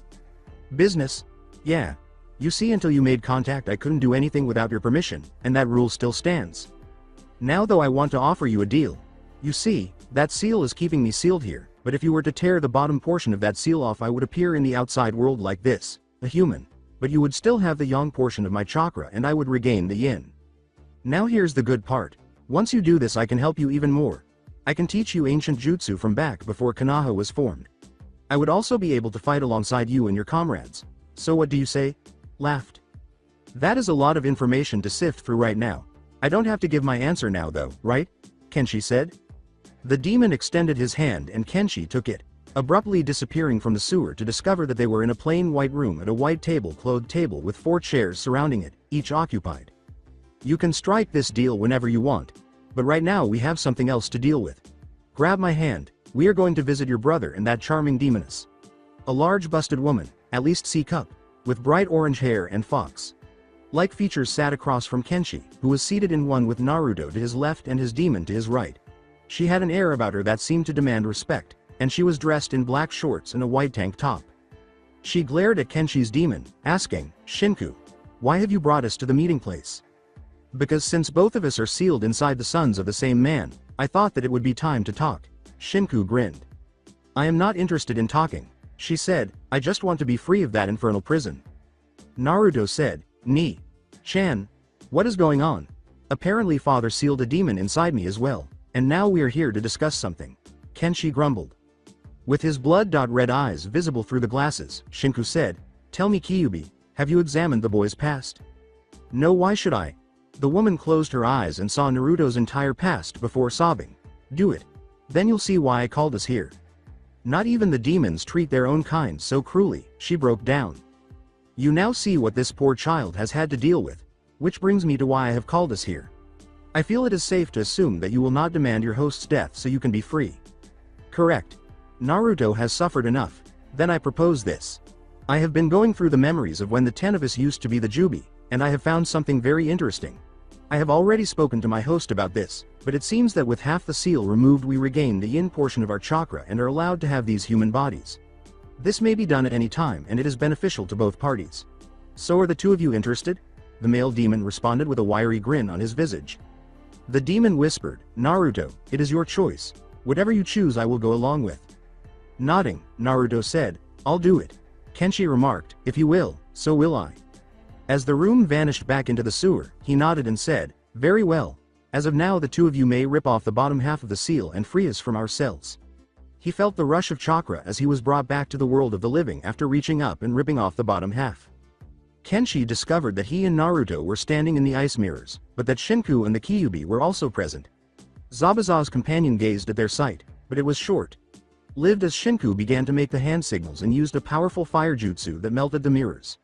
"Business? Yeah. You see, until you made contact I couldn't do anything without your permission, and that rule still stands. Now though, I want to offer you a deal. You see, that seal is keeping me sealed here, but if you were to tear the bottom portion of that seal off I would appear in the outside world like this, a human. But you would still have the yang portion of my chakra and I would regain the yin. Now here's the good part. Once you do this I can help you even more. I can teach you ancient jutsu from back before Konoha was formed. I would also be able to fight alongside you and your comrades. So what do you say?" Laughed. "That is a lot of information to sift through right now. I don't have to give my answer now though, right?" Kenshi said. The demon extended his hand and Kenshi took it, abruptly disappearing from the sewer to discover that they were in a plain white room at a white table-clothed table with 4 chairs surrounding it, each occupied. "You can strike this deal whenever you want. But right now we have something else to deal with. Grab my hand, we are going to visit your brother and that charming demoness." A large busted woman, at least C-cup, with bright orange hair and fox-like features sat across from Kenshi, who was seated in one with Naruto to his left and his demon to his right. She had an air about her that seemed to demand respect, and she was dressed in black shorts and a white tank top. She glared at Kenshi's demon, asking, "Shinku, Why have you brought us to the meeting place? Because since both of us are sealed inside the sons of the same man, I thought that it would be time to talk. Shinku grinned. I am not interested in talking, she said, I just want to be free of that infernal prison. Naruto said, Chan, what is going on? Apparently father sealed a demon inside me as well, and now we are here to discuss something. Kenshi grumbled. With his blood-red eyes visible through the glasses, Shinku said, Tell me Kyuubi, have you examined the boy's past? No, why should I? The woman closed her eyes and saw Naruto's entire past before sobbing. Do it. Then you'll see why I called us here. Not even the demons treat their own kind so cruelly, she broke down. You now see what this poor child has had to deal with, which brings me to why I have called us here. I feel it is safe to assume that you will not demand your host's death so you can be free. Correct. Naruto has suffered enough, then I propose this. I have been going through the memories of when the 10 of us used to be the Jubi, and I have found something very interesting. I have already spoken to my host about this, but it seems that with half the seal removed we regain the yin portion of our chakra and are allowed to have these human bodies. This may be done at any time and it is beneficial to both parties. So are the two of you interested? The male demon responded with a wiry grin on his visage. The demon whispered, Naruto, it is your choice. Whatever you choose I will go along with. Nodding, Naruto said, I'll do it. Kenshi remarked, if you will, so will I. As the room vanished back into the sewer, he nodded and said, very well. As of now the two of you may rip off the bottom half of the seal and free us from our cells. He felt the rush of chakra as he was brought back to the world of the living after reaching up and ripping off the bottom half. Kenshi discovered that he and Naruto were standing in the ice mirrors, but that Shinku and the Kyuubi were also present. Zabuza's companion gazed at their sight, but it was short-lived as Shinku began to make the hand signals and used a powerful fire jutsu that melted the mirrors.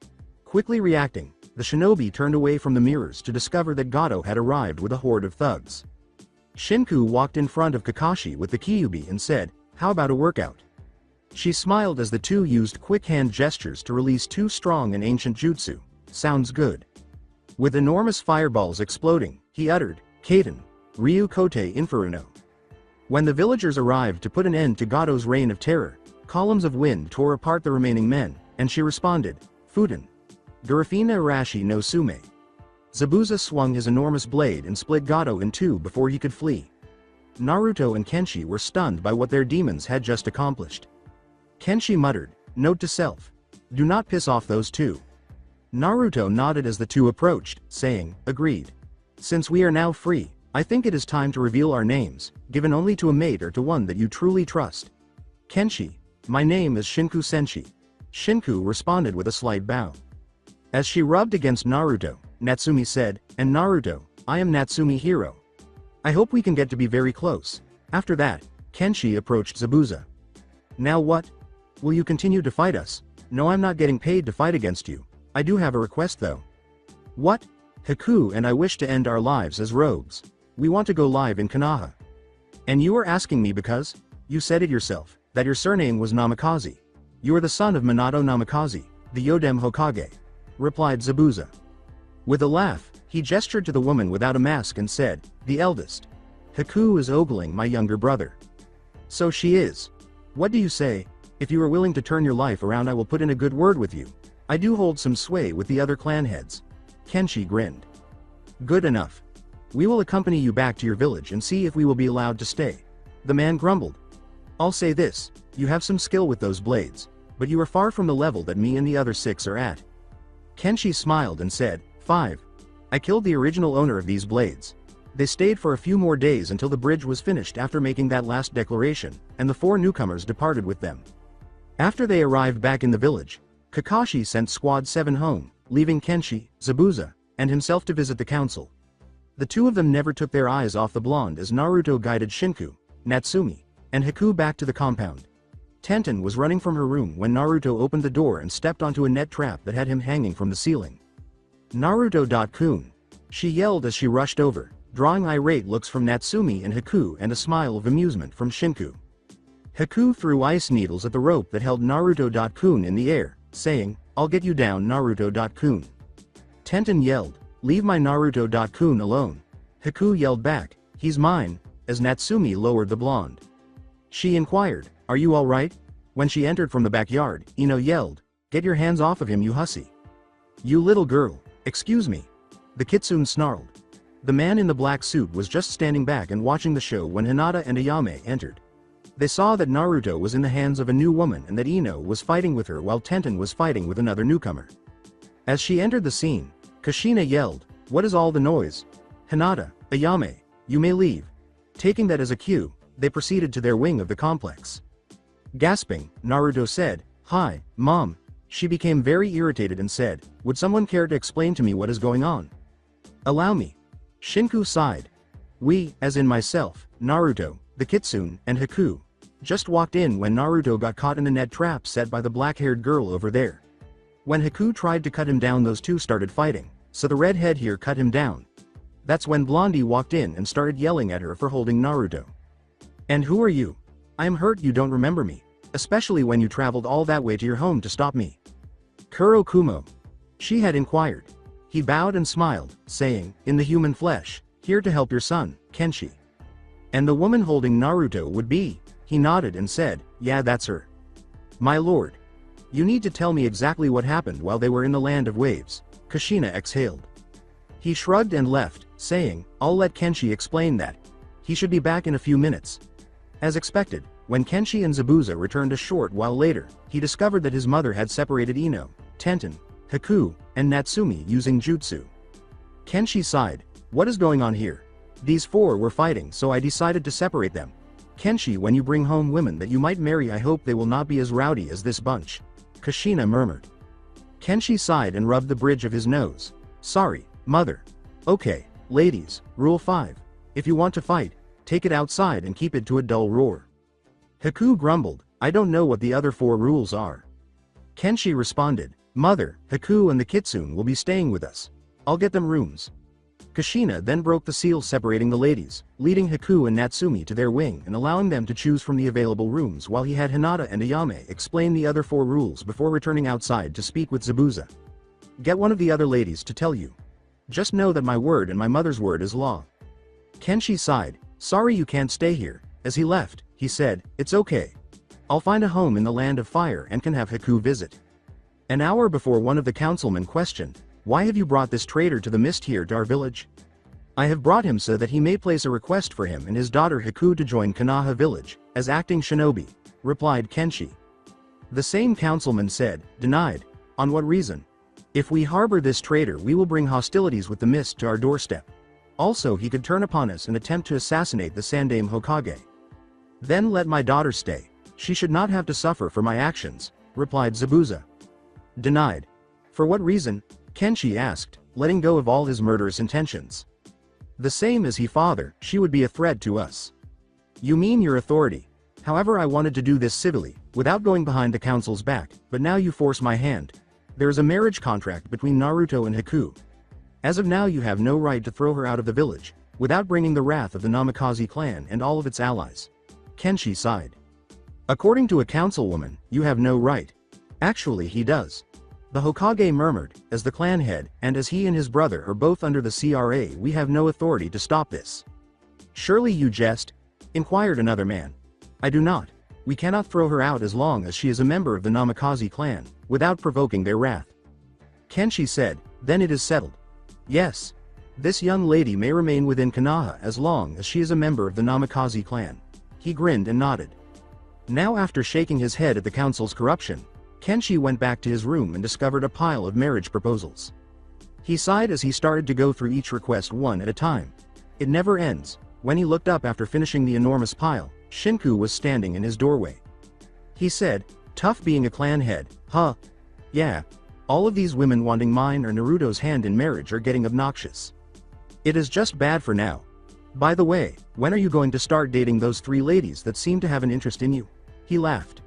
Quickly reacting, the shinobi turned away from the mirrors to discover that Gato had arrived with a horde of thugs. Shinku walked in front of Kakashi with the Kyuubi and said, how about a workout? She smiled as the two used quick hand gestures to release two strong and ancient jutsu. Sounds good. With enormous fireballs exploding, he uttered, Kaden, Ryu Kote Inferno. When the villagers arrived to put an end to Gato's reign of terror, columns of wind tore apart the remaining men, and she responded, Fuden. Garifina Arashi no Sume. Zabuza swung his enormous blade and split Gato in two before he could flee. Naruto and Kenshi were stunned by what their demons had just accomplished. Kenshi muttered, note to self. Do not piss off those two. Naruto nodded as the two approached, saying, agreed. Since we are now free, I think it is time to reveal our names, given only to a mate or to one that you truly trust. Kenshi, my name is Shinku Senshi. Shinku responded with a slight bow. As she rubbed against Naruto, Natsumi said, and Naruto, I am Natsumi Hiro. I hope we can get to be very close. After that, Kenshi approached Zabuza. Now what? Will you continue to fight us? No, I'm not getting paid to fight against you. I do have a request though. What? Haku and I wish to end our lives as rogues. We want to go live in Konoha. And you are asking me because? You said it yourself, that your surname was Namikaze. You are the son of Minato Namikaze, the Yodem Hokage. Replied Zabuza. With a laugh, he gestured to the woman without a mask and said, the eldest. Haku is ogling my younger brother. So she is. What do you say? If you are willing to turn your life around I will put in a good word with you. I do hold some sway with the other clan heads. Kenshi grinned. Good enough. We will accompany you back to your village and see if we will be allowed to stay. The man grumbled. I'll say this, you have some skill with those blades, but you are far from the level that me and the other 6 are at. Kenshi smiled and said, 5. I killed the original owner of these blades. They stayed for a few more days until the bridge was finished after making that last declaration, and the 4 newcomers departed with them. After they arrived back in the village, Kakashi sent Squad 7 home, leaving Kenshi, Zabuza, and himself to visit the council. The two of them never took their eyes off the blonde as Naruto guided Shinku, Natsumi, and Haku back to the compound. Tenten was running from her room when Naruto opened the door and stepped onto a net trap that had him hanging from the ceiling. Naruto-kun, she yelled as she rushed over, drawing irate looks from Natsumi and Haku and a smile of amusement from Shinku. Haku threw ice needles at the rope that held Naruto-kun in the air, saying, I'll get you down Naruto-kun. Tenten yelled, leave my Naruto-kun alone. Haku yelled back, he's mine, as Natsumi lowered the blonde. She inquired, are you alright? When she entered from the backyard, Ino yelled, get your hands off of him you hussy. You little girl, Excuse me. The kitsune snarled. The man in the black suit was just standing back and watching the show when Hinata and Ayame entered. They saw that Naruto was in the hands of a new woman and that Ino was fighting with her while Tenten was fighting with another newcomer. As she entered the scene, Kushina yelled, "What is all the noise? Hinata, Ayame, you may leave." Taking that as a cue, they proceeded to their wing of the complex. Gasping, Naruto said, "Hi, Mom." She became very irritated and said, "Would someone care to explain to me what is going on?" "Allow me." Shinku sighed. "We, as in myself, Naruto, the kitsune, and Haku, just walked in when Naruto got caught in the net trap set by the black-haired girl over there. When Haku tried to cut him down, those two started fighting, so the redhead here cut him down. That's when Blondie walked in and started yelling at her for holding Naruto. And who are you? I am hurt you don't remember me, especially when you traveled all that way to your home to stop me." Kuro Kumo. She had inquired. He bowed and smiled, saying, "In the human flesh, here to help your son, Kenshi." "And the woman holding Naruto would be?" He nodded and said, "Yeah, that's her." "My lord. You need to tell me exactly what happened while they were in the land of waves." Kushina exhaled. He shrugged and left, saying, "I'll let Kenshi explain that. He should be back in a few minutes." As expected, when Kenshi and Zabuza returned a short while later, he discovered that his mother had separated Ino, Tenten, Haku, and Natsumi using jutsu. Kenshi sighed, "What is going on here? These four were fighting, so I decided to separate them. Kenshi, when you bring home women that you might marry, I hope they will not be as rowdy as this bunch." Kushina murmured. Kenshi sighed and rubbed the bridge of his nose. "Sorry, mother." "Okay, ladies, rule 5. If you want to fight, take it outside and keep it to a dull roar." Haku grumbled, "I don't know what the other 4 rules are." Kenshi responded, "Mother, Haku and the kitsune will be staying with us. I'll get them rooms." Kushina then broke the seal separating the ladies, leading Haku and Natsumi to their wing and allowing them to choose from the available rooms while he had Hinata and Ayame explain the other 4 rules before returning outside to speak with Zabuza. "Get one of the other ladies to tell you. Just know that my word and my mother's word is law." Kenshi sighed, "Sorry you can't stay here." As he left, he said, "It's okay. I'll find a home in the land of fire and can have Haku visit." An hour before, one of the councilmen questioned, "Why have you brought this traitor to the mist here to our village?" "I have brought him so that he may place a request for him and his daughter Haku to join Konoha village, as acting shinobi," replied Kenshi. The same councilman said, "Denied. On what reason? If we harbor this traitor, we will bring hostilities with the mist to our doorstep. Also, he could turn upon us and attempt to assassinate the Sandaime Hokage." "Then let my daughter stay. She should not have to suffer for my actions," replied Zabuza. "Denied. For what reason?" Kenshi asked, letting go of all his murderous intentions. "The same as he father, she would be a threat to us." "You mean your authority. However, I wanted to do this civilly, without going behind the council's back, but now you force my hand. There is a marriage contract between Naruto and Haku. As of now, you have no right to throw her out of the village, without bringing the wrath of the Namikaze clan and all of its allies." Kenshi sighed. "According to a councilwoman, you have no right." "Actually, he does." The Hokage murmured, "As the clan head, and as he and his brother are both under the CRA, we have no authority to stop this." "Surely you jest?" inquired another man. "I do not. We cannot throw her out as long as she is a member of the Namikaze clan, without provoking their wrath." Kenshi said, "Then it is settled. Yes. This young lady may remain within Konoha as long as she is a member of the Namikaze clan." He grinned and nodded. Now, after shaking his head at the council's corruption, Kenshi went back to his room and discovered a pile of marriage proposals. He sighed as he started to go through each request one at a time. It never ends. When he looked up after finishing the enormous pile, Shinku was standing in his doorway. He said, "Tough being a clan head, huh? Yeah. All of these women wanting mine or Naruto's hand in marriage are getting obnoxious. It is just bad for now. By the way, when are you going to start dating those 3 ladies that seem to have an interest in you?" He laughed.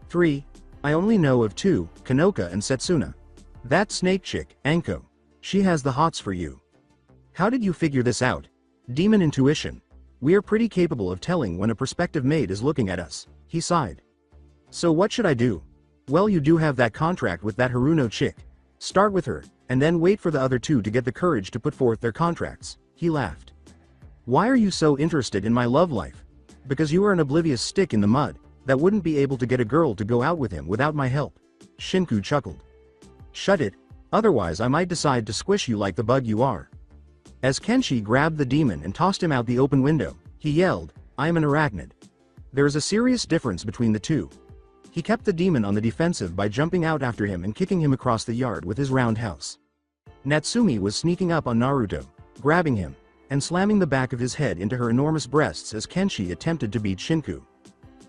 3. I only know of 2, Kanoka and Setsuna. That snake chick, Anko. She has the hots for you. How did you figure this out? Demon intuition. We are pretty capable of telling when a prospective mate is looking at us. He sighed. So what should I do? Well, you do have that contract with that Haruno chick. Start with her, and then wait for the other 2 to get the courage to put forth their contracts. He laughed. Why are you so interested in my love life? Because you are an oblivious stick in the mud, that wouldn't be able to get a girl to go out with him without my help. Shinku chuckled. Shut it. Otherwise I might decide to squish you like the bug you are. As Kenshi grabbed the demon and tossed him out the open window, he yelled, "I am an arachnid." There is a serious difference between the two. He kept the demon on the defensive by jumping out after him and kicking him across the yard with his roundhouse. Natsumi was sneaking up on Naruto, grabbing him, and slamming the back of his head into her enormous breasts as Kenshi attempted to beat Shinku.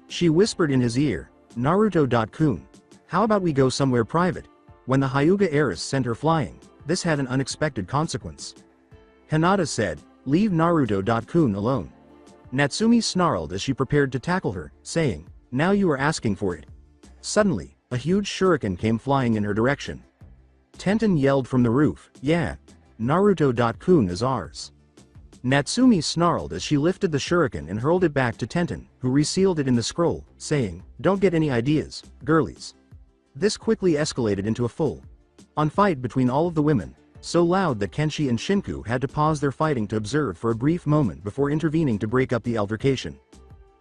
She whispered in his ear, "Naruto-kun, how about we go somewhere private?" When the Hyuga heiress sent her flying, this had an unexpected consequence. Hinata said, "Leave Naruto-kun alone." Natsumi snarled as she prepared to tackle her, saying, "Now you are asking for it." Suddenly, a huge shuriken came flying in her direction. Tenten yelled from the roof, "Yeah, Naruto-kun is ours." Natsumi snarled as she lifted the shuriken and hurled it back to Tenten, who resealed it in the scroll, saying, "Don't get any ideas, girlies." This quickly escalated into a full-on fight between all of the women, so loud that Kenshi and Shinku had to pause their fighting to observe for a brief moment before intervening to break up the altercation.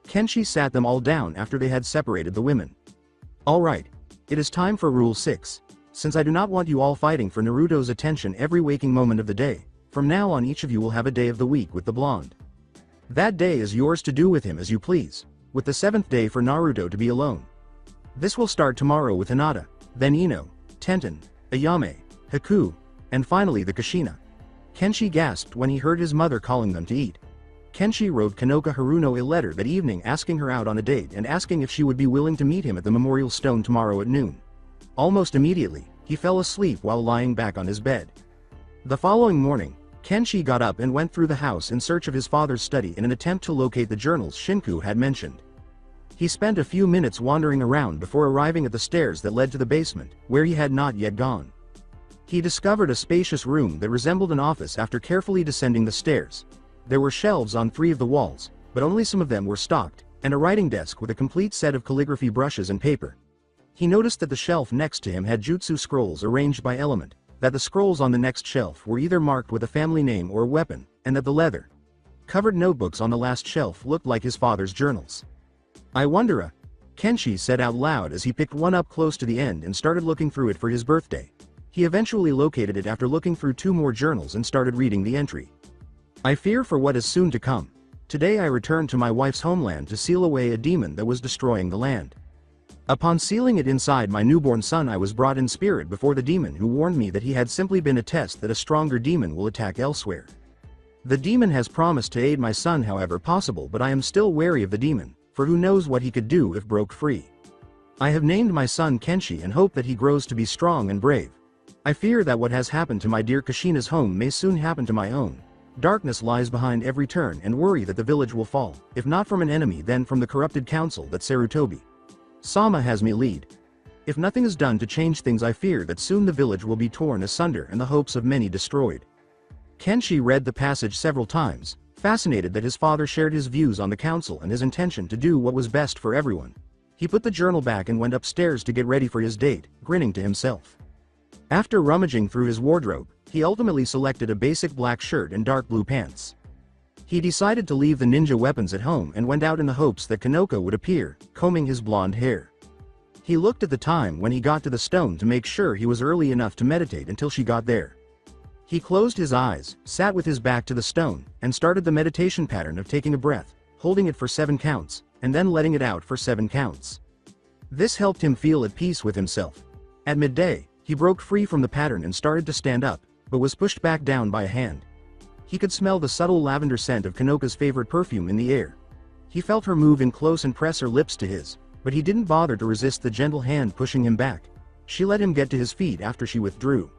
Kenshi sat them all down after they had separated the women. "Alright, it is time for Rule 6. Since I do not want you all fighting for Naruto's attention every waking moment of the day, from now on each of you will have a day of the week with the blonde. That day is yours to do with him as you please, with the 7th day for Naruto to be alone. This will start tomorrow with Hinata, then Ino, Tenten, Ayame, Haku, and finally the Kushina." Kenshi gasped when he heard his mother calling them to eat. Kenshi wrote Konoha Haruno a letter that evening asking her out on a date and asking if she would be willing to meet him at the Memorial Stone tomorrow at noon. Almost immediately, he fell asleep while lying back on his bed. The following morning, Kenshi got up and went through the house in search of his father's study in an attempt to locate the journals Shinku had mentioned. He spent a few minutes wandering around before arriving at the stairs that led to the basement, where he had not yet gone. He discovered a spacious room that resembled an office after carefully descending the stairs. There were shelves on 3 of the walls, but only some of them were stocked, and a writing desk with a complete set of calligraphy brushes and paper. He noticed that the shelf next to him had jutsu scrolls arranged by element, that the scrolls on the next shelf were either marked with a family name or a weapon, and that the leather-covered notebooks on the last shelf looked like his father's journals. "I wonder, Kenshi said out loud as he picked one up close to the end and started looking through it for his birthday. He eventually located it after looking through 2 more journals and started reading the entry. "I fear for what is soon to come. Today I returned to my wife's homeland to seal away a demon that was destroying the land. Upon sealing it inside my newborn son, I was brought in spirit before the demon, who warned me that he had simply been a test that a stronger demon will attack elsewhere. The demon has promised to aid my son however possible, but I am still wary of the demon, for who knows what he could do if broke free. I have named my son Kenshi and hope that he grows to be strong and brave. I fear that what has happened to my dear Kushina's home may soon happen to my own. Darkness lies behind every turn and worry that the village will fall, if not from an enemy then from the corrupted council that Sarutobi Sama has me lead. If nothing is done to change things, I fear that soon the village will be torn asunder and the hopes of many destroyed." Kenshi read the passage several times, fascinated that his father shared his views on the council and his intention to do what was best for everyone. He put the journal back and went upstairs to get ready for his date, grinning to himself. After rummaging through his wardrobe, he ultimately selected a basic black shirt and dark blue pants. He decided to leave the ninja weapons at home and went out in the hopes that Konoha would appear, combing his blonde hair. He looked at the time when he got to the stone to make sure he was early enough to meditate until she got there. He closed his eyes, sat with his back to the stone, and started the meditation pattern of taking a breath, holding it for 7 counts, and then letting it out for 7 counts. This helped him feel at peace with himself. At midday, he broke free from the pattern and started to stand up, but was pushed back down by a hand. He could smell the subtle lavender scent of Konoha's favorite perfume in the air. He felt her move in close and press her lips to his, but he didn't bother to resist the gentle hand pushing him back. She let him get to his feet after she withdrew.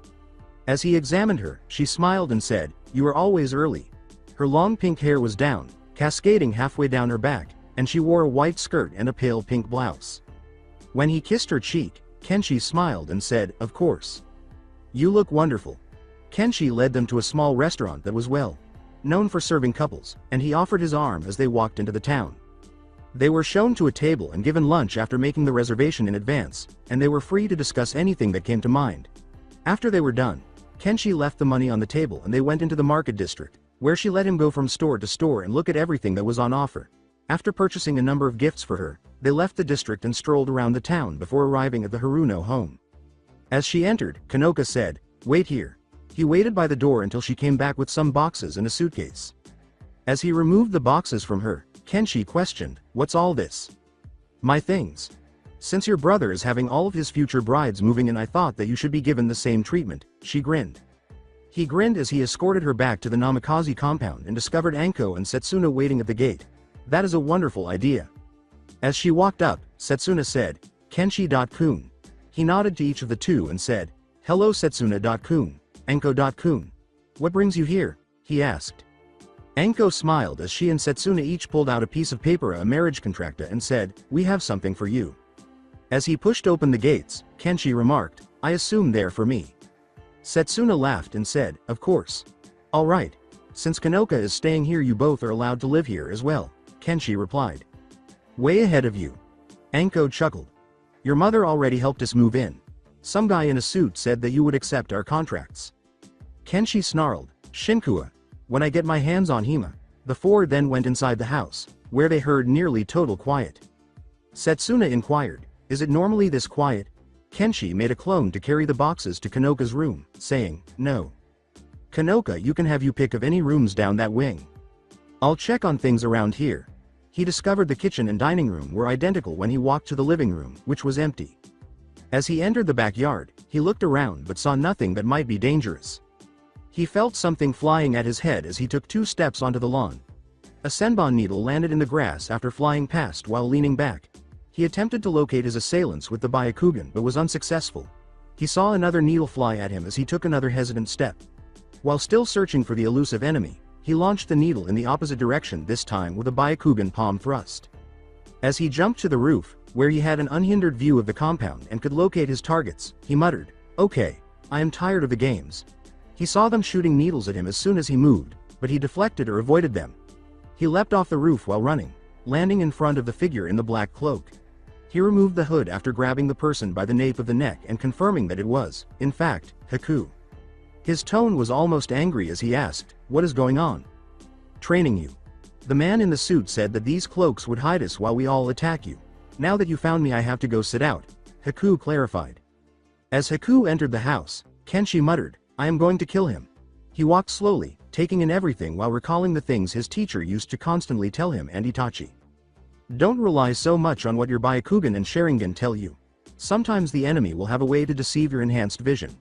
As he examined her, she smiled and said, "You are always early." Her long pink hair was down, cascading halfway down her back, and she wore a white skirt and a pale pink blouse. When he kissed her cheek, Kenshi smiled and said, "Of course. You look wonderful." Kenshi led them to a small restaurant that was well known for serving couples, and he offered his arm as they walked into the town. They were shown to a table and given lunch after making the reservation in advance, and they were free to discuss anything that came to mind. After they were done, Kenshi left the money on the table and they went into the market district, where she let him go from store to store and look at everything that was on offer. After purchasing a number of gifts for her, they left the district and strolled around the town before arriving at the Haruno home. As she entered, Konoha said, Wait here. He waited by the door until she came back with some boxes and a suitcase. As he removed the boxes from her, Kenshi questioned, "What's all this?" "My things. Since your brother is having all of his future brides moving in, I thought that you should be given the same treatment," she grinned. He grinned as he escorted her back to the Namikaze compound and discovered Anko and Setsuna waiting at the gate. "That is a wonderful idea." As she walked up, Setsuna said, "Kenshi-kun." He nodded to each of the two and said, "Hello Setsuna-kun, Anko-kun. What brings you here?" he asked. Anko smiled as she and Setsuna each pulled out a piece of paper, a marriage contract, and said, "We have something for you." As he pushed open the gates, Kenshi remarked, "I assume they're for me." Setsuna laughed and said, "Of course. All right. Since Konoha is staying here, you both are allowed to live here as well," Kenshi replied. "Way ahead of you." Anko chuckled. "Your mother already helped us move in. Some guy in a suit said that you would accept our contracts." Kenshi snarled, "Shinkua. When I get my hands on Hima." The four then went inside the house, where they heard nearly total quiet. Setsuna inquired, "Is it normally this quiet?" Kenshi made a clone to carry the boxes to Konoha's room, saying, "No. Konoha, you can have you pick of any rooms down that wing. I'll check on things around here." He discovered the kitchen and dining room were identical when he walked to the living room, which was empty. As he entered the backyard, he looked around but saw nothing that might be dangerous. He felt something flying at his head as he took 2 steps onto the lawn. A senbon needle landed in the grass after flying past while leaning back. He attempted to locate his assailants with the Byakugan but was unsuccessful. He saw another needle fly at him as he took another hesitant step. While still searching for the elusive enemy, he launched the needle in the opposite direction, this time with a Byakugan palm thrust. As he jumped to the roof, where he had an unhindered view of the compound and could locate his targets, he muttered, "Okay, I am tired of the games." He saw them shooting needles at him as soon as he moved, but he deflected or avoided them. He leapt off the roof while running, landing in front of the figure in the black cloak. He removed the hood after grabbing the person by the nape of the neck and confirming that it was, in fact, Haku. His tone was almost angry as he asked, "What is going on?" "Training you. The man in the suit said that these cloaks would hide us while we all attack you. Now that you found me, I have to go sit out," Haku clarified. As Haku entered the house, Kenshi muttered, "I am going to kill him." He walked slowly, taking in everything while recalling the things his teacher used to constantly tell him and Itachi. "Don't rely so much on what your Byakugan and Sharingan tell you. Sometimes the enemy will have a way to deceive your enhanced vision.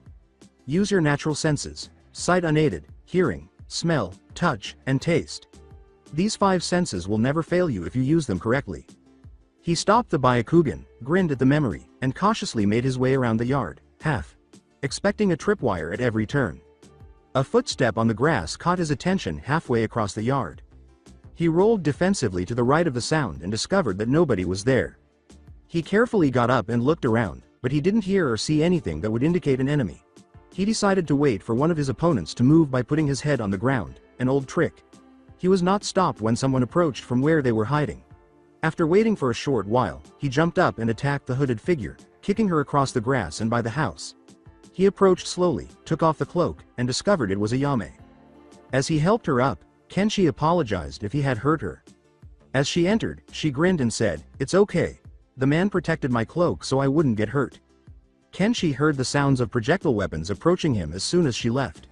Use your natural senses: sight unaided, hearing, smell, touch, and taste. These 5 senses will never fail you if you use them correctly." He stopped the Byakugan, grinned at the memory, and cautiously made his way around the yard, expecting a tripwire at every turn. A footstep on the grass caught his attention halfway across the yard. He rolled defensively to the right of the sound and discovered that nobody was there. He carefully got up and looked around, but he didn't hear or see anything that would indicate an enemy. He decided to wait for one of his opponents to move by putting his head on the ground, an old trick. He was not stopped when someone approached from where they were hiding. After waiting for a short while, he jumped up and attacked the hooded figure, kicking her across the grass and by the house. He approached slowly, took off the cloak, and discovered it was a Yame. As he helped her up, Kenshi apologized if he had hurt her. As she entered, she grinned and said, "It's okay. The man protected my cloak so I wouldn't get hurt." Kenshi heard the sounds of projectile weapons approaching him as soon as she left.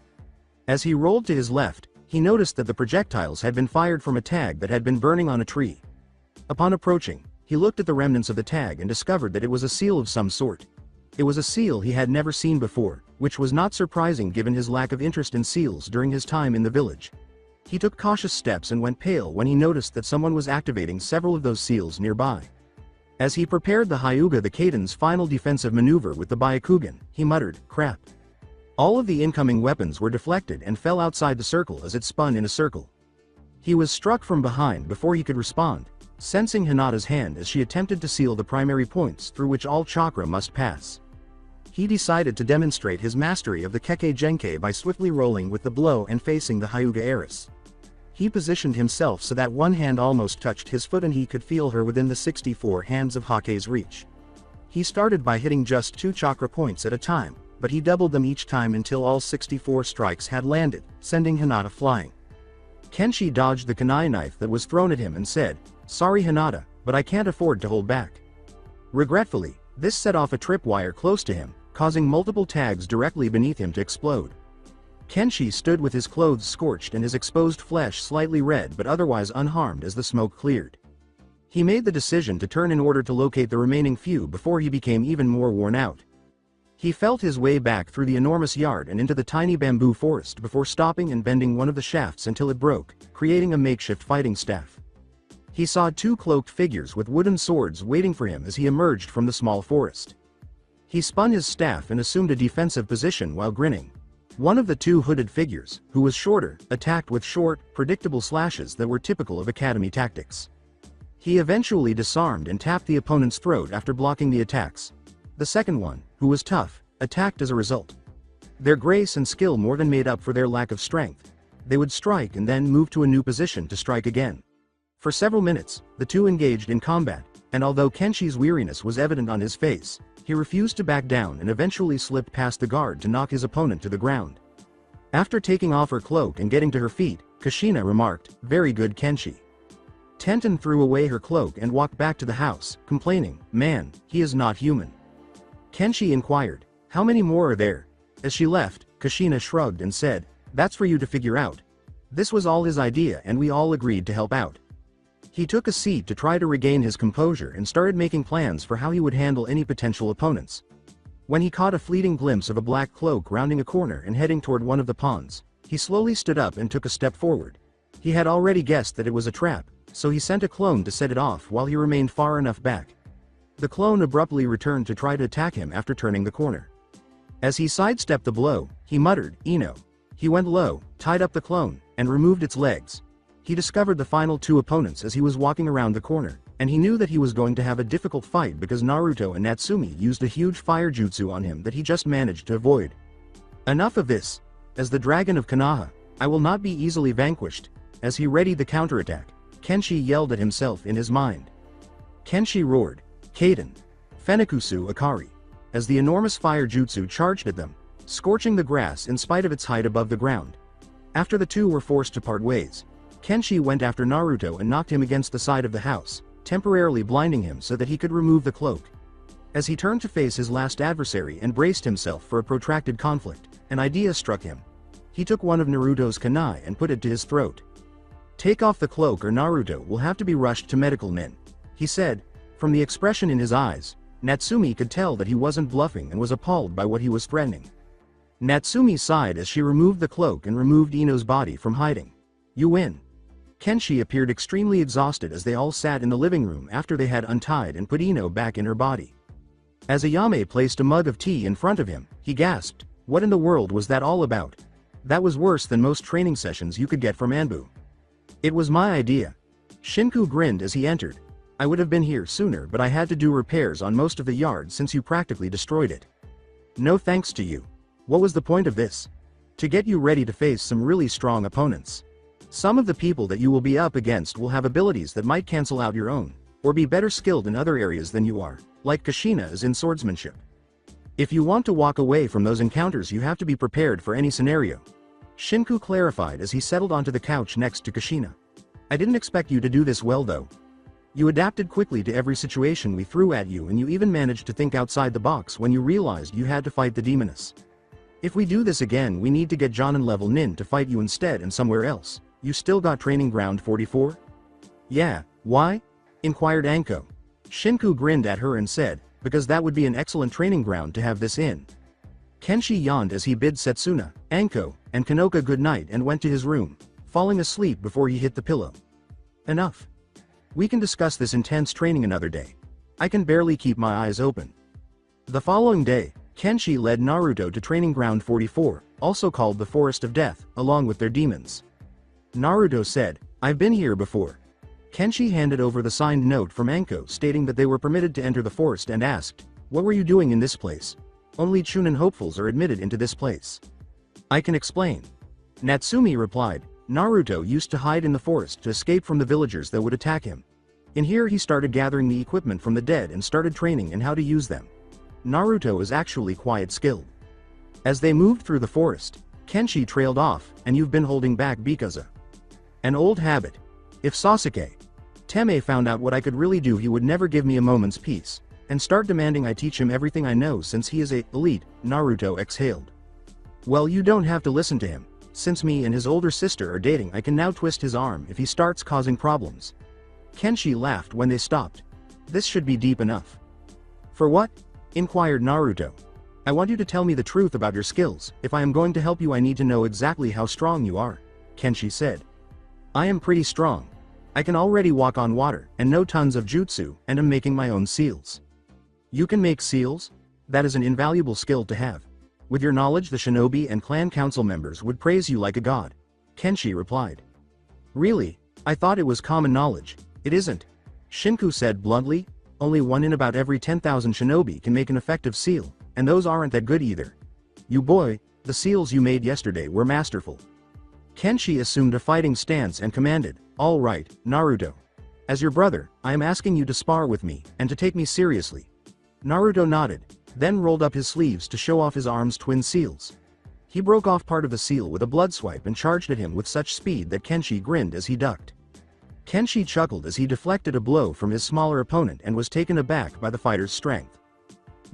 As he rolled to his left, he noticed that the projectiles had been fired from a tag that had been burning on a tree. Upon approaching, he looked at the remnants of the tag and discovered that it was a seal of some sort. It was a seal he had never seen before, which was not surprising given his lack of interest in seals during his time in the village. He took cautious steps and went pale when he noticed that someone was activating several of those seals nearby. As he prepared the Hyuga the Kaiden's final defensive maneuver with the Byakugan, he muttered, "Crap." All of the incoming weapons were deflected and fell outside the circle as it spun in a circle. He was struck from behind before he could respond, sensing Hinata's hand as she attempted to seal the primary points through which all chakra must pass. He decided to demonstrate his mastery of the Kekkei Genkai by swiftly rolling with the blow and facing the Hyuga heiress. He positioned himself so that one hand almost touched his foot and he could feel her within the 64 hands of Hokage's reach. He started by hitting just 2 chakra points at a time, but he doubled them each time until all 64 strikes had landed, sending Hinata flying. Kenshi dodged the kunai knife that was thrown at him and said, "Sorry Hinata, but I can't afford to hold back." Regretfully, this set off a tripwire close to him, causing multiple tags directly beneath him to explode. Kenshi stood with his clothes scorched and his exposed flesh slightly red but otherwise unharmed as the smoke cleared. He made the decision to turn in order to locate the remaining few before he became even more worn out. He felt his way back through the enormous yard and into the tiny bamboo forest before stopping and bending one of the shafts until it broke, creating a makeshift fighting staff. He saw two cloaked figures with wooden swords waiting for him as he emerged from the small forest. He spun his staff and assumed a defensive position while grinning. One of the two hooded figures, who was shorter, attacked with short, predictable slashes that were typical of academy tactics. He eventually disarmed and tapped the opponent's throat after blocking the attacks. The second one, who was tough, attacked as a result. Their grace and skill more than made up for their lack of strength. They would strike and then move to a new position to strike again. For several minutes, the two engaged in combat, and although Kenshi's weariness was evident on his face, he refused to back down and eventually slipped past the guard to knock his opponent to the ground. After taking off her cloak and getting to her feet, Kushina remarked, "Very good, Kenshi." Tenten threw away her cloak and walked back to the house, complaining, "Man, he is not human." Kenshi inquired, "How many more are there?" As she left, Kushina shrugged and said, "That's for you to figure out." This was all his idea and we all agreed to help out. He took a seat to try to regain his composure and started making plans for how he would handle any potential opponents. When he caught a fleeting glimpse of a black cloak rounding a corner and heading toward one of the ponds, he slowly stood up and took a step forward. He had already guessed that it was a trap, so he sent a clone to set it off while he remained far enough back. The clone abruptly returned to try to attack him after turning the corner. As he sidestepped the blow, he muttered, "Ino." He went low, tied up the clone, and removed its legs. He discovered the final two opponents as he was walking around the corner, and he knew that he was going to have a difficult fight because Naruto and Natsumi used a huge fire jutsu on him that he just managed to avoid. Enough of this. As the dragon of Konoha, I will not be easily vanquished. As he readied the counterattack, Kenshi yelled at himself in his mind. Kenshi roared, "Kaden! Fenikusu Akari!" as the enormous fire jutsu charged at them, scorching the grass in spite of its height above the ground. After the two were forced to part ways, Kenshi went after Naruto and knocked him against the side of the house, temporarily blinding him so that he could remove the cloak. As he turned to face his last adversary and braced himself for a protracted conflict, an idea struck him. He took one of Naruto's kunai and put it to his throat. "Take off the cloak or Naruto will have to be rushed to medical nin," he said. From the expression in his eyes, Natsumi could tell that he wasn't bluffing and was appalled by what he was threatening. Natsumi sighed as she removed the cloak and removed Ino's body from hiding. "You win." Kenshi appeared extremely exhausted as they all sat in the living room after they had untied and put Ino back in her body. As Ayame placed a mug of tea in front of him, he gasped, "What in the world was that all about? That was worse than most training sessions you could get from Anbu." "It was my idea." Shinku grinned as he entered. "I would have been here sooner but I had to do repairs on most of the yard since you practically destroyed it." "No thanks to you. What was the point of this?" "To get you ready to face some really strong opponents. Some of the people that you will be up against will have abilities that might cancel out your own, or be better skilled in other areas than you are, like Kushina is in swordsmanship. If you want to walk away from those encounters you have to be prepared for any scenario." Shinku clarified as he settled onto the couch next to Kushina. "I didn't expect you to do this well though. You adapted quickly to every situation we threw at you and you even managed to think outside the box when you realized you had to fight the demoness. If we do this again we need to get Jonin level nin to fight you instead and somewhere else. You still got training ground 44? "Yeah, why?" inquired Anko. Shinku grinned at her and said, "Because that would be an excellent training ground to have this in." Kenshi yawned as he bid Setsuna, Anko, and Kanoka good night and went to his room, falling asleep before he hit the pillow. "Enough. We can discuss this intense training another day. I can barely keep my eyes open." The following day, Kenshi led Naruto to Training Ground 44, also called the Forest of Death, along with their demons. Naruto said, "I've been here before." Kenshi handed over the signed note from Anko stating that they were permitted to enter the forest and asked, "What were you doing in this place? Only Chunin hopefuls are admitted into this place." "I can explain." Natsumi replied, "Naruto used to hide in the forest to escape from the villagers that would attack him. In here he started gathering the equipment from the dead and started training in how to use them. Naruto is actually quite skilled." As they moved through the forest, Kenshi trailed off, "And you've been holding back because of an old habit. If Sasuke Teme found out what I could really do he would never give me a moment's peace. and start demanding I teach him everything I know since he is a elite, Naruto exhaled. Well, you don't have to listen to him. Since me and his older sister are dating, I can now twist his arm if he starts causing problems. Kenshi laughed when they stopped. This should be deep enough. For what? Inquired Naruto. I want you to tell me the truth about your skills. If I am going to help you, I need to know exactly how strong you are, Kenshi said. I am pretty strong. I can already walk on water, and know tons of jutsu, and am making my own seals. You can make seals? That is an invaluable skill to have. With your knowledge, the shinobi and clan council members would praise you like a god, Kenshi replied. Really? I thought it was common knowledge. It isn't. Shinku said bluntly. Only one in about every 10,000 shinobi can make an effective seal, and those aren't that good either. You boy, the seals you made yesterday were masterful. Kenshi assumed a fighting stance and commanded, all right, Naruto. As your brother, I am asking you to spar with me, and to take me seriously. Naruto nodded, then rolled up his sleeves to show off his arm's twin seals. He broke off part of the seal with a blood swipe and charged at him with such speed that Kenshi grinned as he ducked. Kenshi chuckled as he deflected a blow from his smaller opponent and was taken aback by the fighter's strength.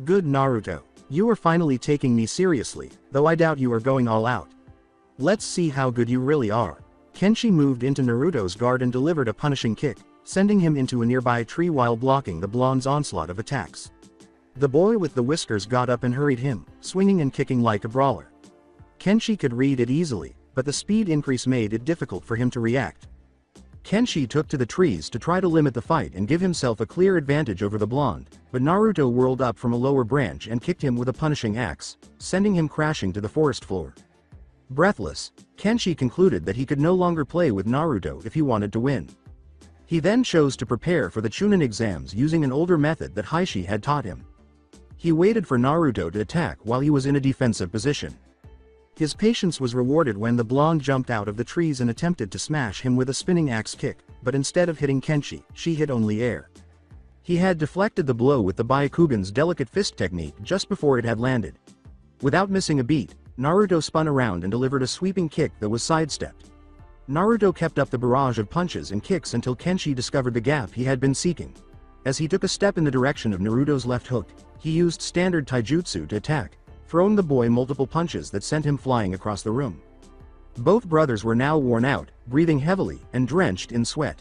Good Naruto, you are finally taking me seriously, though I doubt you are going all out. Let's see how good you really are. Kenshi moved into Naruto's guard and delivered a punishing kick, sending him into a nearby tree while blocking the blonde's onslaught of attacks. The boy with the whiskers got up and hurried him, swinging and kicking like a brawler. Kenshi could read it easily, but the speed increase made it difficult for him to react. Kenshi took to the trees to try to limit the fight and give himself a clear advantage over the blonde, but Naruto whirled up from a lower branch and kicked him with a punishing axe, sending him crashing to the forest floor. Breathless, Kenshi concluded that he could no longer play with Naruto if he wanted to win. He then chose to prepare for the Chunin exams using an older method that Heishi had taught him. He waited for Naruto to attack while he was in a defensive position. His patience was rewarded when the blonde jumped out of the trees and attempted to smash him with a spinning axe kick, but instead of hitting Kenshi, she hit only air. He had deflected the blow with the Byakugan's delicate fist technique just before it had landed. Without missing a beat, Naruto spun around and delivered a sweeping kick that was sidestepped. Naruto kept up the barrage of punches and kicks until Kenshi discovered the gap he had been seeking. As he took a step in the direction of Naruto's left hook, he used standard taijutsu to attack, throwing the boy multiple punches that sent him flying across the room. Both brothers were now worn out, breathing heavily, and drenched in sweat.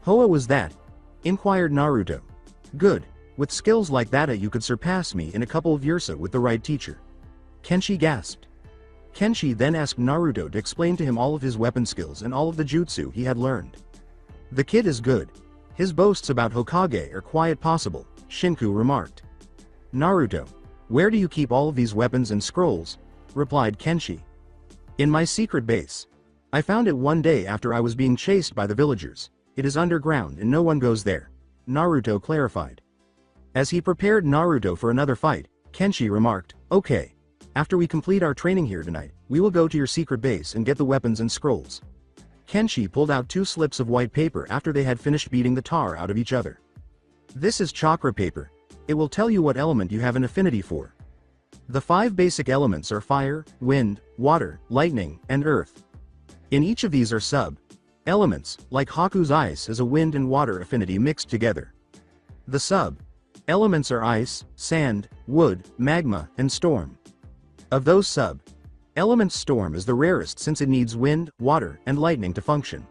Hoa was that? Inquired Naruto. Good. With skills like that you could surpass me in a couple of years with the right teacher. Kenshi gasped. Kenshi then asked Naruto to explain to him all of his weapon skills and all of the jutsu he had learned. The kid is good. His boasts about Hokage are quite possible, Shinku remarked. Naruto. Where do you keep all of these weapons and scrolls? Replied Kenshi. In my secret base. I found it one day after I was being chased by the villagers. It is underground and no one goes there, Naruto clarified. As he prepared Naruto for another fight, Kenshi remarked, okay. After we complete our training here tonight, we will go to your secret base and get the weapons and scrolls. Kenshi pulled out 2 slips of white paper after they had finished beating the tar out of each other. This is chakra paper. It will tell you what element you have an affinity for. The 5 basic elements are fire, wind, water, lightning, and earth. In each of these are sub-elements, like Haku's ice is a wind and water affinity mixed together. The sub-elements are ice, sand, wood, magma, and storm. Of those sub-elements, storm is the rarest since it needs wind, water, and lightning to function.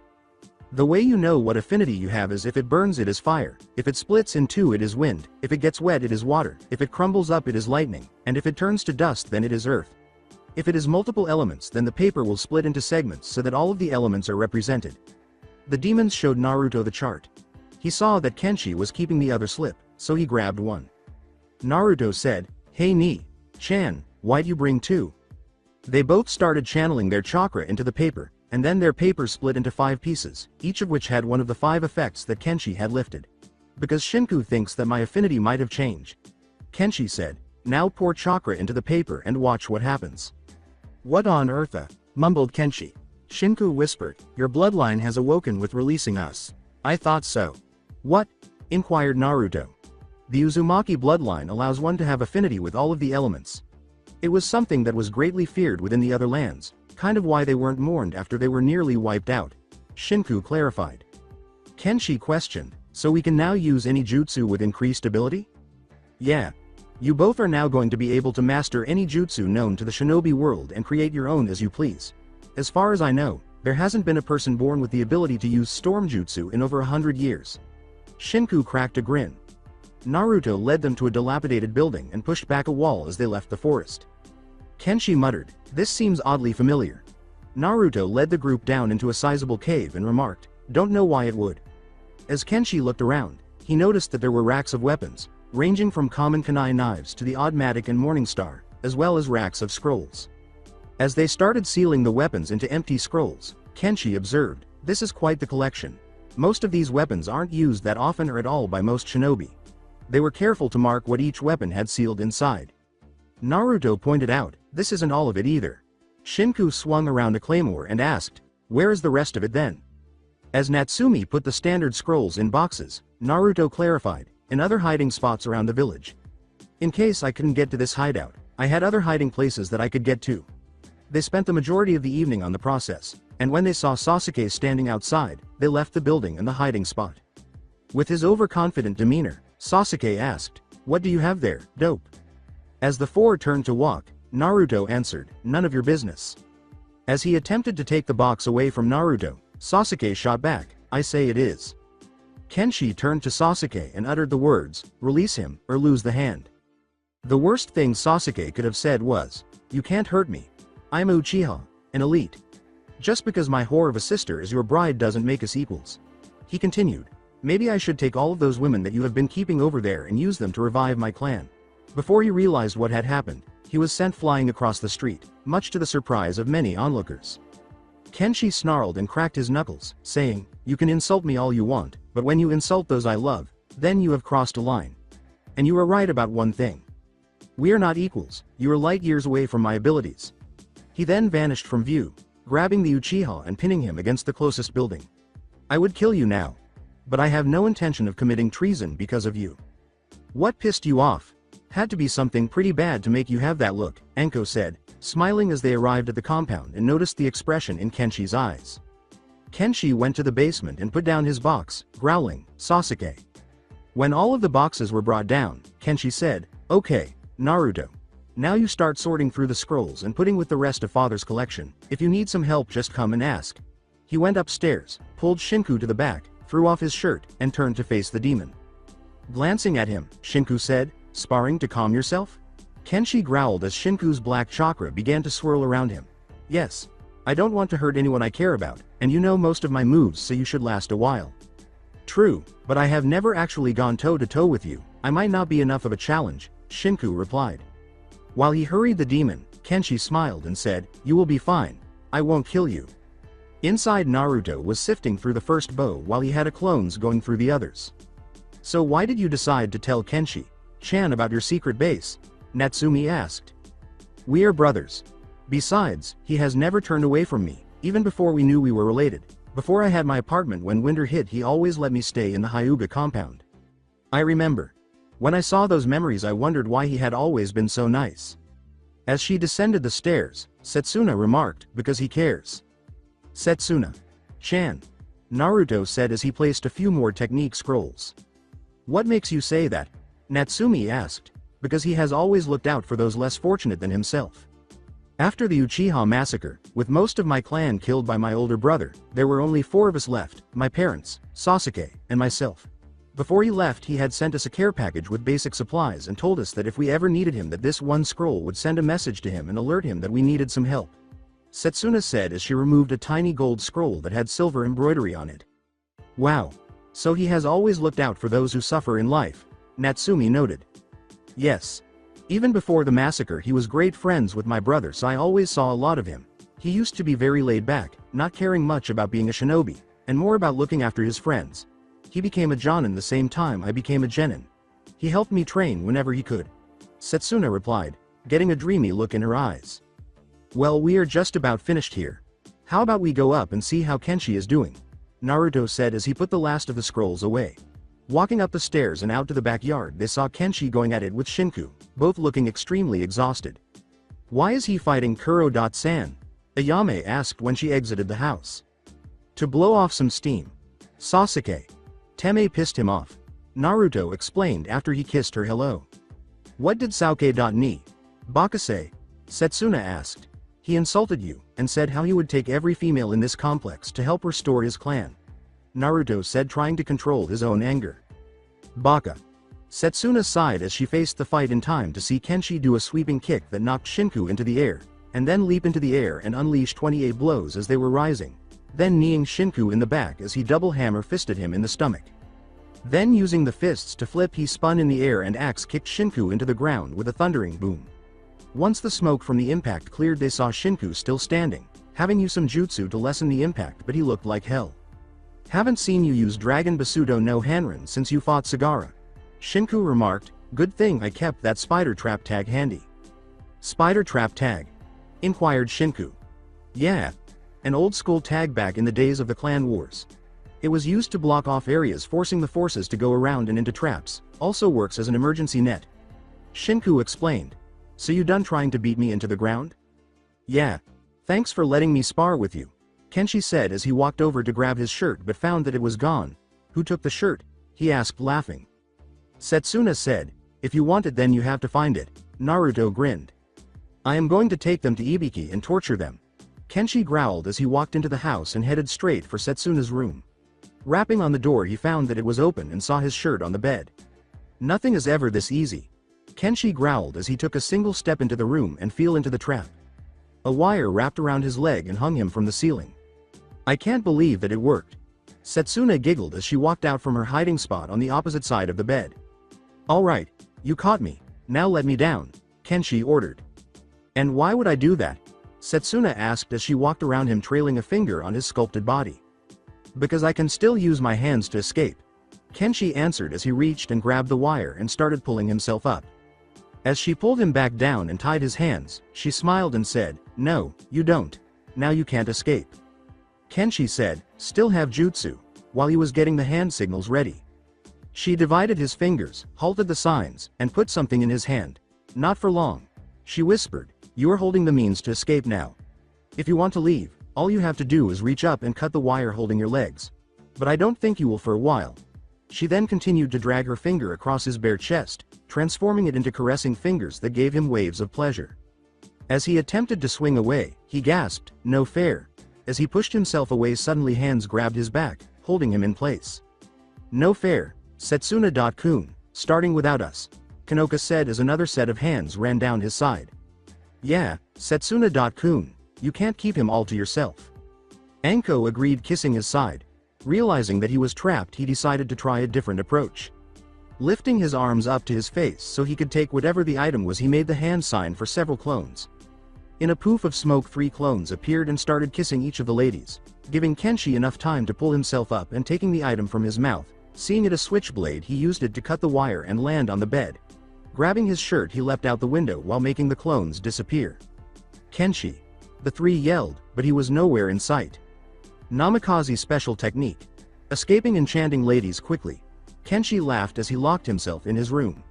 The way you know what affinity you have is if it burns it is fire, if it splits in 2 it is wind, if it gets wet it is water, if it crumbles up it is lightning, and if it turns to dust then it is earth. If it is multiple elements then the paper will split into segments so that all of the elements are represented. The demons showed Naruto the chart. He saw that Kenshi was keeping the other slip, so he grabbed one. Naruto said, "Hey Ni-chan, why'd you bring 2? They both started channeling their chakra into the paper, and then their paper split into 5 pieces, each of which had one of the 5 effects that Kenshi had lifted. Because Shinku thinks that my affinity might have changed. Kenshi said, now pour chakra into the paper and watch what happens. What on earth? Mumbled Kenshi. Shinku whispered, your bloodline has awoken with releasing us. I thought so. What? Inquired Naruto. The Uzumaki bloodline allows one to have affinity with all of the elements. It was something that was greatly feared within the other lands, kind of why they weren't mourned after they were nearly wiped out. Shinku clarified. Kenshi questioned, so we can now use any jutsu with increased ability? Yeah. You both are now going to be able to master any jutsu known to the shinobi world and create your own as you please. As far as I know, there hasn't been a person born with the ability to use storm jutsu in over 100 years. Shinku cracked a grin. Naruto led them to a dilapidated building and pushed back a wall as they left the forest. Kenshi muttered, "This seems oddly familiar." Naruto led the group down into a sizable cave and remarked, "Don't know why it would." As Kenshi looked around, he noticed that there were racks of weapons, ranging from common kunai knives to the Oddmatic and Morningstar, as well as racks of scrolls. As they started sealing the weapons into empty scrolls, Kenshi observed, "This is quite the collection. Most of these weapons aren't used that often or at all by most shinobi." They were careful to mark what each weapon had sealed inside. Naruto pointed out, "This isn't all of it either." Shinku swung around a claymore and asked, "Where is the rest of it then?" As Natsumi put the standard scrolls in boxes, Naruto clarified, "In other hiding spots around the village. In case I couldn't get to this hideout, I had other hiding places that I could get to." They spent the majority of the evening on the process, and when they saw Sasuke standing outside, they left the building and the hiding spot. With his overconfident demeanor, Sasuke asked, "What do you have there, dope?" As the four turned to walk, Naruto answered, "None of your business." As he attempted to take the box away from Naruto, Sasuke shot back, "I say it is." Kenshi turned to Sasuke and uttered the words, "Release him, or lose the hand." The worst thing Sasuke could have said was, "You can't hurt me. I'm Uchiha, an elite. Just because my whore of a sister is your bride doesn't make us equals." He continued, "Maybe I should take all of those women that you have been keeping over there and use them to revive my clan." Before he realized what had happened, he was sent flying across the street, much to the surprise of many onlookers. Kenshi snarled and cracked his knuckles, saying, "You can insult me all you want, but when you insult those I love, then you have crossed a line. And you are right about one thing. We are not equals, you are light years away from my abilities." He then vanished from view, grabbing the Uchiha and pinning him against the closest building. "I would kill you now. But I have no intention of committing treason because of you." "What pissed you off? Had to be something pretty bad to make you have that look," Enko said, smiling as they arrived at the compound and noticed the expression in Kenshi's eyes. Kenshi went to the basement and put down his box, growling, "Sasuke." When all of the boxes were brought down, Kenshi said, "Okay, Naruto. Now you start sorting through the scrolls and putting with the rest of Father's collection. If you need some help, just come and ask." He went upstairs, pulled Shinku to the back, threw off his shirt, and turned to face the demon. Glancing at him, Shinku said, "Sparring to calm yourself?" Kenshi growled as Shinku's black chakra began to swirl around him. "Yes. I don't want to hurt anyone I care about, and you know most of my moves, so you should last a while." "True, but I have never actually gone toe-to-toe with you. I might not be enough of a challenge," Shinku replied. While he hurried the demon, Kenshi smiled and said, "You will be fine. I won't kill you." Inside, Naruto was sifting through the first bow while he had a clones going through the others. "So why did you decide to tell Kenshi-chan about your secret base?" Natsumi asked. "We are brothers. Besides, he has never turned away from me, even before we knew we were related. Before I had my apartment when winter hit, he always let me stay in the Hyuga compound. I remember. When I saw those memories, I wondered why he had always been so nice." As she descended the stairs, Setsuna remarked, "Because he cares." "Setsuna-chan," Naruto said as he placed a few more technique scrolls. "What makes you say that?" Natsumi asked. "Because he has always looked out for those less fortunate than himself. After the Uchiha massacre, with most of my clan killed by my older brother, there were only 4 of us left, my parents, Sasuke, and myself. Before he left, he had sent us a care package with basic supplies and told us that if we ever needed him, that this one scroll would send a message to him and alert him that we needed some help," Setsuna said as she removed a tiny gold scroll that had silver embroidery on it. "Wow. So he has always looked out for those who suffer in life," Natsumi noted. "Yes. Even before the massacre, he was great friends with my brother, so I always saw a lot of him. He used to be very laid back, not caring much about being a shinobi, and more about looking after his friends. He became a jonin the same time I became a genin. He helped me train whenever he could," Setsuna replied, getting a dreamy look in her eyes. "Well, we are just about finished here. How about we go up and see how Kenshi is doing?" Naruto said as he put the last of the scrolls away. Walking up the stairs and out to the backyard, they saw Kenshi going at it with Shinku, both looking extremely exhausted. "Why is he fighting Kuro-san?" Ayame asked when she exited the house. "To blow off some steam. Sasuke. Teme pissed him off," Naruto explained after he kissed her hello. What did Sauke.ni Baka say? Setsuna asked. He insulted you, and said how he would take every female in this complex to help restore his clan. Naruto said, trying to control his own anger. Baka. Setsuna sighed as she faced the fight in time to see Kenshi do a sweeping kick that knocked Shinku into the air, and then leap into the air and unleash 28 blows as they were rising, then kneeing Shinku in the back as he double hammer fisted him in the stomach. Then using the fists to flip, he spun in the air and axe kicked Shinku into the ground with a thundering boom. Once the smoke from the impact cleared, they saw Shinku still standing, having used some jutsu to lessen the impact, but he looked like hell. Haven't seen you use Dragon Basuto no Hanrin since you fought Cigara. Shinku remarked, good thing I kept that spider trap tag handy. Spider trap tag? Inquired Shinku. Yeah. An old school tag back in the days of the clan wars. It was used to block off areas, forcing the forces to go around and into traps, also works as an emergency net. Shinku explained. So you done trying to beat me into the ground? Yeah. Thanks for letting me spar with you, Kenshi said as he walked over to grab his shirt but found that it was gone. Who took the shirt? He asked, laughing. Setsuna said, if you want it then you have to find it. Naruto grinned. I am going to take them to Ibiki and torture them. Kenshi growled as he walked into the house and headed straight for Setsuna's room. Rapping on the door, he found that it was open and saw his shirt on the bed. Nothing is ever this easy, Kenshi growled as he took a single step into the room and fell into the trap. A wire wrapped around his leg and hung him from the ceiling. I can't believe that it worked. Setsuna giggled as she walked out from her hiding spot on the opposite side of the bed. Alright, you caught me, now let me down, Kenshi ordered. And why would I do that? Setsuna asked as she walked around him, trailing a finger on his sculpted body. Because I can still use my hands to escape, Kenshi answered as he reached and grabbed the wire and started pulling himself up. As she pulled him back down and tied his hands, she smiled and said, no, you don't. Now you can't escape. Kenshi said, still have jutsu, while he was getting the hand signals ready. She divided his fingers, halted the signs, and put something in his hand. Not for long. She whispered, you are holding the means to escape now. If you want to leave, all you have to do is reach up and cut the wire holding your legs. But I don't think you will for a while. She then continued to drag her finger across his bare chest, transforming it into caressing fingers that gave him waves of pleasure. As he attempted to swing away, he gasped, no fair. As he pushed himself away, suddenly hands grabbed his back, holding him in place. No fair, Setsuna-kun, starting without us, Konoha said as another set of hands ran down his side. Yeah, Setsuna-kun, you can't keep him all to yourself. Anko agreed, kissing his side. Realizing that he was trapped, he decided to try a different approach. Lifting his arms up to his face so he could take whatever the item was, he made the hand sign for several clones. In a poof of smoke, 3 clones appeared and started kissing each of the ladies, giving Kenshi enough time to pull himself up and taking the item from his mouth. Seeing it a switchblade, he used it to cut the wire and land on the bed. Grabbing his shirt, he leapt out the window while making the clones disappear. Kenshi! The 3 yelled, but he was nowhere in sight. Namikaze special technique. Escaping enchanting ladies quickly. Kenshi laughed as he locked himself in his room.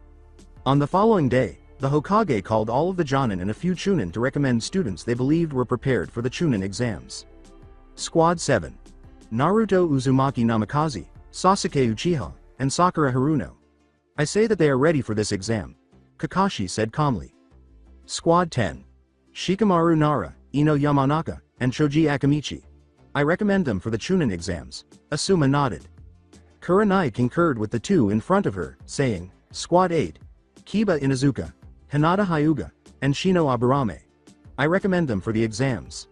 On the following day, the Hokage called all of the Jonin and a few Chunin to recommend students they believed were prepared for the Chunin exams. Squad 7. Naruto Uzumaki Namikaze, Sasuke Uchiha, and Sakura Haruno. I say that they are ready for this exam, Kakashi said calmly. Squad 10. Shikamaru Nara, Ino Yamanaka, and Choji Akamichi. I recommend them for the Chunin exams, Asuma nodded. Kurenai concurred with the 2 in front of her, saying, Squad 8. Kiba Inuzuka, Hinata Hyuga, and Shino Aburame. I recommend them for the exams.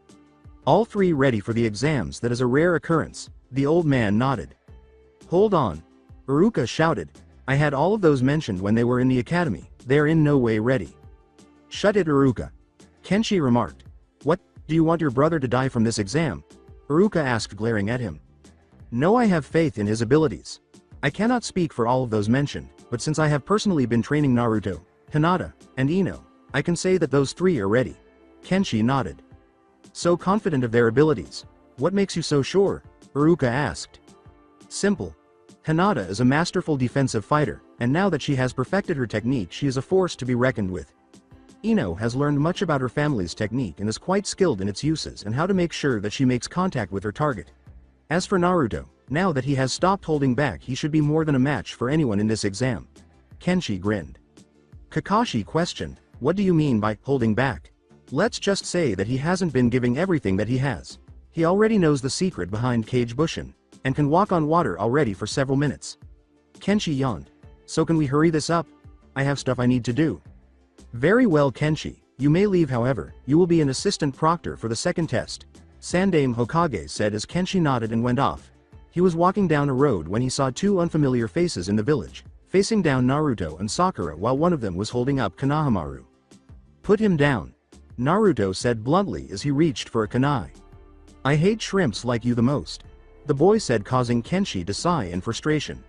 All 3 ready for the exams? That is a rare occurrence, the old man nodded. Hold on. Iruka shouted. I had all of those mentioned when they were in the academy, they are in no way ready. Shut it, Iruka. Kenshi remarked. What, do you want your brother to die from this exam? Iruka asked, glaring at him. No, I have faith in his abilities. I cannot speak for all of those mentioned, but since I have personally been training Naruto, Hinata, and Ino, I can say that those 3 are ready. Kenshi nodded. So confident of their abilities. What makes you so sure? Iruka asked. Simple. Hinata is a masterful defensive fighter, and now that she has perfected her technique, she is a force to be reckoned with. Ino has learned much about her family's technique and is quite skilled in its uses and how to make sure that she makes contact with her target. As for Naruto, now that he has stopped holding back, he should be more than a match for anyone in this exam. Kenshi grinned. Kakashi questioned, what do you mean by holding back? Let's just say that he hasn't been giving everything that he has. He already knows the secret behind Kage Bushin, and can walk on water already for several minutes. Kenshi yawned. So can we hurry this up? I have stuff I need to do. Very well Kenshi, you may leave however, you will be an assistant proctor for the second test. Sandaime Hokage said as Kenshi nodded and went off. He was walking down a road when he saw two unfamiliar faces in the village, facing down Naruto and Sakura while one of them was holding up Konohamaru. Put him down, Naruto said bluntly as he reached for a kunai. I hate shrimps like you the most, the boy said, causing Kenshi to sigh in frustration.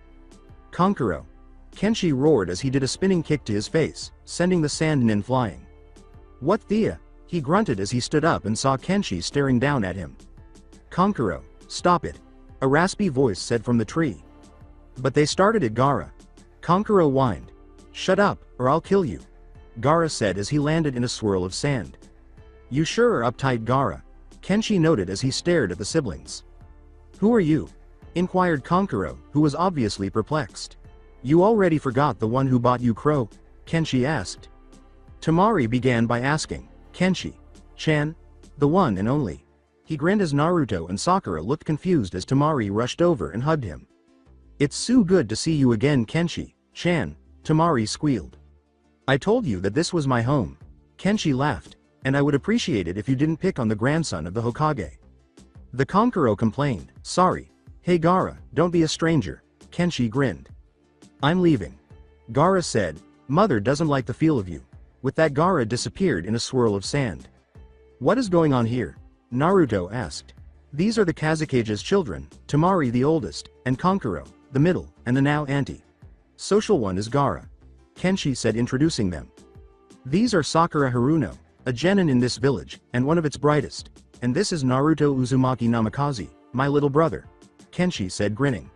Kankuro, Kenshi roared as he did a spinning kick to his face, sending the Sandaime flying. What Thea? He grunted as he stood up and saw Kenshi staring down at him. Kankuro, stop it, a raspy voice said from the tree. But they started at Gaara. Kankuro whined. Shut up, or I'll kill you, Gaara said as he landed in a swirl of sand. You sure are uptight Gaara, Kenshi noted as he stared at the siblings. Who are you? Inquired Kankuro, who was obviously perplexed. You already forgot the one who bought you crow? Kenshi asked. Tamari began by asking, Kenshi-chan? The one and only. He grinned as Naruto and Sakura looked confused as Tamari rushed over and hugged him. It's so good to see you again Kenshi-chan, Tamari squealed. I told you that this was my home. Kenshi laughed, and I would appreciate it if you didn't pick on the grandson of the Hokage. The Kankuro complained, sorry. Hey Gaara, don't be a stranger, Kenshi grinned. I'm leaving, Gaara said, mother doesn't like the feel of you. With that Gaara disappeared in a swirl of sand. What is going on here? Naruto asked. These are the Kazukage's children, Tamari the oldest, and Kankuro, the middle, and the now auntie. Social one is Gaara, Kenshi said, introducing them. These are Sakura Haruno, a genin in this village, and one of its brightest, and this is Naruto Uzumaki Namikaze, my little brother, Kenshi said, grinning.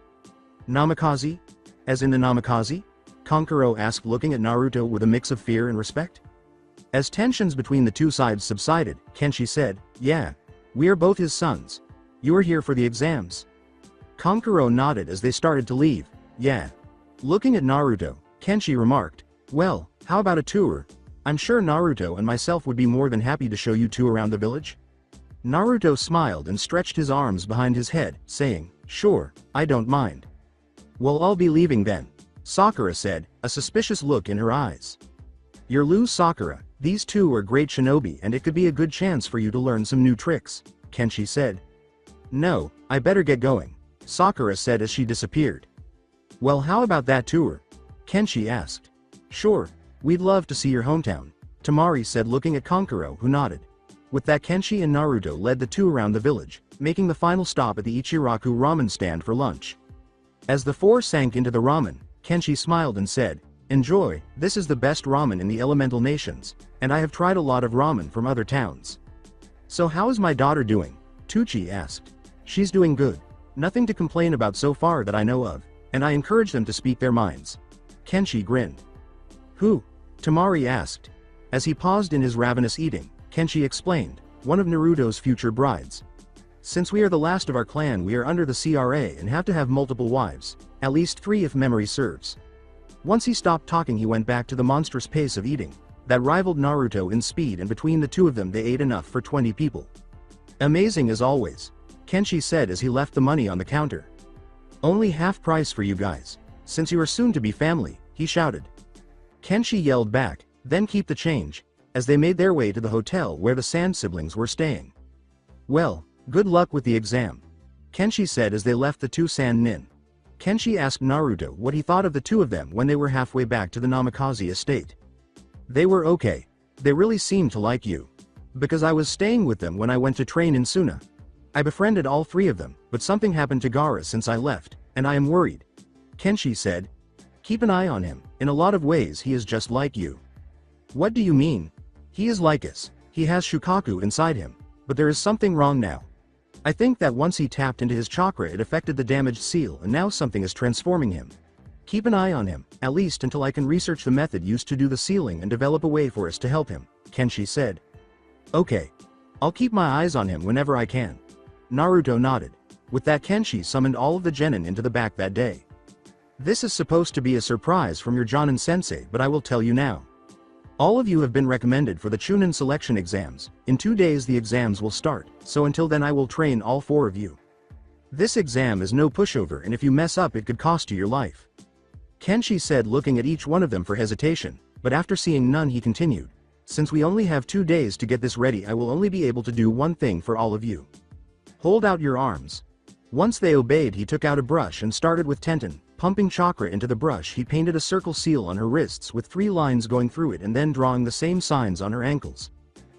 Namikaze? As in the Namikaze? Kankuro asked, looking at Naruto with a mix of fear and respect. As tensions between the two sides subsided, Kenshi said, yeah. We are both his sons. You are here for the exams. Kankuro nodded as they started to leave. Yeah. Looking at Naruto, Kenshi remarked, well, how about a tour? I'm sure Naruto and myself would be more than happy to show you two around the village. Naruto smiled and stretched his arms behind his head, saying, sure, I don't mind. Well, I'll be leaving then, Sakura said, a suspicious look in her eyes. You're loose Sakura, these two are great shinobi and it could be a good chance for you to learn some new tricks, Kenshi said. No, I better get going, Sakura said as she disappeared. Well, how about that tour? Kenshi asked. Sure, we'd love to see your hometown, Tamari said, looking at Kankuro, who nodded. With that, Kenshi and Naruto led the two around the village, making the final stop at the Ichiraku ramen stand for lunch. As the four sank into the ramen, Kenshi smiled and said, enjoy, this is the best ramen in the elemental nations, and I have tried a lot of ramen from other towns. So how is my daughter doing? Tucci asked. She's doing good. Nothing to complain about so far that I know of, and I encourage them to speak their minds. Kenshi grinned. Who? Tamari asked. As he paused in his ravenous eating, Kenshi explained, one of Naruto's future brides. Since we are the last of our clan, we are under the CRA and have to have multiple wives, at least 3 if memory serves. Once he stopped talking, he went back to the monstrous pace of eating that rivaled Naruto in speed, and between the two of them they ate enough for 20 people. Amazing as always, Kenshi said as he left the money on the counter. Only half price for you guys, since you are soon to be family, he shouted. Kenshi yelled back, then keep the change, as they made their way to the hotel where the Sand siblings were staying. Well, good luck with the exam, Kenshi said as they left the two Sand nin. Kenshi asked Naruto what he thought of the two of them when they were halfway back to the Namikaze estate. They were okay. They really seemed to like you. Because I was staying with them when I went to train in Suna. I befriended all 3 of them, but something happened to Gaara since I left, and I am worried, Kenshi said. Keep an eye on him, in a lot of ways he is just like you. What do you mean? He is like us, he has Shukaku inside him, but there is something wrong now. I think that once he tapped into his chakra it affected the damaged seal and now something is transforming him. Keep an eye on him, at least until I can research the method used to do the sealing and develop a way for us to help him, Kenshi said. Okay. I'll keep my eyes on him whenever I can. Naruto nodded. With that, Kenshi summoned all of the genin into the back that day. This is supposed to be a surprise from your Jonin sensei, but I will tell you now, All of you have been recommended for the Chunin selection exams. In 2 days the exams will start, so until then I will train all 4 of you. This exam is no pushover, and if you mess up it could cost you your life. Kenshi said, looking at each one of them for hesitation, but after seeing none he continued. Since we only have 2 days to get this ready, I will only be able to do one thing for all of you. Hold out your arms. Once they obeyed, he took out a brush and started with Tenten. Pumping chakra into the brush, he painted a circle seal on her wrists with 3 lines going through it and then drawing the same signs on her ankles.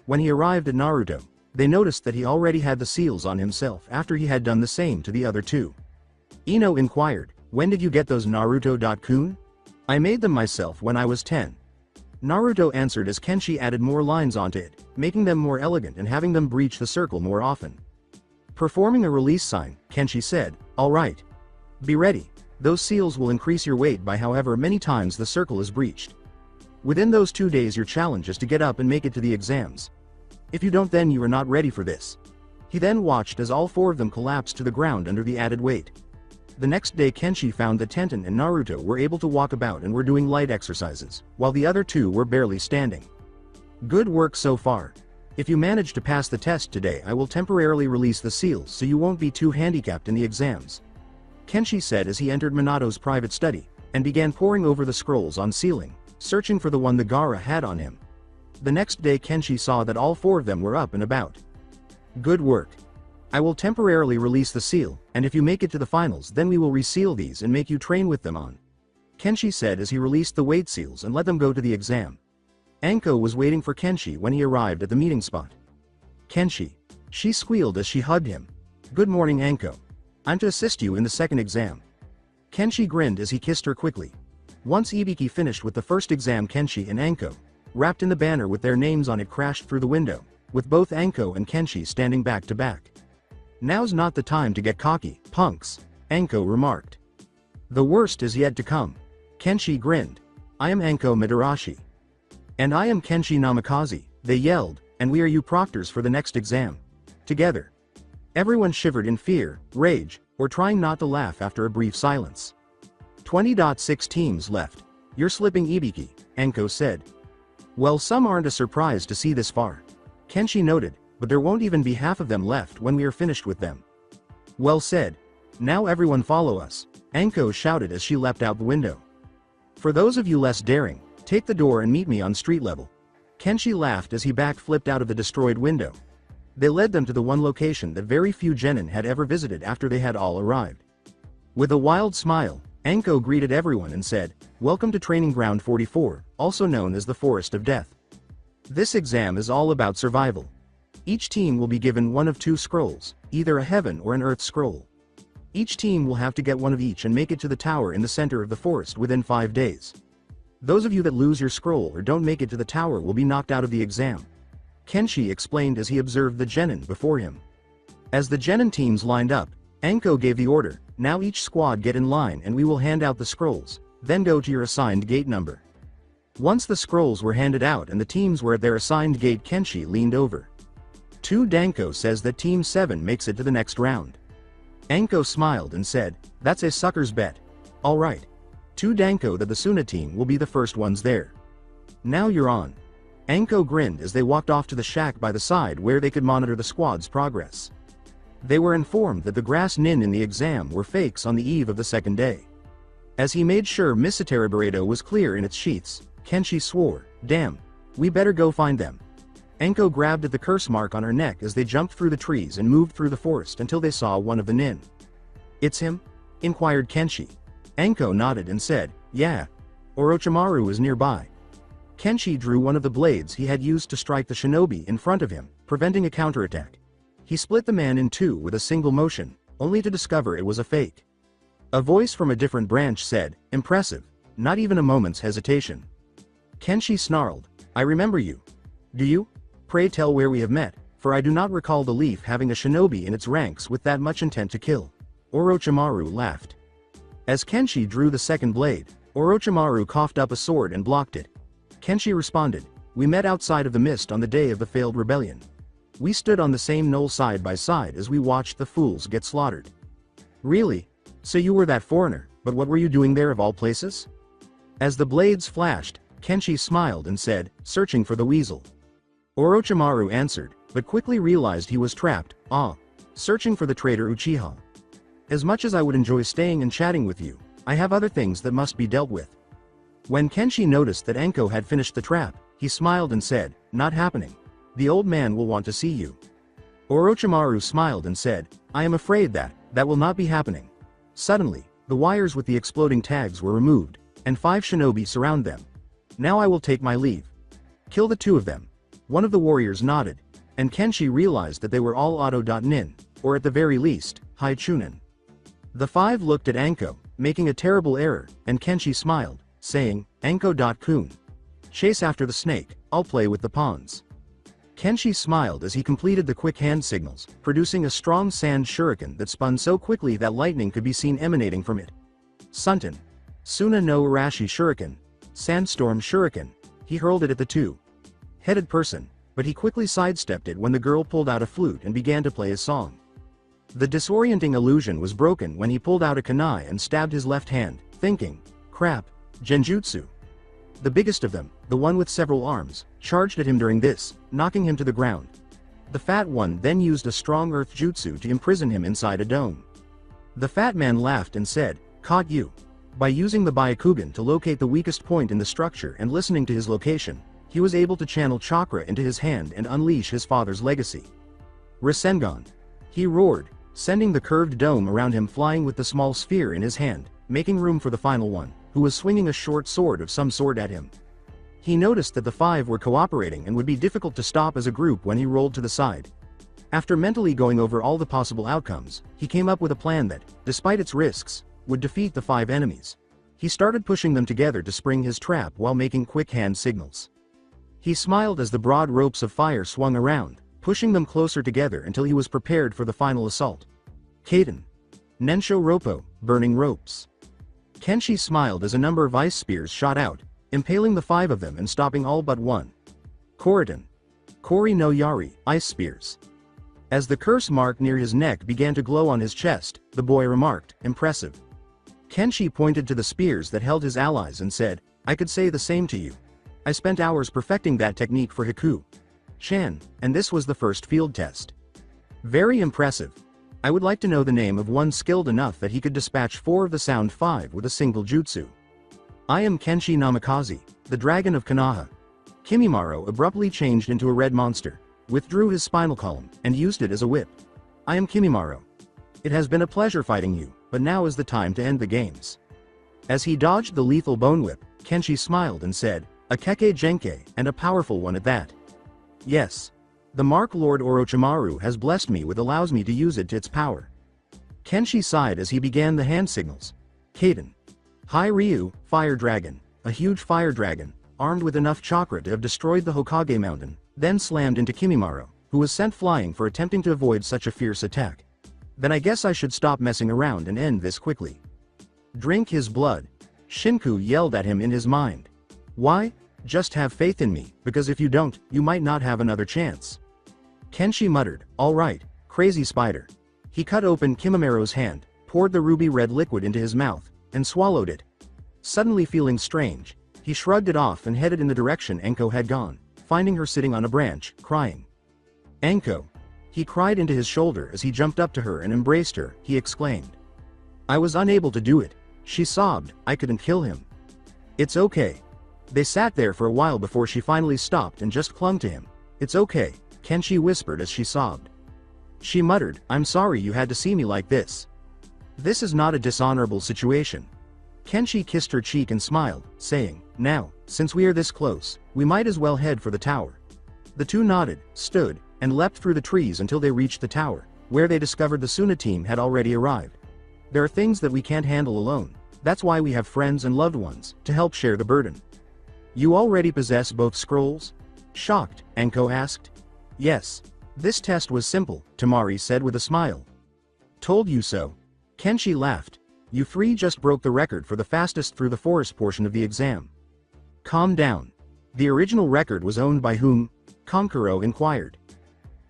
When he arrived at Naruto, they noticed that he already had the seals on himself after he had done the same to the other 2. Ino inquired, "When did you get those, Naruto-kun?" "I made them myself when I was 10. Naruto answered as Kenshi added more lines onto it, making them more elegant and having them breach the circle more often. Performing a release sign, Kenshi said, "Alright. Be ready. Those seals will increase your weight by however many times the circle is breached. Within those 2 days your challenge is to get up and make it to the exams. If you don't, then you are not ready for this." He then watched as all 4 of them collapsed to the ground under the added weight. The next day Kenshi found that Tenten and Naruto were able to walk about and were doing light exercises, while the other 2 were barely standing. "Good work so far. If you manage to pass the test today, I will temporarily release the seals so you won't be too handicapped in the exams," Kenshi said as he entered Minato's private study, and began poring over the scrolls on ceiling, searching for the one the Gara had on him. The next day Kenshi saw that all 4 of them were up and about. "Good work. I will temporarily release the seal, and if you make it to the finals then we will reseal these and make you train with them on," Kenshi said as he released the weight seals and let them go to the exam. Anko was waiting for Kenshi when he arrived at the meeting spot. "Kenshi," she squealed as she hugged him. "Good morning, Anko. I'm to assist you in the second exam." Kenshi grinned as he kissed her quickly. Once Ibiki finished with the first exam, Kenshi and Anko, wrapped in the banner with their names on it, crashed through the window, with both Anko and Kenshi standing back to back. "Now's not the time to get cocky, punks," Anko remarked. "The worst is yet to come." Kenshi grinned. "I am Anko Midarashi." "And I am Kenshi Namikaze," they yelled, "and we are you proctors for the next exam. Together." Everyone shivered in fear, rage, or trying not to laugh after a brief silence. 20.6 teams left. "You're slipping, Ibiki," Anko said. "Well, some aren't a surprise to see this far," Kenshi noted, "but there won't even be half of them left when we are finished with them." "Well said. Now everyone follow us," Anko shouted as she leapt out the window. "For those of you less daring, take the door and meet me on street level." Kenshi laughed as he backflipped out of the destroyed window. They led them to the one location that very few genin had ever visited after they had all arrived. With a wild smile, Anko greeted everyone and said, "Welcome to Training Ground 44, also known as the Forest of Death. This exam is all about survival. Each team will be given one of 2 scrolls, either a heaven or an earth scroll. Each team will have to get one of each and make it to the tower in the center of the forest within 5 days. Those of you that lose your scroll or don't make it to the tower will be knocked out of the exam," Kenshi explained as he observed the genin before him. As the genin teams lined up, Anko gave the order, "Now each squad get in line and we will hand out the scrolls, then go to your assigned gate number." Once the scrolls were handed out and the teams were at their assigned gate, Kenshi leaned over. "2 Danko says that Team 7 makes it to the next round." Anko smiled and said, "That's a sucker's bet. Alright. 2 Danko that the Tsunade team will be the first ones there. Now you're on." Anko grinned as they walked off to the shack by the side where they could monitor the squad's progress. They were informed that the grass nin in the exam were fakes on the eve of the second day. As he made sure Misatera Burrito was clear in its sheaths, Kenshi swore, "Damn. We better go find them." Anko grabbed at the curse mark on her neck as they jumped through the trees and moved through the forest until they saw one of the nin. "It's him?" inquired Kenshi. Anko nodded and said, "Yeah. Orochimaru is nearby." Kenshi drew one of the blades he had used to strike the shinobi in front of him, preventing a counterattack. He split the man in 2 with a single motion, only to discover it was a fake. A voice from a different branch said, "Impressive. Not even a moment's hesitation." Kenshi snarled, "I remember you. Do you? Pray tell where we have met, for I do not recall the leaf having a shinobi in its ranks with that much intent to kill." Orochimaru laughed. As Kenshi drew the second blade, Orochimaru coughed up a sword and blocked it. Kenshi responded, "We met outside of the mist on the day of the failed rebellion. We stood on the same knoll side by side as we watched the fools get slaughtered." "Really? So you were that foreigner, but what were you doing there of all places?" As the blades flashed, Kenshi smiled and said, searching for the weasel. Orochimaru answered, but quickly realized he was trapped, searching for the traitor Uchiha. As much as I would enjoy staying and chatting with you, I have other things that must be dealt with. When Kenshi noticed that Anko had finished the trap, he smiled and said, not happening. The old man will want to see you. Orochimaru smiled and said, I am afraid that will not be happening. Suddenly, the wires with the exploding tags were removed, and 5 shinobi surround them. Now I will take my leave. Kill the 2 of them. One of the warriors nodded, and Kenshi realized that they were all auto.nin, or at the very least, high Chunin. The 5 looked at Anko, making a terrible error, and Kenshi smiled, saying, Anko.kun. Chase after the snake, I'll play with the pawns. Kenshi smiled as he completed the quick hand signals, producing a strong sand shuriken that spun so quickly that lightning could be seen emanating from it. Sunten. Suna no Arashi shuriken. Sandstorm shuriken. He hurled it at the 2-headed person, but he quickly sidestepped it when the girl pulled out a flute and began to play a song. The disorienting illusion was broken when he pulled out a kunai and stabbed his left hand, thinking, crap, genjutsu. The biggest of them, the one with several arms, charged at him during this, knocking him to the ground. The fat one then used a strong earth jutsu to imprison him inside a dome. The fat man laughed and said, caught you. By using the Byakugan to locate the weakest point in the structure and listening to his location, he was able to channel chakra into his hand and unleash his father's legacy. Rasengan. He roared, sending the curved dome around him flying with the small sphere in his hand, making room for the final one, who was swinging a short sword of some sort at him. He noticed that the 5 were cooperating and would be difficult to stop as a group when he rolled to the side. After mentally going over all the possible outcomes, he came up with a plan that, despite its risks, would defeat the 5 enemies. He started pushing them together to spring his trap while making quick hand signals. He smiled as the broad ropes of fire swung around, pushing them closer together until he was prepared for the final assault. Kaden. Nensho Roppo, burning ropes. Kenshi smiled as a number of ice spears shot out, impaling the 5 of them and stopping all but one. Koriton. Kori no Yari, ice spears. As the curse mark near his neck began to glow on his chest, the boy remarked, impressive. Kenshi pointed to the spears that held his allies and said, I could say the same to you. I spent hours perfecting that technique for Hiku Chan, and this was the first field test. Very impressive. I would like to know the name of one skilled enough that he could dispatch 4 of the sound 5 with a single jutsu. I am Kenshi Namikaze, the dragon of Konoha. Kimimaro abruptly changed into a red monster, withdrew his spinal column, and used it as a whip. I am Kimimaro. It has been a pleasure fighting you, but now is the time to end the games. As he dodged the lethal bone whip, Kenshi smiled and said, a Keke Genkai, and a powerful one at that. Yes. The Mark Lord Orochimaru has blessed me with allows me to use it to its power. Kenshi sighed as he began the hand signals. Kaden. Hai Ryu, Fire Dragon, a huge fire dragon, armed with enough chakra to have destroyed the Hokage mountain, then slammed into Kimimaro, who was sent flying for attempting to avoid such a fierce attack. Then I guess I should stop messing around and end this quickly. Drink his blood. Shinku yelled at him in his mind. Why? Just have faith in me, because if you don't, you might not have another chance. Kenshi muttered, all right, crazy spider. He cut open Kimimaro's hand, poured the ruby red liquid into his mouth, and swallowed it. Suddenly feeling strange, he shrugged it off and headed in the direction Anko had gone, finding her sitting on a branch, crying. Anko. He cried into his shoulder as he jumped up to her and embraced her, he exclaimed. I was unable to do it. She sobbed, I couldn't kill him. It's okay. They sat there for a while before she finally stopped and just clung to him. It's okay, Kenshi whispered as she sobbed. She muttered, I'm sorry you had to see me like this. This is not a dishonorable situation. Kenshi kissed her cheek and smiled, saying, now, since we are this close, we might as well head for the tower. The 2 nodded, stood, and leapt through the trees until they reached the tower, where they discovered the Suna team had already arrived. There are things that we can't handle alone, that's why we have friends and loved ones, to help share the burden. You already possess both scrolls? Shocked, Anko asked. Yes. This test was simple, Tamari said with a smile. Told you so. Kenshi laughed. You 3 just broke the record for the fastest through the forest portion of the exam. Calm down. The original record was owned by whom? Konkuro inquired.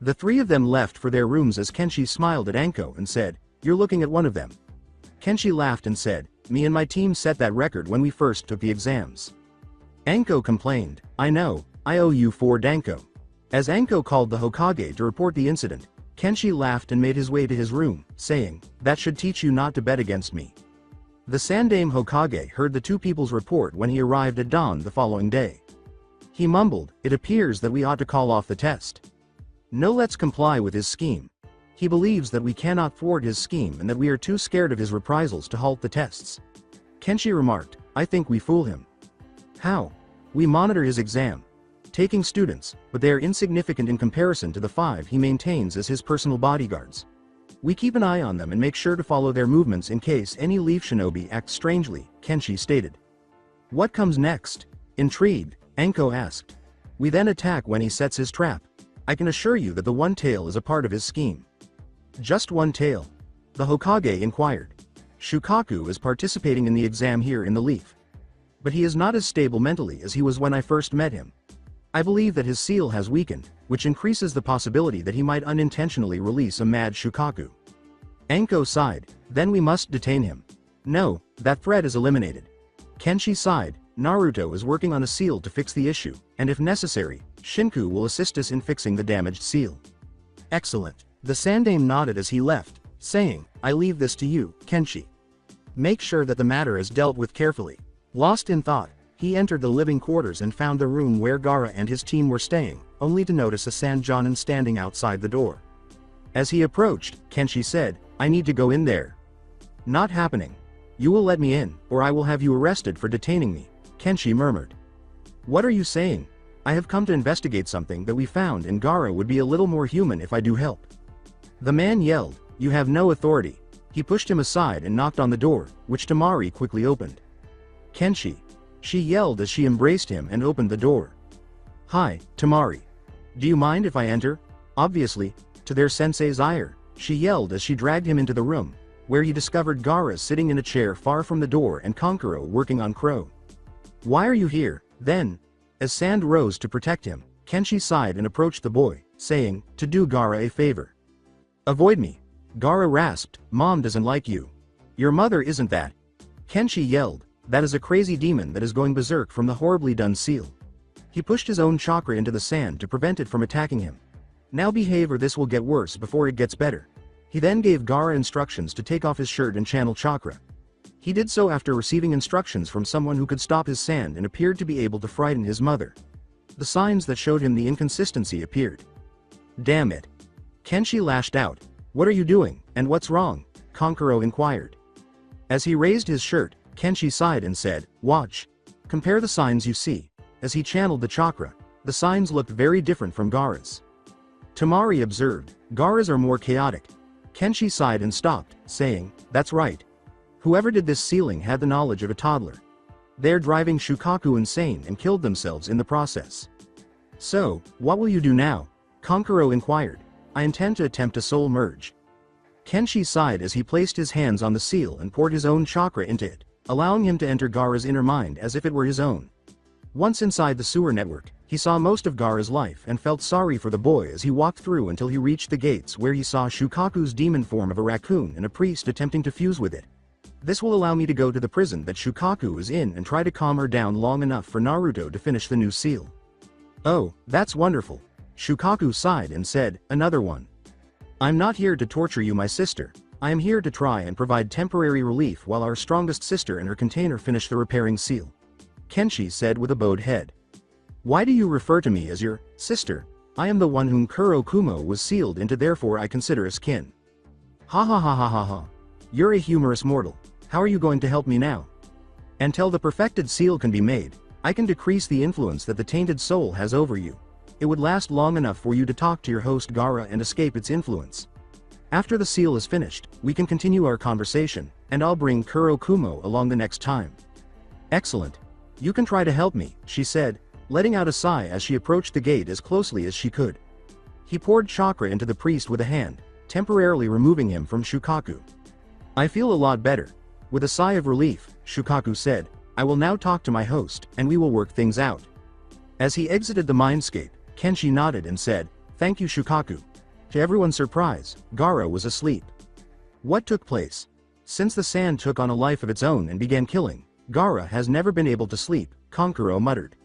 The 3 of them left for their rooms as Kenshi smiled at Anko and said, you're looking at one of them. Kenshi laughed and said, me and my team set that record when we first took the exams. Anko complained, I know, I owe you 4 danko. As Anko called the Hokage to report the incident, Kenshi laughed and made his way to his room, saying, that should teach you not to bet against me. The Sandaime Hokage heard the two people's report when he arrived at dawn the following day. He mumbled, it appears that we ought to call off the test. No, let's comply with his scheme. He believes that we cannot thwart his scheme and that we are too scared of his reprisals to halt the tests. Kenshi remarked, I think we fool him. How? We monitor his exam, taking students, but they are insignificant in comparison to the 5 he maintains as his personal bodyguards. We keep an eye on them and make sure to follow their movements in case any leaf shinobi acts strangely, Kenshi stated. What comes next? Intrigued, Anko asked. We then attack when he sets his trap. I can assure you that the one tail is a part of his scheme. Just one tail? The Hokage inquired. Shukaku is participating in the exam here in the leaf. But he is not as stable mentally as he was when I first met him. I believe that his seal has weakened, which increases the possibility that he might unintentionally release a mad Shukaku. Anko sighed, then we must detain him. No, that threat is eliminated. Kenshi sighed, Naruto is working on a seal to fix the issue, and if necessary, Shinku will assist us in fixing the damaged seal. Excellent. The Sandaime nodded as he left, saying, I leave this to you, Kenshi. Make sure that the matter is dealt with carefully. Lost in thought, he entered the living quarters and found the room where Gaara and his team were staying, only to notice a Sanjonin standing outside the door. As he approached, Kenshi said, I need to go in there. Not happening. You will let me in, or I will have you arrested for detaining me, Kenshi murmured. What are you saying? I have come to investigate something that we found and Gaara would be a little more human if I do help. The man yelled, you have no authority. He pushed him aside and knocked on the door, which Tamari quickly opened. Kenshi. She yelled as she embraced him and opened the door. Hi, Tamari. Do you mind if I enter? Obviously, to their sensei's ire, she yelled as she dragged him into the room, where he discovered Gaara sitting in a chair far from the door and Kankuro working on Crow. Why are you here, then? As Sand rose to protect him, Kenshi sighed and approached the boy, saying, to do Gaara a favor. Avoid me. Gaara rasped, Mom doesn't like you. Your mother isn't that. Kenshi yelled, that is a crazy demon that is going berserk from the horribly done seal. He pushed his own chakra into the sand to prevent it from attacking him. Now behave or this will get worse before it gets better. He then gave Gaara instructions to take off his shirt and channel chakra. He did so after receiving instructions from someone who could stop his sand and appeared to be able to frighten his mother. The signs that showed him the inconsistency appeared. Damn it. Kenshi lashed out. What are you doing, and what's wrong? Kankuro inquired. As he raised his shirt, Kenshi sighed and said, watch. Compare the signs you see. As he channeled the chakra, the signs looked very different from Gaara's. Tamari observed, Gaara's are more chaotic. Kenshi sighed and stopped, saying, that's right. Whoever did this sealing had the knowledge of a toddler. They're driving Shukaku insane and killed themselves in the process. So, what will you do now? Kankuro inquired. I intend to attempt a soul merge. Kenshi sighed as he placed his hands on the seal and poured his own chakra into it, allowing him to enter Gaara's inner mind as if it were his own. Once inside the sewer network, he saw most of Gaara's life and felt sorry for the boy as he walked through until he reached the gates where he saw Shukaku's demon form of a raccoon and a priest attempting to fuse with it. This will allow me to go to the prison that Shukaku is in and try to calm her down long enough for Naruto to finish the new seal. Oh, that's wonderful. Shukaku sighed and said, another one. I'm not here to torture you, my sister. I am here to try and provide temporary relief while our strongest sister and her container finish the repairing seal. Kenshi said with a bowed head. Why do you refer to me as your sister? I am the one whom Kuro Kumo was sealed into, therefore I consider as kin. Ha ha ha ha ha ha. You're a humorous mortal. How are you going to help me now? Until the perfected seal can be made, I can decrease the influence that the tainted soul has over you. It would last long enough for you to talk to your host Gaara and escape its influence. After the seal is finished, we can continue our conversation, and I'll bring Kuro Kumo along the next time. Excellent. You can try to help me, she said, letting out a sigh as she approached the gate as closely as she could. He poured chakra into the priest with a hand, temporarily removing him from Shukaku. I feel a lot better. With a sigh of relief, Shukaku said, I will now talk to my host, and we will work things out. As he exited the mindscape, Kenshi nodded and said, thank you, Shukaku. To everyone's surprise, Gaara was asleep. What took place? Since the sand took on a life of its own and began killing, Gaara has never been able to sleep, Kankuro muttered.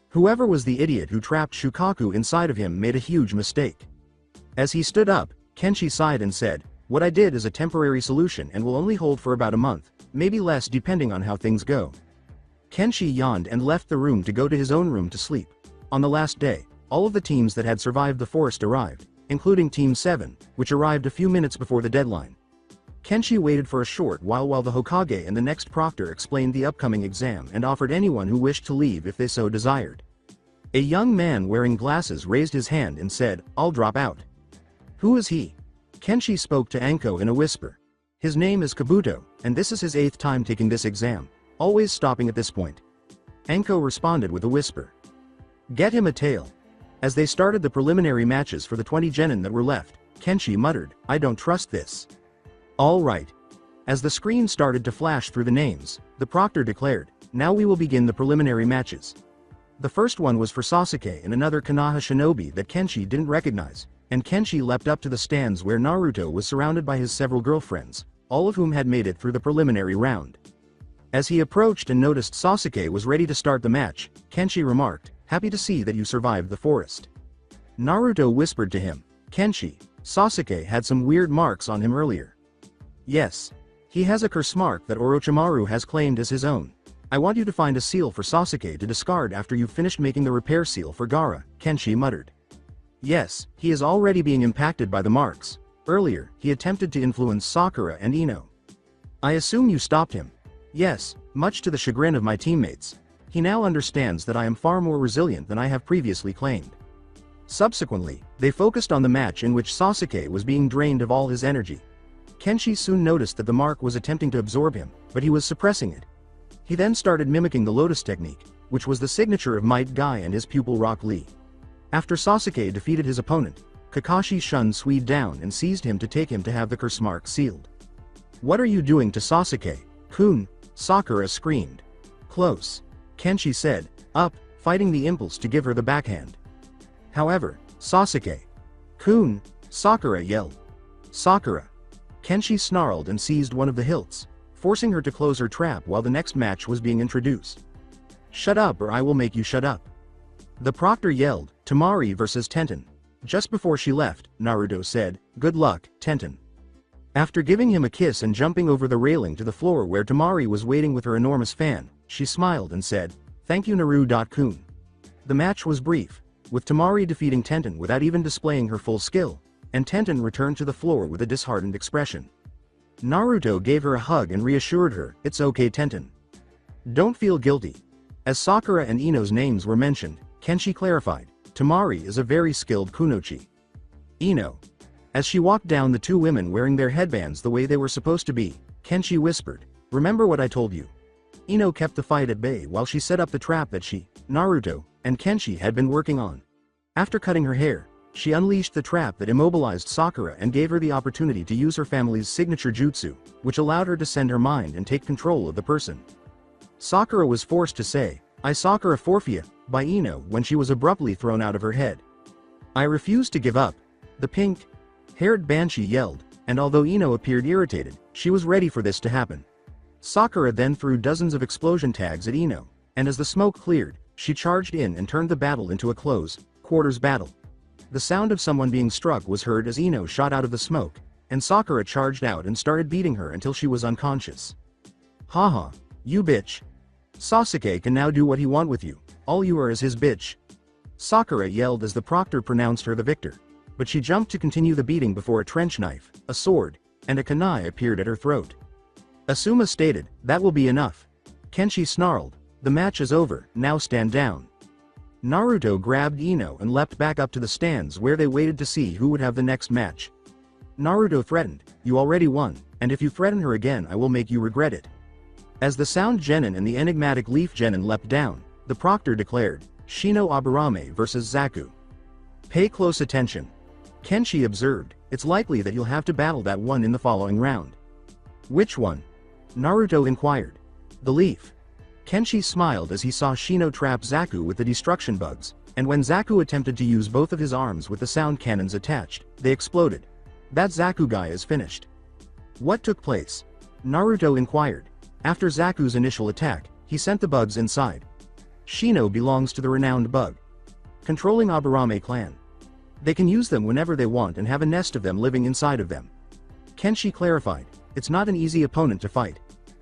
Whoever was the idiot who trapped Shukaku inside of him made a huge mistake. As he stood up, Kenshi sighed and said, "What I did is a temporary solution and will only hold for about a month, maybe less depending on how things go." Kenshi yawned and left the room to go to his own room to sleep. On the last day, all of the teams that had survived the forest arrived, including Team 7, which arrived a few minutes before the deadline. Kenshi waited for a short while the Hokage and the next proctor explained the upcoming exam and offered anyone who wished to leave if they so desired. A young man wearing glasses raised his hand and said, "I'll drop out." "Who is he?" Kenshi spoke to Anko in a whisper. "His name is Kabuto, and this is his 8th time taking this exam, always stopping at this point." Anko responded with a whisper. "Get him a tail." As they started the preliminary matches for the 20 genin that were left, Kenshi muttered, "I don't trust this." "All right." As the screen started to flash through the names, the proctor declared, "Now we will begin the preliminary matches." The first one was for Sasuke and another Konoha shinobi that Kenshi didn't recognize, and Kenshi leapt up to the stands where Naruto was surrounded by his several girlfriends, all of whom had made it through the preliminary round. As he approached and noticed Sasuke was ready to start the match, Kenshi remarked, "Happy to see that you survived the forest." Naruto whispered to him, "Kenshi, Sasuke had some weird marks on him earlier." "Yes. He has a curse mark that Orochimaru has claimed as his own. I want you to find a seal for Sasuke to discard after you've finished making the repair seal for Gaara," Kenshi muttered. "Yes, he is already being impacted by the marks. Earlier, he attempted to influence Sakura and Ino. I assume you stopped him." "Yes, much to the chagrin of my teammates. He now understands that I am far more resilient than I have previously claimed." Subsequently, they focused on the match in which Sasuke was being drained of all his energy. Kenshi soon noticed that the mark was attempting to absorb him, but he was suppressing it. He then started mimicking the lotus technique, which was the signature of Might Guy and his pupil Rock Lee. After Sasuke defeated his opponent, Kakashi shunned Swede down and seized him to take him to have the curse mark sealed. "What are you doing to Sasuke-kun?" Sakura screamed. "Close," Kenshi said, up, fighting the impulse to give her the backhand. However, "Sasuke-kun," Sakura yelled. "Sakura!" Kenshi snarled and seized one of the hilts, forcing her to close her trap while the next match was being introduced. "Shut up or I will make you shut up." The proctor yelled, "Temari versus Tenten." Just before she left, Naruto said, "Good luck, Tenten." After giving him a kiss and jumping over the railing to the floor where Temari was waiting with her enormous fan, she smiled and said, "Thank you Naru-kun." The match was brief, with Temari defeating Tenten without even displaying her full skill, and Tenten returned to the floor with a disheartened expression. Naruto gave her a hug and reassured her, "It's okay Tenten. Don't feel guilty." As Sakura and Ino's names were mentioned, Kenshi clarified, "Temari is a very skilled kunoichi." Ino. As she walked down the two women wearing their headbands the way they were supposed to be, Kenshi whispered, "Remember what I told you." Ino kept the fight at bay while she set up the trap that she, Naruto, and Kenshi had been working on. After cutting her hair, she unleashed the trap that immobilized Sakura and gave her the opportunity to use her family's signature jutsu, which allowed her to send her mind and take control of the person. Sakura was forced to say, "I Sakura forfeit," by Ino when she was abruptly thrown out of her head. "I refuse to give up," the pink-haired banshee yelled, and although Ino appeared irritated, she was ready for this to happen. Sakura then threw dozens of explosion tags at Ino, and as the smoke cleared, she charged in and turned the battle into a close-quarters battle. The sound of someone being struck was heard as Ino shot out of the smoke, and Sakura charged out and started beating her until she was unconscious. "Haha, you bitch. Sasuke can now do what he want with you, all you are is his bitch." Sakura yelled as the proctor pronounced her the victor, but she jumped to continue the beating before a trench knife, a sword, and a kunai appeared at her throat. Asuma stated, "That will be enough." Kenshi snarled, "The match is over, now stand down." Naruto grabbed Ino and leapt back up to the stands where they waited to see who would have the next match. Naruto threatened, "You already won, and if you threaten her again I will make you regret it." As the sound genin and the enigmatic leaf genin leapt down, the proctor declared, "Shino Aburame versus Zaku." "Pay close attention." Kenshi observed, "It's likely that you'll have to battle that one in the following round." "Which one?" Naruto inquired. "The leaf." Kenshi smiled as he saw Shino trap Zaku with the destruction bugs, and when Zaku attempted to use both of his arms with the sound cannons attached, they exploded. "That Zaku guy is finished." "What took place?" Naruto inquired. After Zaku's initial attack, he sent the bugs inside. Shino belongs to the renowned bug controlling Aburame clan. They can use them whenever they want and have a nest of them living inside of them. Kenshi clarified, it's not an easy opponent to fight.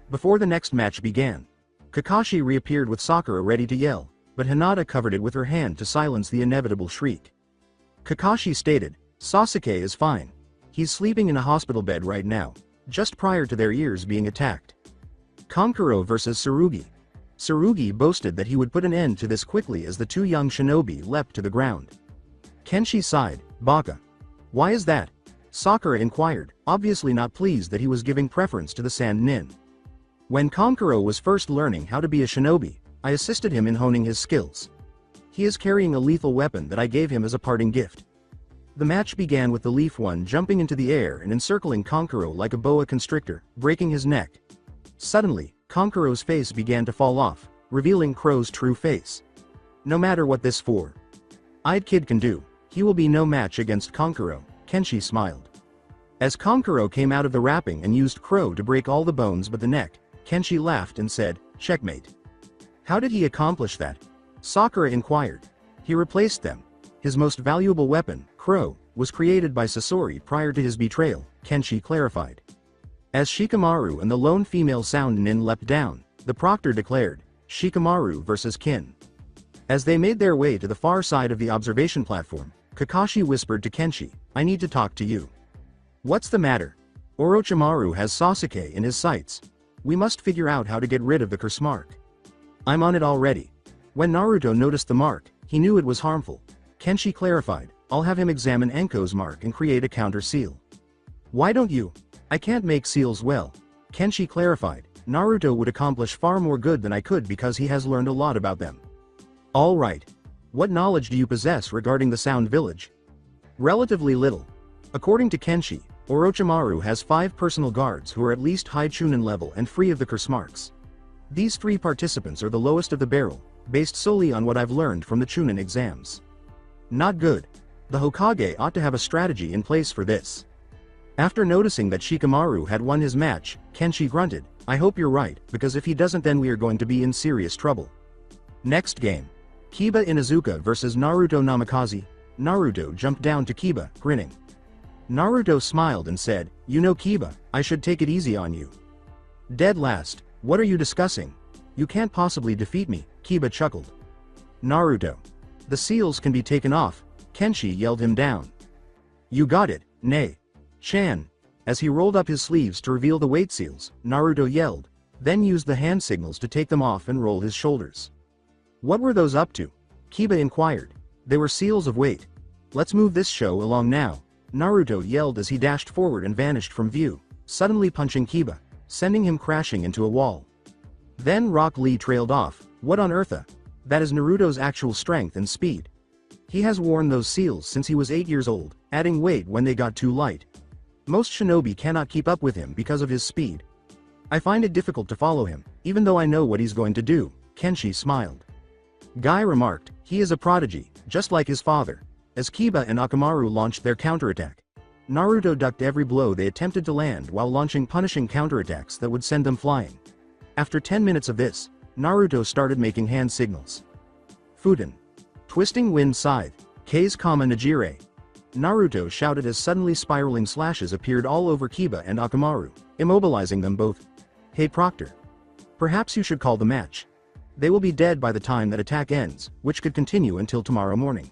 Before the next match began, Kakashi reappeared with Sakura ready to yell, but Hinata covered it with her hand to silence the inevitable shriek. Kakashi stated, Sasuke is fine. He's sleeping in a hospital bed right now, just prior to their ears being attacked. Kankuro vs Tsurugi. Tsurugi boasted that he would put an end to this quickly as the two young shinobi leapt to the ground. Kenshi sighed, Baka. Why is that? Sakura inquired, obviously not pleased that he was giving preference to the Sand Nin. When Kankuro was first learning how to be a shinobi, I assisted him in honing his skills. He is carrying a lethal weapon that I gave him as a parting gift. The match began with the Leaf One jumping into the air and encircling Kankuro like a boa constrictor, breaking his neck. Suddenly, Kankuro's face began to fall off, revealing Crow's true face. No matter what this four-eyed kid can do, he will be no match against Kankuro, Kenshi smiled. As Kankuro came out of the wrapping and used Crow to break all the bones but the neck, Kenshi laughed and said, checkmate. How did he accomplish that? Sakura inquired. He replaced them. His most valuable weapon, Crow, was created by Sasori prior to his betrayal, Kenshi clarified. As Shikamaru and the lone female Sound Nin leapt down, the proctor declared, Shikamaru vs Kin. As they made their way to the far side of the observation platform, Kakashi whispered to Kenshi, I need to talk to you. What's the matter? Orochimaru has Sasuke in his sights. We must figure out how to get rid of the curse mark. I'm on it already. When Naruto noticed the mark, he knew it was harmful. Kenshi clarified, I'll have him examine Enko's mark and create a counter seal. Why don't you? I can't make seals well. Kenshi clarified, Naruto would accomplish far more good than I could because he has learned a lot about them. All right. What knowledge do you possess regarding the Sound Village? Relatively little. According to Kenshi, Orochimaru has 5 personal guards who are at least high Chunin level and free of the curse marks. These 3 participants are the lowest of the barrel, based solely on what I've learned from the Chunin exams. Not good. The Hokage ought to have a strategy in place for this. After noticing that Shikamaru had won his match, Kenshi grunted, I hope you're right, because if he doesn't then we are going to be in serious trouble. Next game. Kiba Inuzuka vs Naruto Namikaze. Naruto jumped down to Kiba, grinning. Naruto smiled and said, you know Kiba, I should take it easy on you. Dead last, what are you discussing? You can't possibly defeat me, Kiba chuckled. Naruto. The seals can be taken off, Kenshi yelled him down. You got it, nay. Chan. As he rolled up his sleeves to reveal the weight seals, Naruto yelled, then used the hand signals to take them off and roll his shoulders. What were those up to? Kiba inquired. They were seals of weight. Let's move this show along now, Naruto yelled as he dashed forward and vanished from view, suddenly punching Kiba, sending him crashing into a wall. Then Rock Lee trailed off. What on earth? That is Naruto's actual strength and speed. He has worn those seals since he was 8 years old, adding weight when they got too light. Most shinobi cannot keep up with him because of his speed. I find it difficult to follow him, even though I know what he's going to do, Kenshi smiled. Guy remarked, he is a prodigy, just like his father. As Kiba and Akamaru launched their counterattack, Naruto ducked every blow they attempted to land while launching punishing counterattacks that would send them flying. After 10 minutes of this, Naruto started making hand signals. Fuden. Twisting Wind Scythe, K's Kama Najire. Naruto shouted as suddenly spiraling slashes appeared all over Kiba and Akamaru, immobilizing them both. Hey Proctor. Perhaps you should call the match. They will be dead by the time that attack ends, which could continue until tomorrow morning.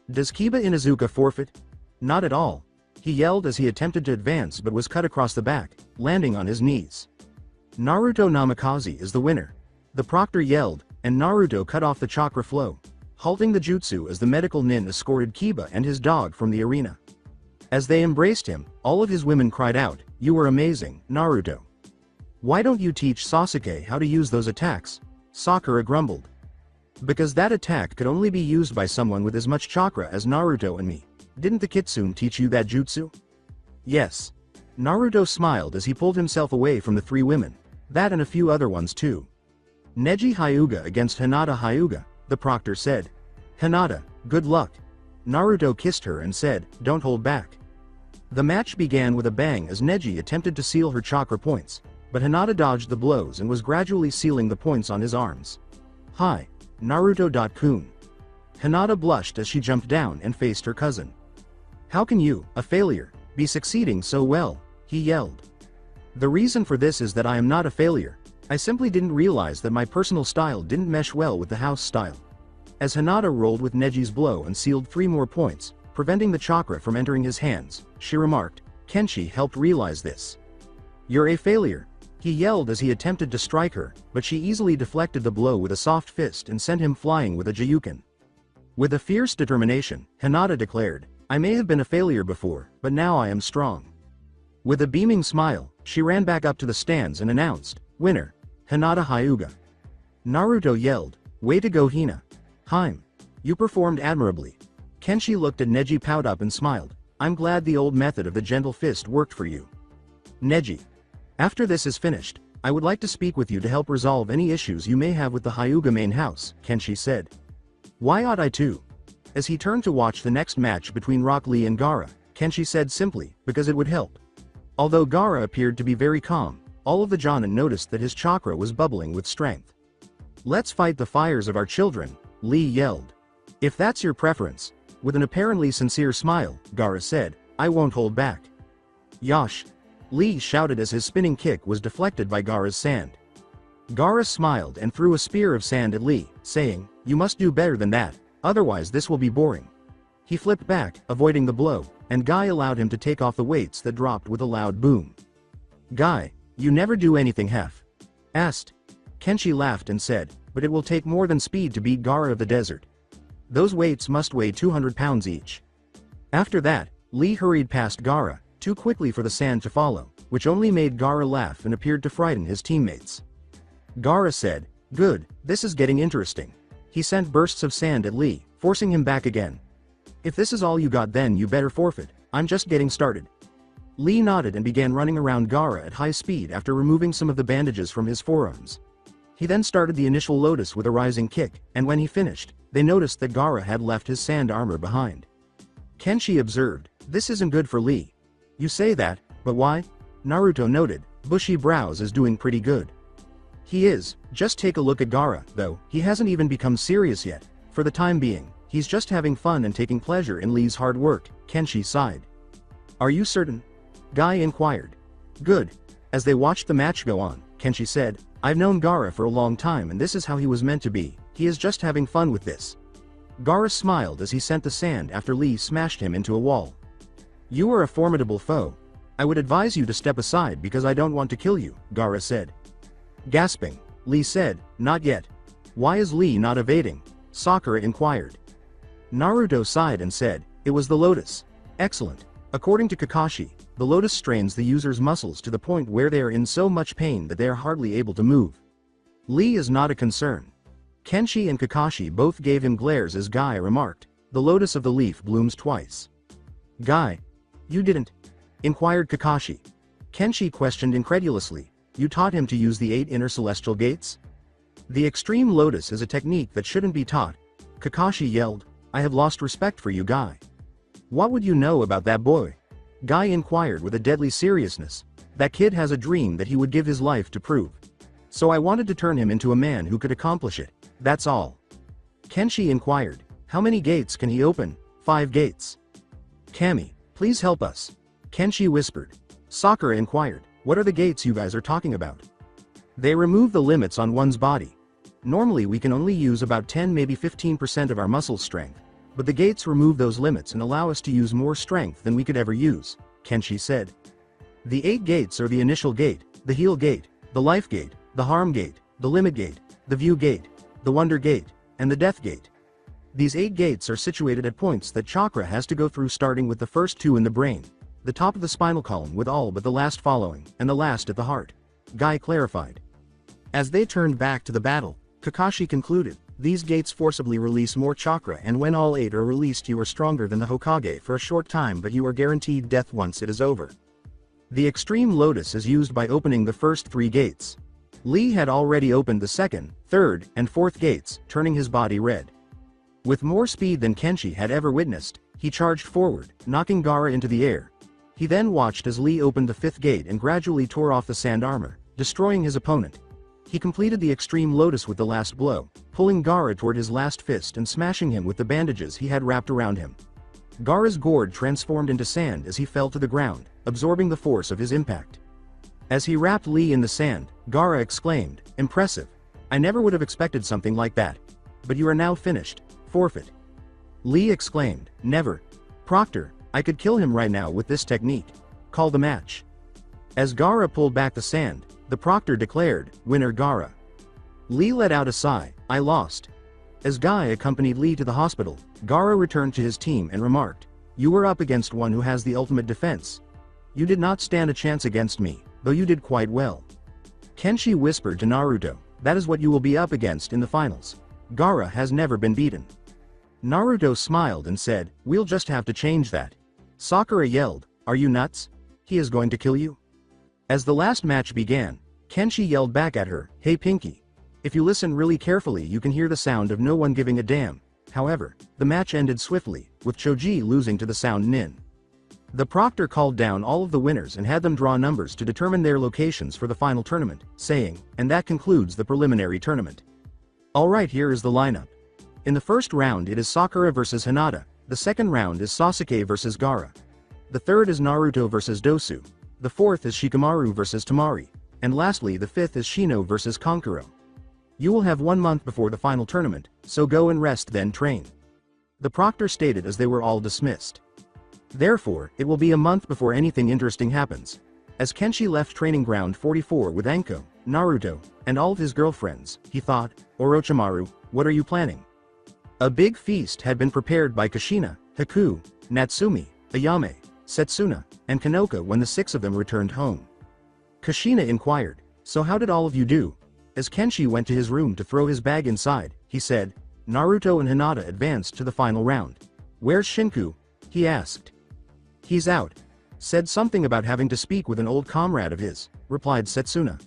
Does Kiba Inuzuka forfeit? Not at all. He yelled as he attempted to advance but was cut across the back, landing on his knees. Naruto Namikaze is the winner. The Proctor yelled, and Naruto cut off the chakra flow, halting the jutsu as the medical nin escorted Kiba and his dog from the arena. As they embraced him, all of his women cried out, you were amazing, Naruto. Why don't you teach Sasuke how to use those attacks? Sakura grumbled. Because that attack could only be used by someone with as much chakra as Naruto and me. Didn't the kitsune teach you that jutsu? Yes. Naruto smiled as he pulled himself away from the 3 women. That and a few other ones too. Neji Hyuga against Hinata Hyuga, the Proctor said. Hinata, good luck. Naruto kissed her and said, don't hold back. The match began with a bang as Neji attempted to seal her chakra points, but Hinata dodged the blows and was gradually sealing the points on his arms. Hi, Naruto.kun. Hinata blushed as she jumped down and faced her cousin. How can you, a failure, be succeeding so well? He yelled. The reason for this is that I am not a failure. I simply didn't realize that my personal style didn't mesh well with the house style. As Hinata rolled with Neji's blow and sealed 3 more points, preventing the chakra from entering his hands, she remarked, Kenshi helped realize this. You're a failure. He yelled as he attempted to strike her, but she easily deflected the blow with a soft fist and sent him flying with a Jiyuken. With a fierce determination, Hinata declared, I may have been a failure before, but now I am strong. With a beaming smile, she ran back up to the stands and announced, Winner, Hinata Hyuga. Naruto yelled, Way to go Hina. Haim. You performed admirably. Kenshi looked at Neji, pout up and smiled. I'm glad the old method of the gentle fist worked for you. Neji. After this is finished, I would like to speak with you to help resolve any issues you may have with the Hyuga main house, Kenshi said. Why ought I to? As he turned to watch the next match between Rock Lee and Gaara, Kenshi said simply, because it would help. Although Gaara appeared to be very calm, all of the Jonin noticed that his chakra was bubbling with strength. Let's fight the fires of our children, Lee yelled. If that's your preference. With an apparently sincere smile, Gaara said, I won't hold back. Yosh! Lee shouted as his spinning kick was deflected by Gaara's sand. Gaara smiled and threw a spear of sand at Lee, saying, You must do better than that, otherwise this will be boring. He flipped back, avoiding the blow, and Guy allowed him to take off the weights that dropped with a loud boom. Guy, you never do anything half-assed. Kenshi laughed and said, but it will take more than speed to beat Gaara of the desert. Those weights must weigh 200 pounds each. After that, Lee hurried past Gaara, too quickly for the sand to follow, which only made Gaara laugh and appeared to frighten his teammates. Gaara said, Good, this is getting interesting. He sent bursts of sand at Lee, forcing him back again. If this is all you got, then you better forfeit. I'm just getting started. Lee nodded and began running around Gaara at high speed after removing some of the bandages from his forearms. He then started the initial lotus with a rising kick, and when he finished, they noticed that Gaara had left his sand armor behind. Kenshi observed, This isn't good for Lee. You say that, but why? Naruto noted, Bushy brows is doing pretty good. He is, just take a look at Gaara, though, he hasn't even become serious yet. For the time being, he's just having fun and taking pleasure in Lee's hard work, Kenshi sighed. Are you certain? Guy inquired. Good. As they watched the match go on, Kenshi said, I've known Gaara for a long time and this is how he was meant to be, he is just having fun with this. Gaara smiled as he sent the sand after Lee smashed him into a wall. You are a formidable foe. I would advise you to step aside because I don't want to kill you, Gaara said. Gasping, Lee said, Not yet. Why is Lee not evading? Sakura inquired. Naruto sighed and said, It was the lotus. Excellent. According to Kakashi, the lotus strains the user's muscles to the point where they are in so much pain that they are hardly able to move. Lee is not a concern. Kenshi and Kakashi both gave him glares as Guy remarked, The lotus of the leaf blooms twice. Guy. You didn't? Inquired Kakashi. Kenshi questioned incredulously, You taught him to use the 8 inner celestial gates? The extreme lotus is a technique that shouldn't be taught. Kakashi yelled, I have lost respect for you, Guy. What would you know about that boy? Guy inquired with a deadly seriousness. That kid has a dream that he would give his life to prove. So I wanted to turn him into a man who could accomplish it, that's all. Kenshi inquired, How many gates can he open? 5 gates. Kami, please help us. Kenshi whispered. Sakura inquired, What are the gates you guys are talking about? They remove the limits on one's body. Normally we can only use about 10 maybe 15% of our muscle strength. But the gates remove those limits and allow us to use more strength than we could ever use, Kenshi said. The 8 gates are the initial gate, the heal gate, the life gate, the harm gate, the limit gate, the view gate, the wonder gate, and the death gate. These 8 gates are situated at points that chakra has to go through, starting with the first 2 in the brain, the top of the spinal column with all but the last following, and the last at the heart. Guy clarified. As they turned back to the battle, Kakashi concluded, These gates forcibly release more chakra, and when all 8 are released you are stronger than the Hokage for a short time, but you are guaranteed death once it is over. The extreme lotus is used by opening the first 3 gates. Lee had already opened the 2nd, 3rd, and 4th gates, turning his body red. With more speed than Kenshi had ever witnessed, he charged forward, knocking Gaara into the air. He then watched as Lee opened the 5th gate and gradually tore off the sand armor, destroying his opponent. He completed the extreme lotus with the last blow, pulling Gaara toward his last fist and smashing him with the bandages he had wrapped around him. Gaara's gourd transformed into sand as he fell to the ground, absorbing the force of his impact. As he wrapped Lee in the sand, Gaara exclaimed, "Impressive. I never would have expected something like that. But you are now finished. Forfeit." Lee exclaimed, "Never. Proctor, I could kill him right now with this technique. Call the match." As Gaara pulled back the sand, the Proctor declared, "Winner Gaara." Lee let out a sigh, "I lost." As Guy accompanied Lee to the hospital, Gaara returned to his team and remarked, "You were up against one who has the ultimate defense. You did not stand a chance against me, though you did quite well." Kenshi whispered to Naruto, "That is what you will be up against in the finals. Gaara has never been beaten." Naruto smiled and said, "We'll just have to change that." Sakura yelled, "Are you nuts? He is going to kill you." As the last match began, Kenshi yelled back at her, "Hey Pinky. If you listen really carefully you can hear the sound of no one giving a damn." However, the match ended swiftly, with Choji losing to the sound Nin. The Proctor called down all of the winners and had them draw numbers to determine their locations for the final tournament, saying, "And that concludes the preliminary tournament. Alright, here is the lineup. In the first round it is Sakura vs Hinata, the second round is Sasuke vs Gaara. The third is Naruto vs Dosu. The fourth is Shikamaru vs Tamari, and lastly the fifth is Shino vs Kankuro. You will have 1 month before the final tournament, so go and rest then train." The Proctor stated as they were all dismissed. Therefore, it will be a month before anything interesting happens. As Kenshi left Training Ground 44 with Anko, Naruto, and all of his girlfriends, he thought, "Orochimaru, what are you planning?" A big feast had been prepared by Kushina, Haku, Natsumi, Ayame, Setsuna, and Kanoka when the 6 of them returned home. Kushina inquired, "So how did all of you do?" As Kenshi went to his room to throw his bag inside, he said, "Naruto and Hinata advanced to the final round." "Where's Shinku?" he asked. "He's out. Said something about having to speak with an old comrade of his," replied Setsuna.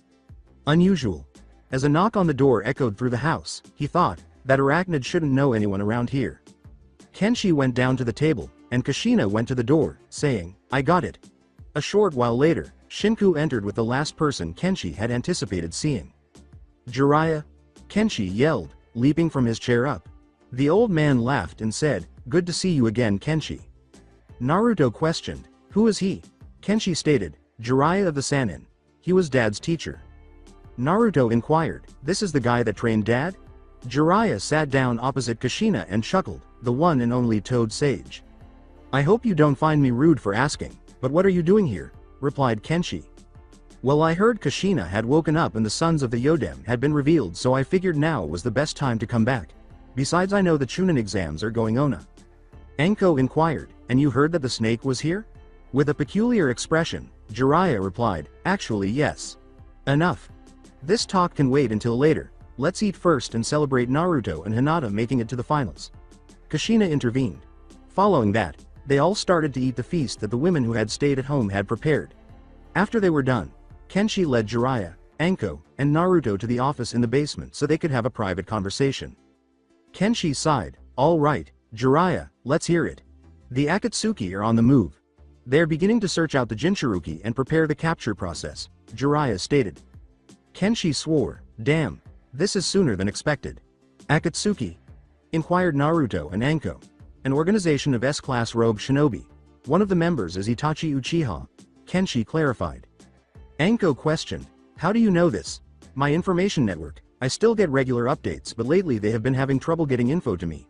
Unusual. As a knock on the door echoed through the house, he thought, "That arachnid shouldn't know anyone around here." Kenshi went down to the table, and Kushina went to the door, saying, "I got it." A short while later, Shinku entered with the last person Kenshi had anticipated seeing. "Jiraiya?" Kenshi yelled, leaping from his chair up. The old man laughed and said, "Good to see you again, Kenshi." Naruto questioned, "Who is he?" Kenshi stated, "Jiraiya of the Sannin. He was Dad's teacher." Naruto inquired, "This is the guy that trained Dad?" Jiraiya sat down opposite Kushina and chuckled, "The one and only Toad Sage." "I hope you don't find me rude for asking, but what are you doing here?" replied Kenshi. "Well, I heard Kushina had woken up and the sons of the Yodem had been revealed, so I figured now was the best time to come back. Besides, I know the Chunin exams are going on." Anko inquired, "And you heard that the snake was here?" With a peculiar expression, Jiraiya replied, "Actually yes." "Enough. This talk can wait until later. Let's eat first and celebrate Naruto and Hinata making it to the finals." Kushina intervened. Following that, they all started to eat the feast that the women who had stayed at home had prepared. After they were done, Kenshi led Jiraiya, Anko, and Naruto to the office in the basement so they could have a private conversation. Kenshi sighed, "All right, Jiraiya, let's hear it. The Akatsuki are on the move. They're beginning to search out the Jinchuruki and prepare the capture process," Jiraiya stated. Kenshi swore, "Damn, this is sooner than expected." "Akatsuki?" inquired Naruto and Anko. "An organization of S-class rogue shinobi. One of the members is Itachi Uchiha," Kenshi clarified. Anko questioned, "How do you know this?" "My information network. I still get regular updates, but lately they have been having trouble getting info to me.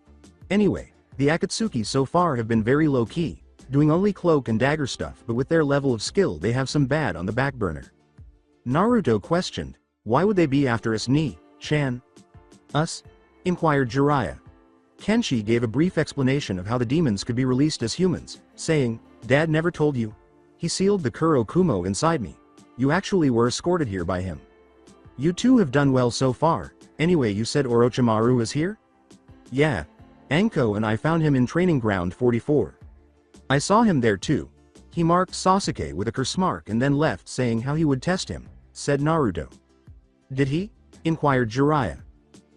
Anyway, the Akatsuki so far have been very low-key, doing only cloak and dagger stuff, but with their level of skill they have some bad on the back burner." Naruto questioned, "Why would they be after us, Chan?" "Us?" inquired Jiraiya. Kenshi gave a brief explanation of how the demons could be released as humans, saying, "Dad never told you? He sealed the Kuro Kumo inside me. You actually were escorted here by him. You two have done well so far. Anyway, you said Orochimaru is here?" "Yeah. Anko and I found him in Training Ground 44. I saw him there too. He marked Sasuke with a curse mark and then left saying how he would test him," said Naruto. "Did he?" inquired Jiraiya.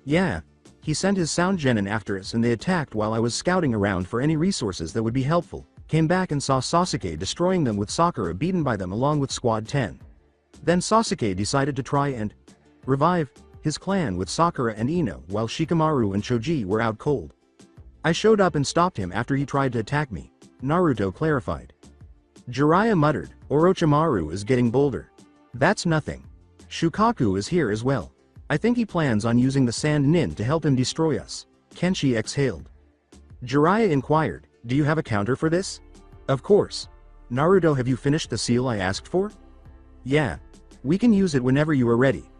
"Yeah. He sent his sound genin after us and they attacked while I was scouting around for any resources that would be helpful. Came back and saw Sasuke destroying them with Sakura beaten by them along with Squad 10. Then Sasuke decided to try and revive his clan with Sakura and Ino while Shikamaru and Choji were out cold. I showed up and stopped him after he tried to attack me, Naruto clarified. Jiraiya muttered, Orochimaru is getting bolder. That's nothing. Shukaku is here as well. I think he plans on using the Sand Nin to help him destroy us. Kenshi exhaled. Jiraiya inquired, do you have a counter for this? Of course. Naruto, have you finished the seal I asked for? Yeah. We can use it whenever you are ready.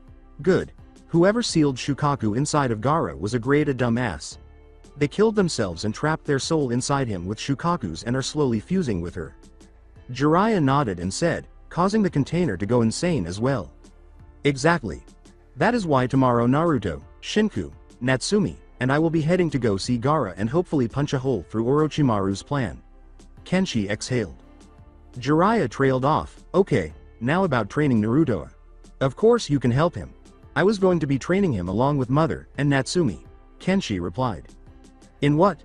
Good. Whoever sealed Shukaku inside of Gaara was a great dumbass. They killed themselves and trapped their soul inside him with Shukaku's and are slowly fusing with her. Jiraiya nodded and said, causing the container to go insane as well. Exactly. That is why tomorrow Naruto, Shinku, Natsumi, and I will be heading to go see Gaara and hopefully punch a hole through Orochimaru's plan. Kenshi exhaled. Jiraiya trailed off, okay, now about training Naruto. Of course you can help him. I was going to be training him along with Mother and Natsumi. Kenshi replied. In what?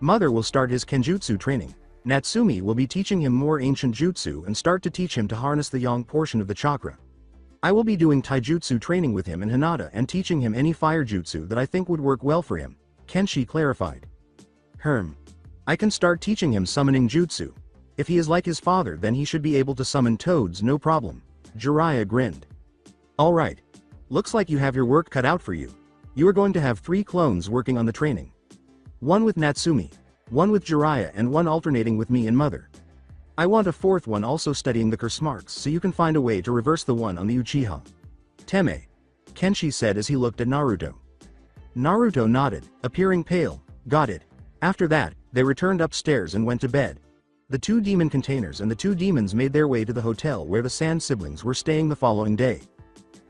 Mother will start his Kenjutsu training. Natsumi will be teaching him more ancient jutsu and start to teach him to harness the yang portion of the chakra. I will be doing taijutsu training with him in Hinata and teaching him any fire jutsu that I think would work well for him, Kenshi clarified. I can start teaching him summoning jutsu. If he is like his father then he should be able to summon toads no problem. Jiraiya grinned. Alright. Looks like you have your work cut out for you. You are going to have 3 clones working on the training. One with Natsumi, one with Jiraiya and one alternating with me and Mother. I want a 4th one also studying the curse marks so you can find a way to reverse the one on the Uchiha. Teme. Kenshi said as he looked at Naruto. Naruto nodded, appearing pale, got it. After that, they returned upstairs and went to bed. The 2 demon containers and the 2 demons made their way to the hotel where the Sand siblings were staying the following day.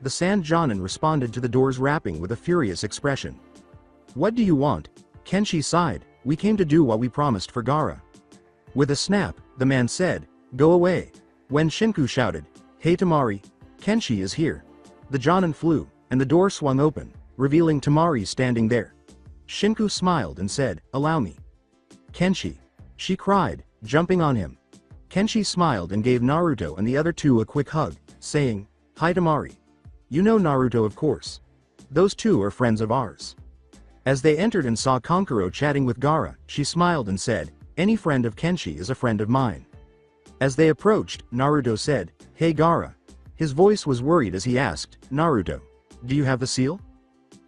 The Sand Jonin responded to the door's rapping with a furious expression. What do you want? Kenshi sighed, we came to do what we promised for Gaara. With a snap, the man said, go away. When Shinku shouted, hey Tamari, Kenshi is here. The Jonin flew, and the door swung open, revealing Tamari standing there. Shinku smiled and said, allow me. Kenshi. She cried, jumping on him. Kenshi smiled and gave Naruto and the other 2 a quick hug, saying, hi Tamari. You know Naruto of course. Those 2 are friends of ours. As they entered and saw Kankuro chatting with Gaara, she smiled and said, any friend of Kenshi is a friend of mine. As they approached, Naruto said, hey Gaara. His voice was worried as he asked, Naruto, do you have the seal?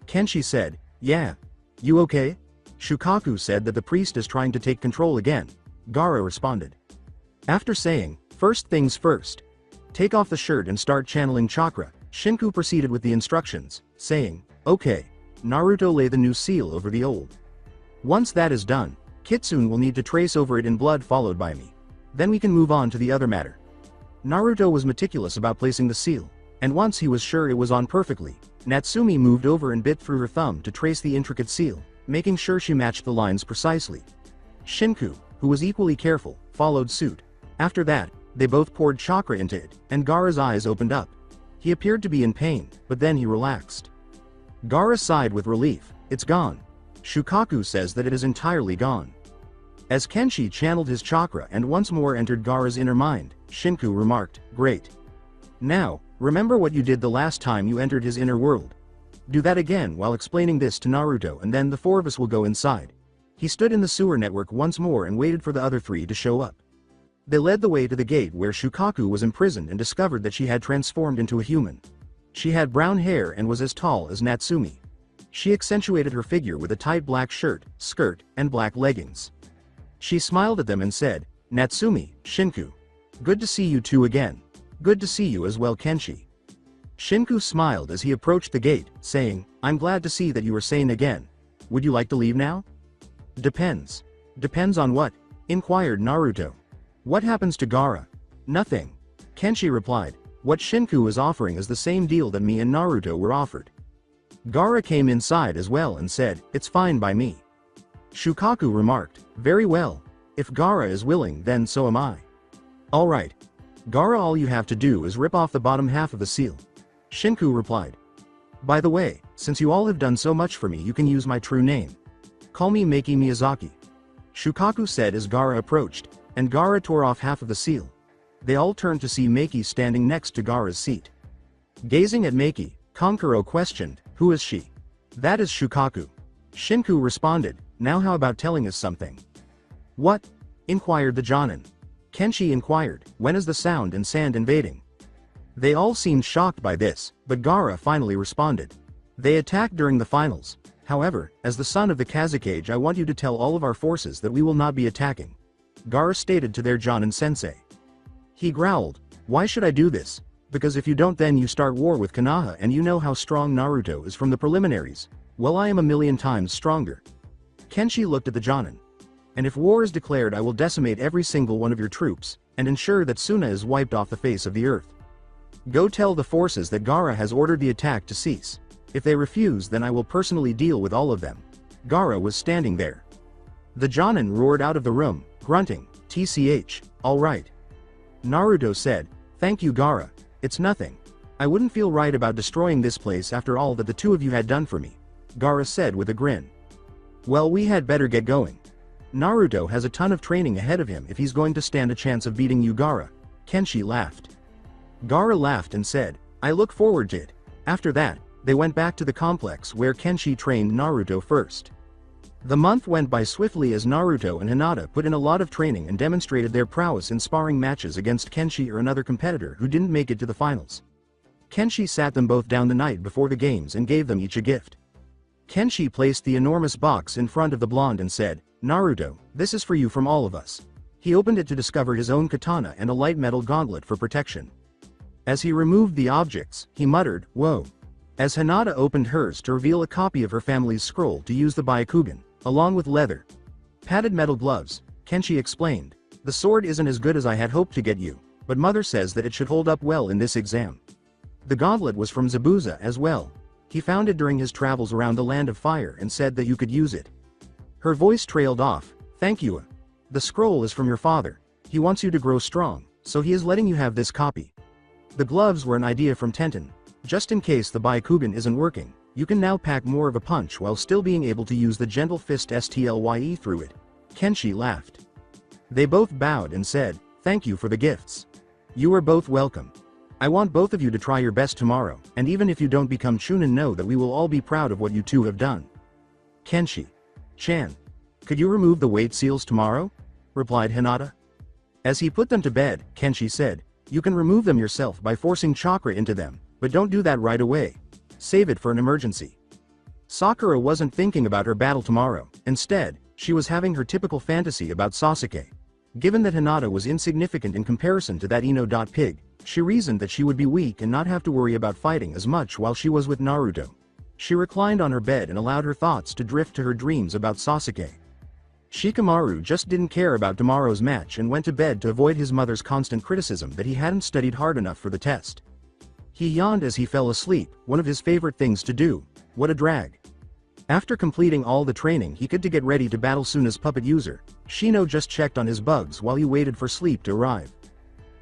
Kenshi said, yeah. You okay? Shukaku said that the priest is trying to take control again. Gaara responded. After saying, first things first. Take off the shirt and start channeling chakra, Shinku proceeded with the instructions, saying, okay. Naruto lay the new seal over the old. Once that is done, Kitsune will need to trace over it in blood followed by me. Then we can move on to the other matter. Naruto was meticulous about placing the seal, and once he was sure it was on perfectly, Natsumi moved over and bit through her thumb to trace the intricate seal, making sure she matched the lines precisely. Shinku, who was equally careful, followed suit. After that, they both poured chakra into it, and Gaara's eyes opened up. He appeared to be in pain, but then he relaxed. Gaara sighed with relief, it's gone. Shukaku says that it is entirely gone. As Kenshi channeled his chakra and once more entered Gaara's inner mind, Shinku remarked, great. Now, remember what you did the last time you entered his inner world. Do that again while explaining this to Naruto and then the 4 of us will go inside. He stood in the sewer network once more and waited for the other 3 to show up. They led the way to the gate where Shukaku was imprisoned and discovered that she had transformed into a human. She had brown hair and was as tall as Natsumi. She accentuated her figure with a tight black shirt, skirt, and black leggings. She smiled at them and said, Natsumi, Shinku. Good to see you 2 again. Good to see you as well Kenshi. Shinku smiled as he approached the gate, saying, I'm glad to see that you are sane again. Would you like to leave now? Depends. Depends on what? Inquired Naruto. What happens to Gaara? Nothing. Kenshi replied, what Shinku is offering is the same deal that me and Naruto were offered. Gaara came inside as well and said, it's fine by me. Shukaku remarked, very well. If Gaara is willing then so am I. Alright. Gaara, all you have to do is rip off the bottom half of the seal. Shinku replied. By the way, since you all have done so much for me you can use my true name. Call me Meiki Miyazaki. Shukaku said as Gaara approached, and Gaara tore off half of the seal. They all turned to see Meiki standing next to Gaara's seat. Gazing at Meiki, Kankuro questioned, "Who is she?" "That is Shukaku." Shinku responded, "Now how about telling us something?" "What?" inquired the Jonin. Kenshi inquired, "When is the sound and sand invading?" They all seemed shocked by this, but Gaara finally responded. "They attacked during the finals. However, as the son of the Kazekage, I want you to tell all of our forces that we will not be attacking," Gaara stated to their Jonin sensei. He growled, "Why should I do this? Because if you don't then you start war with Konoha, and you know how strong Naruto is from the preliminaries. Well, I am a million times stronger." Kenshi looked at the Jonin. "And if war is declared, I will decimate every single one of your troops, and ensure that Suna is wiped off the face of the earth. Go tell the forces that Gaara has ordered the attack to cease. If they refuse, then I will personally deal with all of them." Gaara was standing there. The Jonin roared out of the room, grunting, "TCH, all right." Naruto said, "Thank you, Gaara. It's nothing. I wouldn't feel right about destroying this place after all that the two of you had done for me," Gaara said with a grin. "Well, we had better get going. Naruto has a ton of training ahead of him if he's going to stand a chance of beating you, Gaara." Kenshi laughed. Gaara laughed and said, "I look forward to it." After that, they went back to the complex where Kenshi trained Naruto first. The month went by swiftly as Naruto and Hinata put in a lot of training and demonstrated their prowess in sparring matches against Kenshi or another competitor who didn't make it to the finals. Kenshi sat them both down the night before the games and gave them each a gift. Kenshi placed the enormous box in front of the blonde and said, "Naruto, this is for you from all of us." He opened it to discover his own katana and a light metal gauntlet for protection. As he removed the objects, he muttered, "Whoa." As Hinata opened hers to reveal a copy of her family's scroll to use the Byakugan, along with leather padded metal gloves, Kenshi explained, "The sword isn't as good as I had hoped to get you, but mother says that it should hold up well in this exam." The gauntlet was from Zabuza as well. He found it during his travels around the Land of Fire and said that you could use it. Her voice trailed off, "Thank you. The scroll is from your father. He wants you to grow strong, so he is letting you have this copy." The gloves were an idea from Tenten. Just in case the Byakugan isn't working, you can now pack more of a punch while still being able to use the gentle fist STLYE through it. Kenshi laughed. They both bowed and said, "Thank you for the gifts. You are both welcome. I want both of you to try your best tomorrow, and even if you don't become Chunin, know that we will all be proud of what you two have done." Kenshi-chan, could you remove the weight seals tomorrow?" replied Hinata. As he put them to bed, Kenshi said, "You can remove them yourself by forcing chakra into them, but don't do that right away. Save it for an emergency." Sakura wasn't thinking about her battle tomorrow. Instead, she was having her typical fantasy about Sasuke. Given that Hinata was insignificant in comparison to that Ino.pig, she reasoned that she would be weak and not have to worry about fighting as much while she was with Naruto. She reclined on her bed and allowed her thoughts to drift to her dreams about Sasuke. Shikamaru just didn't care about tomorrow's match and went to bed to avoid his mother's constant criticism that he hadn't studied hard enough for the test. He yawned as he fell asleep, one of his favorite things to do. What a drag. After completing all the training he could to get ready to battle Suna's puppet user, Shino just checked on his bugs while he waited for sleep to arrive.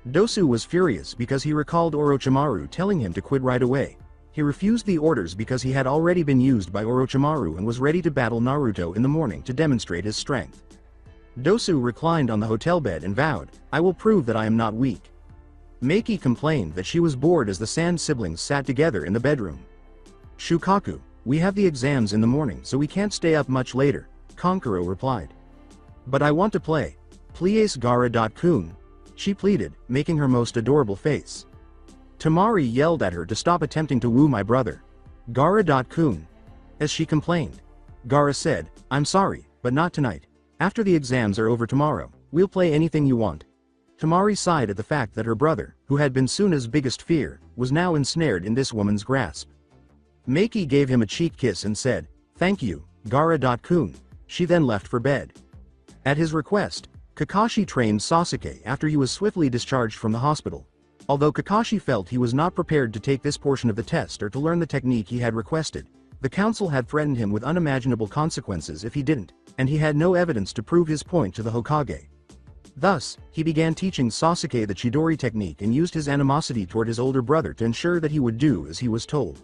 Dosu was furious because he recalled Orochimaru telling him to quit right away. He refused the orders because he had already been used by Orochimaru and was ready to battle Naruto in the morning to demonstrate his strength. Dosu reclined on the hotel bed and vowed, "I will prove that I am not weak." Meiki complained that she was bored as the Sand siblings sat together in the bedroom. "Shukaku, we have the exams in the morning so we can't stay up much later," Kankuro replied. "But I want to play. Please Gaara-kun," she pleaded, making her most adorable face. Tamari yelled at her to stop attempting to woo my brother. Gaara-kun. As she complained. Gaara said, "I'm sorry, but not tonight. After the exams are over tomorrow, we'll play anything you want." Tamari sighed at the fact that her brother, who had been Suna's biggest fear, was now ensnared in this woman's grasp. Meiki gave him a cheek kiss and said, "Thank you, Gaara-kun." She then left for bed. At his request, Kakashi trained Sasuke after he was swiftly discharged from the hospital. Although Kakashi felt he was not prepared to take this portion of the test or to learn the technique he had requested, the council had threatened him with unimaginable consequences if he didn't, and he had no evidence to prove his point to the Hokage. Thus, he began teaching Sasuke the Chidori technique and used his animosity toward his older brother to ensure that he would do as he was told.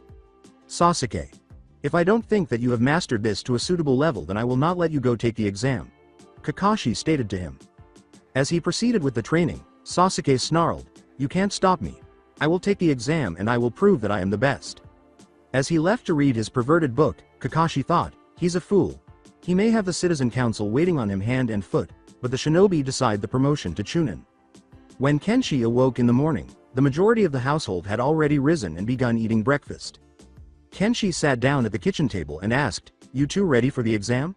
"Sasuke, if I don't think that you have mastered this to a suitable level, then I will not let you go take the exam," Kakashi stated to him. As he proceeded with the training, Sasuke snarled, "You can't stop me. I will take the exam and I will prove that I am the best." As he left to read his perverted book, Kakashi thought, he's a fool. He may have the citizen council waiting on him hand and foot, but the shinobi decide the promotion to Chunin. When Kenshi awoke in the morning, the majority of the household had already risen and begun eating breakfast. Kenshi sat down at the kitchen table and asked, "You two ready for the exam?"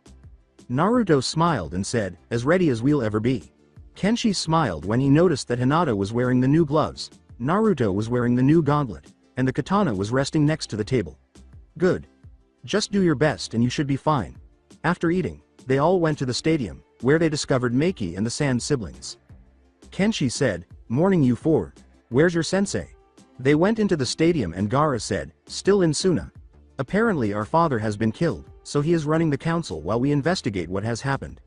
Naruto smiled and said, "As ready as we'll ever be." Kenshi smiled when he noticed that Hinata was wearing the new gloves, Naruto was wearing the new gauntlet, and the katana was resting next to the table. "Good. Just do your best and you should be fine." After eating, they all went to the stadium, where they discovered Meiki and the Sand siblings. Kenshi said, "Morning you four. Where's your sensei?" They went into the stadium and Gaara said, "Still in Suna. Apparently our father has been killed, so he is running the council while we investigate what has happened."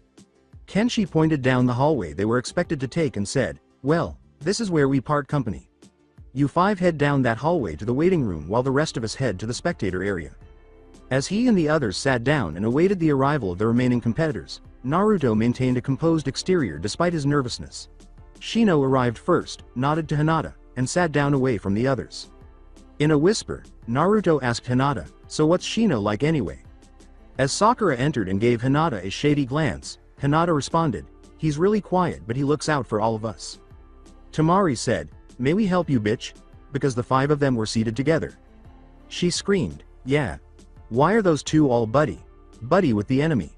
Kenshi pointed down the hallway they were expected to take and said, "Well, this is where we part company. You five head down that hallway to the waiting room while the rest of us head to the spectator area." As he and the others sat down and awaited the arrival of the remaining competitors, Naruto maintained a composed exterior despite his nervousness. Shino arrived first, nodded to Hinata, and sat down away from the others. In a whisper, Naruto asked Hinata, "So what's Shino like anyway?" As Sakura entered and gave Hinata a shady glance, Hinata responded, "He's really quiet but he looks out for all of us." Tamari said, "May we help you bitch?" Because the five of them were seated together. She screamed, "Yeah. Why are those two all buddy with the enemy?"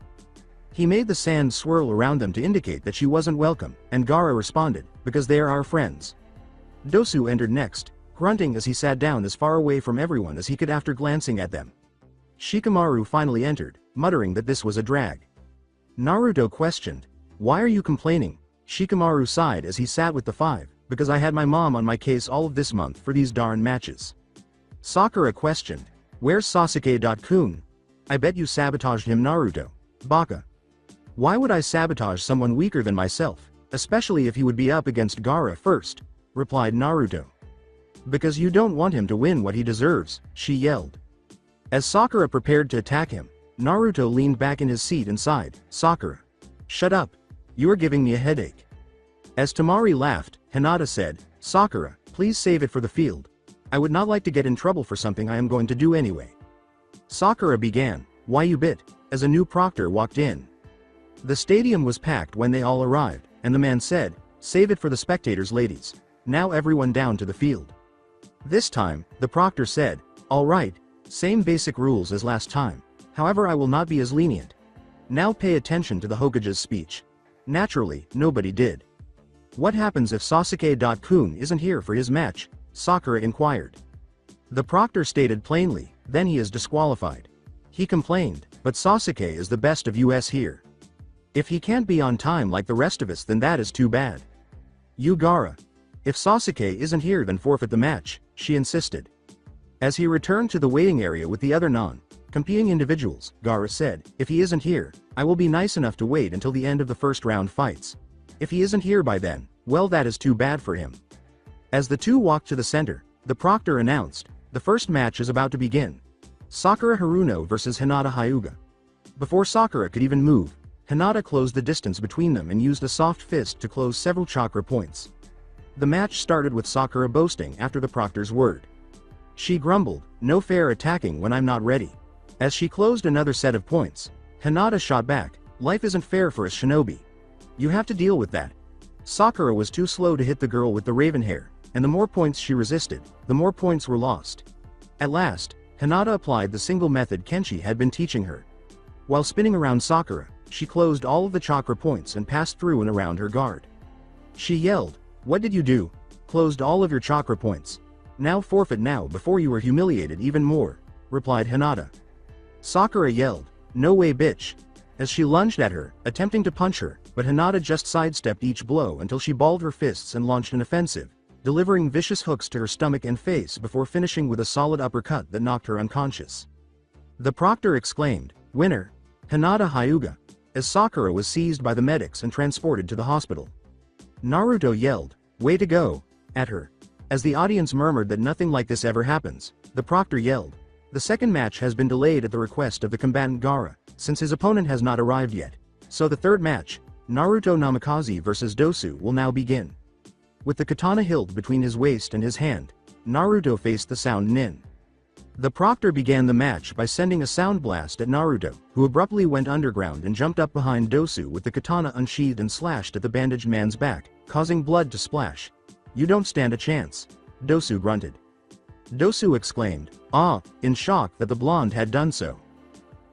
He made the sand swirl around them to indicate that she wasn't welcome, and Gaara responded, "Because they are our friends." Dosu entered next, grunting as he sat down as far away from everyone as he could after glancing at them. Shikamaru finally entered, muttering that this was a drag. Naruto questioned, "Why are you complaining?" Shikamaru sighed as he sat with the five, "Because I had my mom on my case all of this month for these darn matches." Sakura questioned, "Where's Sasuke-kun? I bet you sabotaged him." Naruto, "Baka. Why would I sabotage someone weaker than myself, especially if he would be up against Gaara first?" replied Naruto. "Because you don't want him to win what he deserves," she yelled. As Sakura prepared to attack him, Naruto leaned back in his seat and sighed, "Sakura. Shut up. You are giving me a headache." As Tamari laughed, Hinata said, "Sakura, please save it for the field. I would not like to get in trouble for something I am going to do anyway." Sakura began, "Why you bit?" as a new proctor walked in. The stadium was packed when they all arrived, and the man said, "Save it for the spectators, ladies. Now everyone down to the field." This time, the proctor said, "All right, same basic rules as last time. However, I will not be as lenient. Now pay attention to the Hokage's speech." Naturally, nobody did. "What happens if Sasuke-kun isn't here for his match?" Sakura inquired. The proctor stated plainly, "Then he is disqualified." He complained, "But Sasuke is the best of us here. If he can't be on time like the rest of us, then that is too bad." Gaara. "If Sasuke isn't here, then forfeit the match," she insisted. As he returned to the waiting area with the other non-competing individuals, Gaara said, "If he isn't here, I will be nice enough to wait until the end of the first round fights. If he isn't here by then, well, that is too bad for him." As the two walked to the center, the proctor announced, "The first match is about to begin. Sakura Haruno versus Hinata Hyuga." Before Sakura could even move, Hinata closed the distance between them and used a soft fist to close several chakra points. The match started with Sakura boasting after the proctor's word. She grumbled, "No fair attacking when I'm not ready." As she closed another set of points, Hinata shot back, "Life isn't fair for a shinobi. You have to deal with that." Sakura was too slow to hit the girl with the raven hair, and the more points she resisted, the more points were lost. At last, Hinata applied the single method Kenshi had been teaching her. While spinning around Sakura, she closed all of the chakra points and passed through and around her guard. She yelled, "What did you do? Closed all of your chakra points. Now forfeit now before you are humiliated even more," replied Hinata. Sakura yelled, "No way bitch," as she lunged at her, attempting to punch her, but Hinata just sidestepped each blow until she balled her fists and launched an offensive, delivering vicious hooks to her stomach and face before finishing with a solid uppercut that knocked her unconscious. The proctor exclaimed, "Winner, Hinata Hyuga," as Sakura was seized by the medics and transported to the hospital. Naruto yelled, "Way to go," at her. As the audience murmured that nothing like this ever happens, the proctor yelled, "The second match has been delayed at the request of the combatant Gaara, since his opponent has not arrived yet. So the third match, Naruto Namikaze vs Dosu, will now begin." With the katana hilt between his waist and his hand, Naruto faced the sound nin. The proctor began the match by sending a sound blast at Naruto, who abruptly went underground and jumped up behind Dosu with the katana unsheathed and slashed at the bandaged man's back, causing blood to splash. "You don't stand a chance," Dosu grunted. Dosu exclaimed, in shock that the blonde had done so.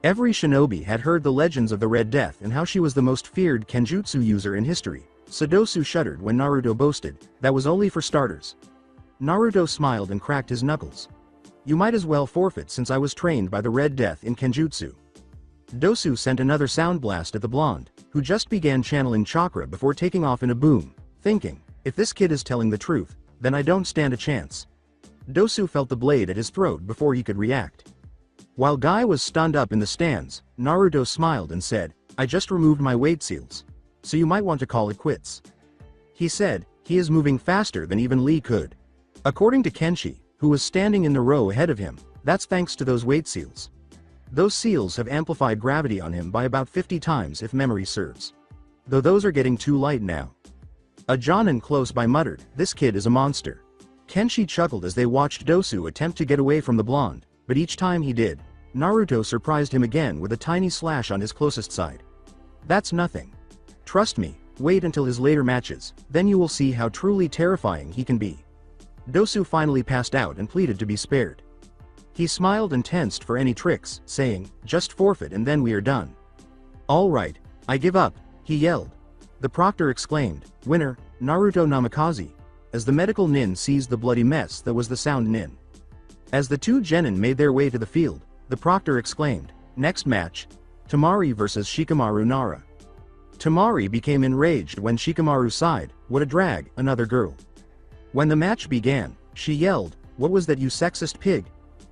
Every shinobi had heard the legends of the Red Death and how she was the most feared kenjutsu user in history, so Dosu shuddered when Naruto boasted, "That was only for starters." Naruto smiled and cracked his knuckles. "You might as well forfeit since I was trained by the Red Death in kenjutsu." Dosu sent another sound blast at the blonde, who just began channeling chakra before taking off in a boom, thinking, "If this kid is telling the truth, then I don't stand a chance." Dosu felt the blade at his throat before he could react. While Guy was stunned up in the stands, Naruto smiled and said, "I just removed my weight seals. So you might want to call it quits." He said, "He is moving faster than even Lee could." According to Kenshi, who was standing in the row ahead of him, that's thanks to those weight seals. Those seals have amplified gravity on him by about 50 times if memory serves. Though those are getting too light now. A jonin close by muttered, "This kid is a monster." Kenshi chuckled as they watched Dosu attempt to get away from the blonde, but each time he did, Naruto surprised him again with a tiny slash on his closest side. "That's nothing. Trust me, wait until his later matches, then you will see how truly terrifying he can be." Dosu finally passed out and pleaded to be spared. He smiled and tensed for any tricks, saying, "Just forfeit and then we are done." "All right, I give up," he yelled. The proctor exclaimed, "Winner, Naruto Namikaze," as the medical nin seized the bloody mess that was the sound nin. As the two genin made their way to the field, the proctor exclaimed, "Next match, Temari vs Shikamaru Nara." Temari became enraged when Shikamaru sighed, "What a drag, another girl." When the match began, she yelled, "What was that, you sexist pig?"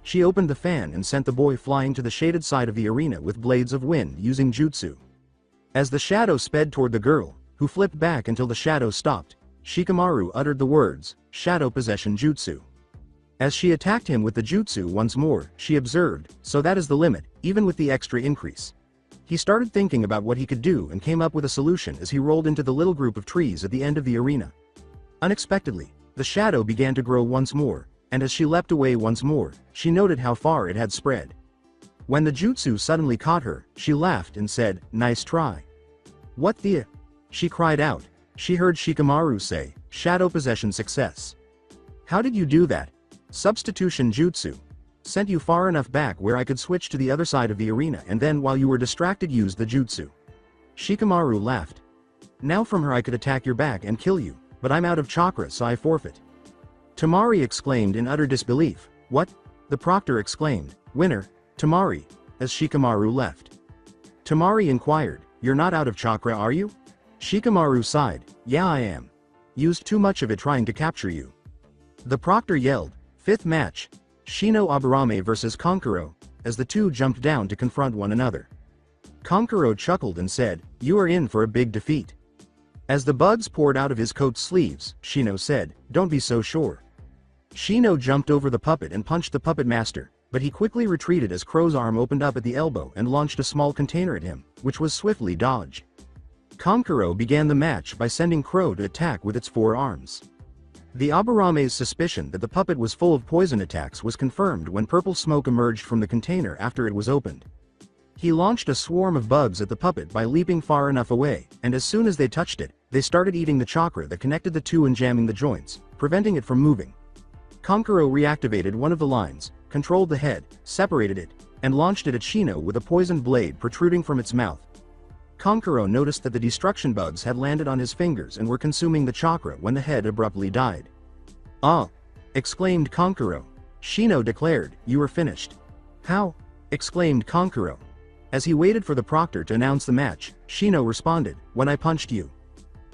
She opened the fan and sent the boy flying to the shaded side of the arena with blades of wind using jutsu. As the shadow sped toward the girl, who flipped back until the shadow stopped, Shikamaru uttered the words, "Shadow Possession Jutsu." As she attacked him with the jutsu once more, she observed, "So that is the limit, even with the extra increase." He started thinking about what he could do and came up with a solution as he rolled into the little group of trees at the end of the arena. Unexpectedly, the shadow began to grow once more, and as she leapt away once more, she noted how far it had spread. When the jutsu suddenly caught her, she laughed and said, "Nice try." "What the?" she cried out. She heard Shikamaru say, "Shadow Possession Success." "How did you do that?" "Substitution Jutsu. Sent you far enough back where I could switch to the other side of the arena and then while you were distracted use the jutsu." Shikamaru laughed. "Now from her I could attack your back and kill you, but I'm out of chakra so I forfeit." Temari exclaimed in utter disbelief. "What?" The proctor exclaimed, "Winner, Temari," as Shikamaru left. Temari inquired, "You're not out of chakra, are you?" Shikamaru sighed, "Yeah I am. Used too much of it trying to capture you." The proctor yelled, "Fifth match, Shino Aburame vs Konkuro," as the two jumped down to confront one another. Konkuro chuckled and said, "You are in for a big defeat." As the bugs poured out of his coat's sleeves, Shino said, "Don't be so sure." Shino jumped over the puppet and punched the puppet master, but he quickly retreated as Crow's arm opened up at the elbow and launched a small container at him, which was swiftly dodged. Konkuro began the match by sending Crow to attack with its 4 arms. The Aburame's suspicion that the puppet was full of poison attacks was confirmed when purple smoke emerged from the container after it was opened. He launched a swarm of bugs at the puppet by leaping far enough away, and as soon as they touched it, they started eating the chakra that connected the two and jamming the joints, preventing it from moving. Konkuro reactivated one of the lines, controlled the head, separated it, and launched it at Shino with a poisoned blade protruding from its mouth. Konkuro noticed that the destruction bugs had landed on his fingers and were consuming the chakra when the head abruptly died. "Ah!" exclaimed Konkuro. Shino declared, "You are finished." "How?" exclaimed Konkuro. As he waited for the proctor to announce the match, Shino responded, "When I punched you.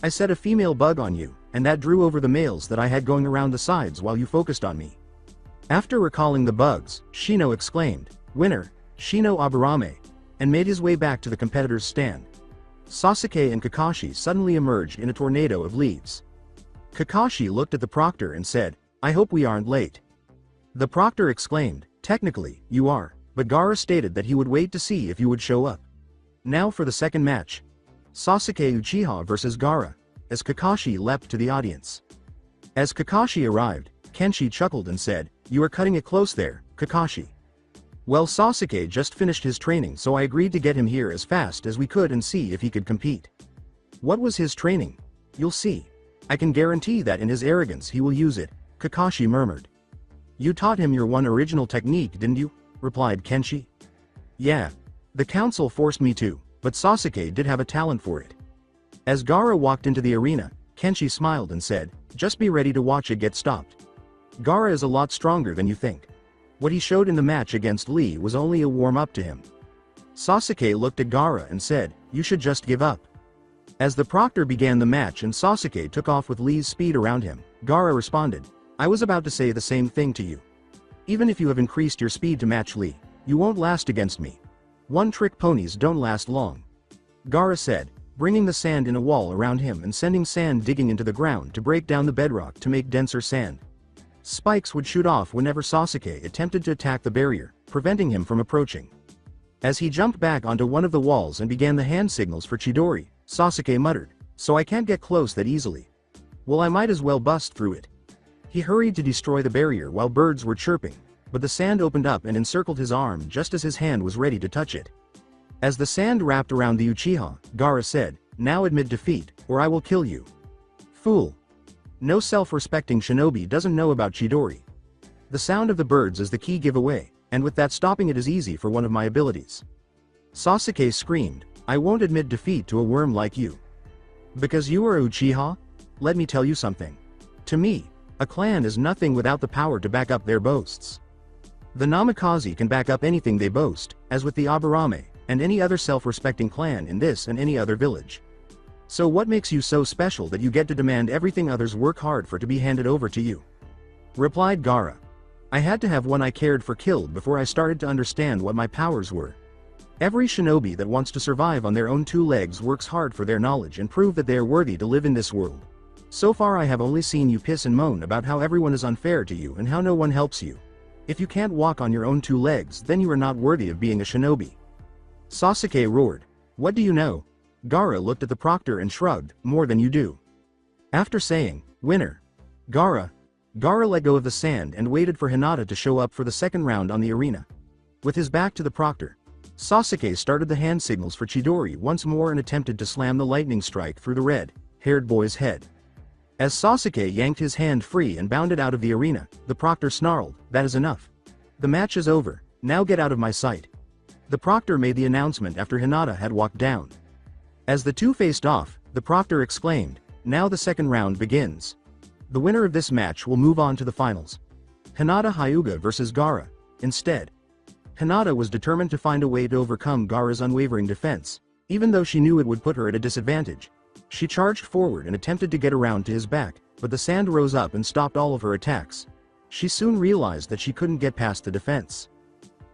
I set a female bug on you, and that drew over the males that I had going around the sides while you focused on me." After recalling the bugs, Shino exclaimed, "Winner, Shino Aburame," and made his way back to the competitor's stand. Sasuke and Kakashi suddenly emerged in a tornado of leaves. Kakashi looked at the proctor and said, "I hope we aren't late." The proctor exclaimed, "Technically, you are, but Gaara stated that he would wait to see if you would show up." Now for the second match. Sasuke Uchiha vs Gaara, as Kakashi leapt to the audience. As Kakashi arrived, Kenshi chuckled and said, "You are cutting it close there, Kakashi." Well, Sasuke just finished his training, so I agreed to get him here as fast as we could and see if he could compete. What was his training? You'll see. I can guarantee that in his arrogance he will use it, Kakashi murmured. You taught him your one original technique, didn't you? Replied Kenshi. Yeah. The council forced me to, but Sasuke did have a talent for it. As Gaara walked into the arena, Kenshi smiled and said, "Just be ready to watch it get stopped. Gaara is a lot stronger than you think. What he showed in the match against Lee was only a warm-up to him." Sasuke looked at Gaara and said, "You should just give up." As the proctor began the match and Sasuke took off with Lee's speed around him, Gaara responded, "I was about to say the same thing to you. Even if you have increased your speed to match Lee, you won't last against me. One-trick ponies don't last long." Gaara said, bringing the sand in a wall around him and sending sand digging into the ground to break down the bedrock to make denser sand. Spikes would shoot off whenever Sasuke attempted to attack the barrier, preventing him from approaching. As he jumped back onto one of the walls and began the hand signals for Chidori, Sasuke muttered, "So I can't get close that easily. Well, I might as well bust through it." He hurried to destroy the barrier while birds were chirping, but the sand opened up and encircled his arm just as his hand was ready to touch it. As the sand wrapped around the Uchiha, Gaara said, "Now admit defeat, or I will kill you." Fool. No self-respecting shinobi doesn't know about Chidori. The sound of the birds is the key giveaway, and with that stopping it is easy for one of my abilities. Sasuke screamed, "I won't admit defeat to a worm like you. Because you are Uchiha? Let me tell you something. To me, a clan is nothing without the power to back up their boasts. The Namikaze can back up anything they boast, as with the Aburame, and any other self-respecting clan in this and any other village. So what makes you so special that you get to demand everything others work hard for to be handed over to you?" Replied Gaara. "I had to have one I cared for killed before I started to understand what my powers were. Every shinobi that wants to survive on their own two legs works hard for their knowledge and prove that they are worthy to live in this world. So far I have only seen you piss and moan about how everyone is unfair to you and how no one helps you. If you can't walk on your own two legs, then you are not worthy of being a shinobi." Sasuke roared, "What do you know?" Gaara looked at the proctor and shrugged, "More than you do." After saying, "Winner, Gaara," Gaara let go of the sand and waited for Hinata to show up for the second round on the arena. With his back to the proctor, Sasuke started the hand signals for Chidori once more and attempted to slam the lightning strike through the red-haired boy's head. As Sasuke yanked his hand free and bounded out of the arena, the proctor snarled, "That is enough. The match is over, now get out of my sight." The proctor made the announcement after Hinata had walked down. As the two faced off, the proctor exclaimed, "Now the second round begins. The winner of this match will move on to the finals. Hinata Hyuga versus Gaara." Instead, Hinata was determined to find a way to overcome Gaara's unwavering defense, even though she knew it would put her at a disadvantage. She charged forward and attempted to get around to his back, but the sand rose up and stopped all of her attacks. She soon realized that she couldn't get past the defense.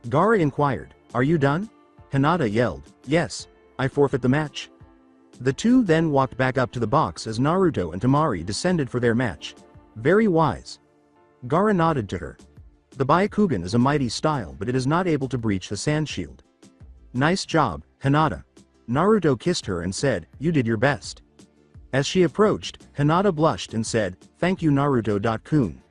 Gaara inquired, "Are you done?" Hinata yelled, "Yes, I forfeit the match." The two then walked back up to the box as Naruto and Temari descended for their match. "Very wise." Gaara nodded to her. "The Byakugan is a mighty style, but it is not able to breach the sand shield." "Nice job, Hinata." Naruto kissed her and said, "You did your best." As she approached, Hinata blushed and said, "Thank you, Naruto-kun."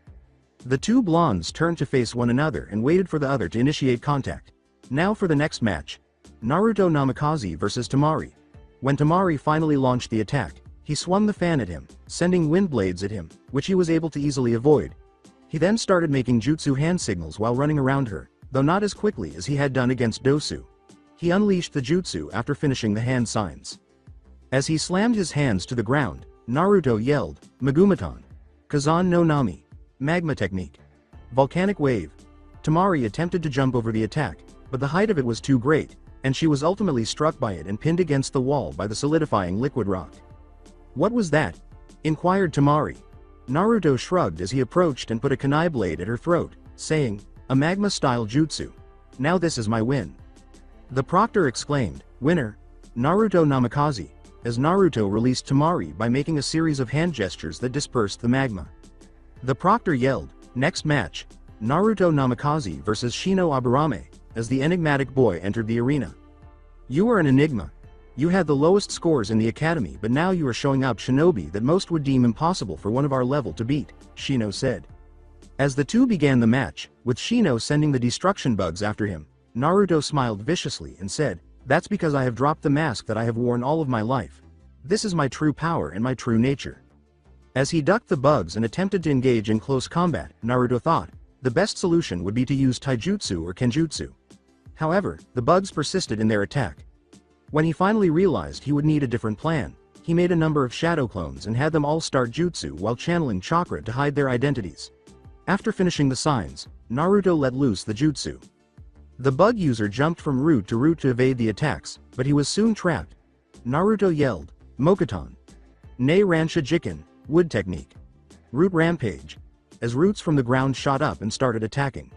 The two blondes turned to face one another and waited for the other to initiate contact. Now for the next match. Naruto Namikaze versus Temari. When Temari finally launched the attack, he swung the fan at him, sending wind blades at him, which he was able to easily avoid. He then started making jutsu hand signals while running around her, though not as quickly as he had done against Dosu. He unleashed the jutsu after finishing the hand signs. As he slammed his hands to the ground, Naruto yelled, "Magumatan! Kazan no Nami! Magma technique! Volcanic wave!" Temari attempted to jump over the attack, but the height of it was too great, and she was ultimately struck by it and pinned against the wall by the solidifying liquid rock. "What was that?" inquired Temari. Naruto shrugged as he approached and put a kunai blade at her throat, saying, "A magma-style jutsu. Now this is my win." The proctor exclaimed, "Winner, Naruto Namikaze," as Naruto released Temari by making a series of hand gestures that dispersed the magma. The proctor yelled, "Next match, Naruto Namikaze versus Shino Aburame," as the enigmatic boy entered the arena. "You are an enigma. You had the lowest scores in the academy, but now you are showing up shinobi that most would deem impossible for one of our level to beat, Shino said. As the two began the match, with Shino sending the destruction bugs after him, Naruto smiled viciously and said, "That's because I have dropped the mask that I have worn all of my life. This is my true power and my true nature." As he ducked the bugs and attempted to engage in close combat, Naruto thought, the best solution would be to use taijutsu or kenjutsu. However, the bugs persisted in their attack. When he finally realized he would need a different plan, he made a number of shadow clones and had them all start jutsu while channeling chakra to hide their identities. After finishing the signs, Naruto let loose the jutsu. The bug user jumped from root to evade the attacks, but he was soon trapped. Naruto yelled, "Mokuton! Ne Ransha Jikin, wood technique. Root rampage," as roots from the ground shot up and started attacking.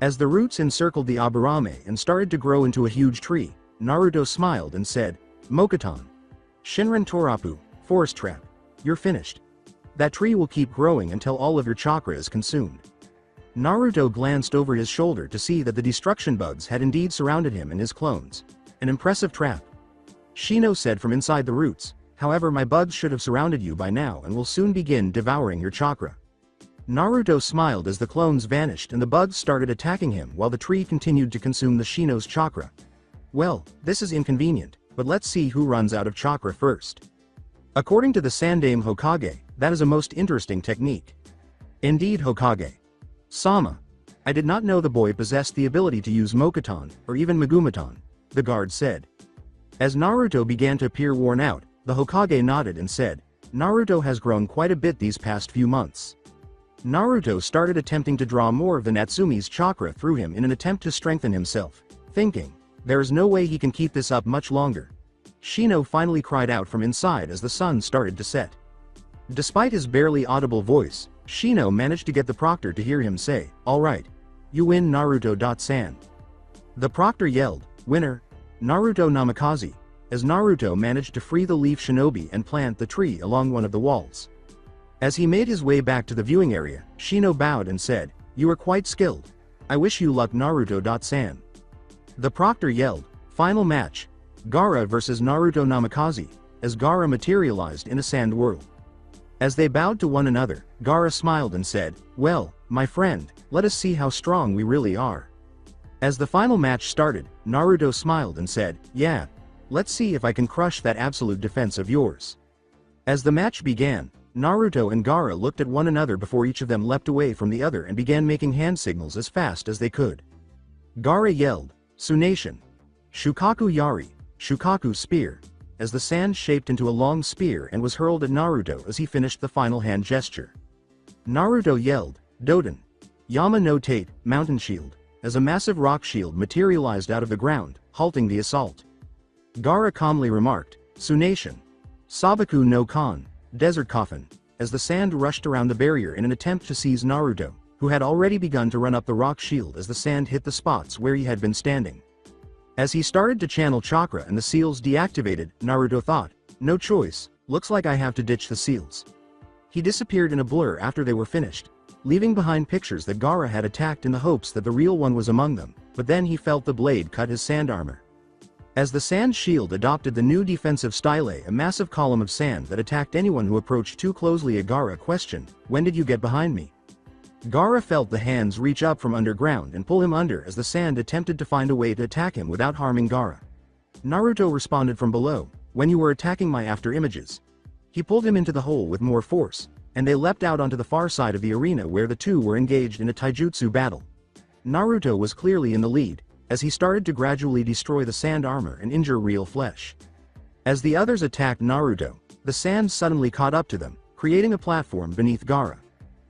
As the roots encircled the Aburame and started to grow into a huge tree, Naruto smiled and said, "Mokuton! Shinran Torapu, forest trap. You're finished. That tree will keep growing until all of your chakra is consumed." Naruto glanced over his shoulder to see that the destruction bugs had indeed surrounded him and his clones. An impressive trap. Shino said from inside the roots, "However, my bugs should have surrounded you by now and will soon begin devouring your chakra." Naruto smiled as the clones vanished and the bugs started attacking him while the tree continued to consume the Shino's chakra. Well, this is inconvenient, but let's see who runs out of chakra first. According to the Sandaime Hokage, that is a most interesting technique. Indeed, Hokage. Sama. I did not know the boy possessed the ability to use Mokuton, or even Megumiton, the guard said. As Naruto began to appear worn out, the Hokage nodded and said, "Naruto has grown quite a bit these past few months." Naruto started attempting to draw more of the Natsume's chakra through him in an attempt to strengthen himself, thinking, there is no way he can keep this up much longer. Shino finally cried out from inside as the sun started to set. Despite his barely audible voice, Shino managed to get the proctor to hear him say, "All right. You win, Naruto-san." The proctor yelled, "Winner, Naruto Namikaze," as Naruto managed to free the leaf shinobi and plant the tree along one of the walls. As he made his way back to the viewing area, Shino bowed and said, "You are quite skilled. I wish you luck, Naruto-san." The proctor yelled, "Final match, Gaara vs Naruto Namikaze," as Gaara materialized in a sand whirl. As they bowed to one another, Gaara smiled and said, "Well, my friend, let us see how strong we really are." As the final match started, Naruto smiled and said, "Yeah, let's see if I can crush that absolute defense of yours." As the match began, Naruto and Gaara looked at one another before each of them leapt away from the other and began making hand signals as fast as they could. Gaara yelled, "Tsunation! Shukaku Yari, Shukaku Spear," as the sand shaped into a long spear and was hurled at Naruto as he finished the final hand gesture. Naruto yelled, "Doden! Yama no Tate, Mountain Shield," as a massive rock shield materialized out of the ground, halting the assault. Gaara calmly remarked, "Tsunation! Sabaku no Kan, Desert Coffin," as the sand rushed around the barrier in an attempt to seize Naruto, who had already begun to run up the rock shield as the sand hit the spots where he had been standing. As he started to channel chakra and the seals deactivated, Naruto thought, "No choice, looks like I have to ditch the seals." He disappeared in a blur after they were finished, leaving behind pictures that Gaara had attacked in the hopes that the real one was among them, but then he felt the blade cut his sand armor. As the sand shield adopted the new defensive style, a massive column of sand that attacked anyone who approached too closely, Gaara questioned, "When did you get behind me?" Gaara felt the hands reach up from underground and pull him under as the sand attempted to find a way to attack him without harming Gaara. Naruto responded from below, "When you were attacking my after images." He pulled him into the hole with more force, and they leapt out onto the far side of the arena where the two were engaged in a taijutsu battle. Naruto was clearly in the lead, as he started to gradually destroy the sand armor and injure real flesh. As the others attacked Naruto, the sand suddenly caught up to them, creating a platform beneath Gaara.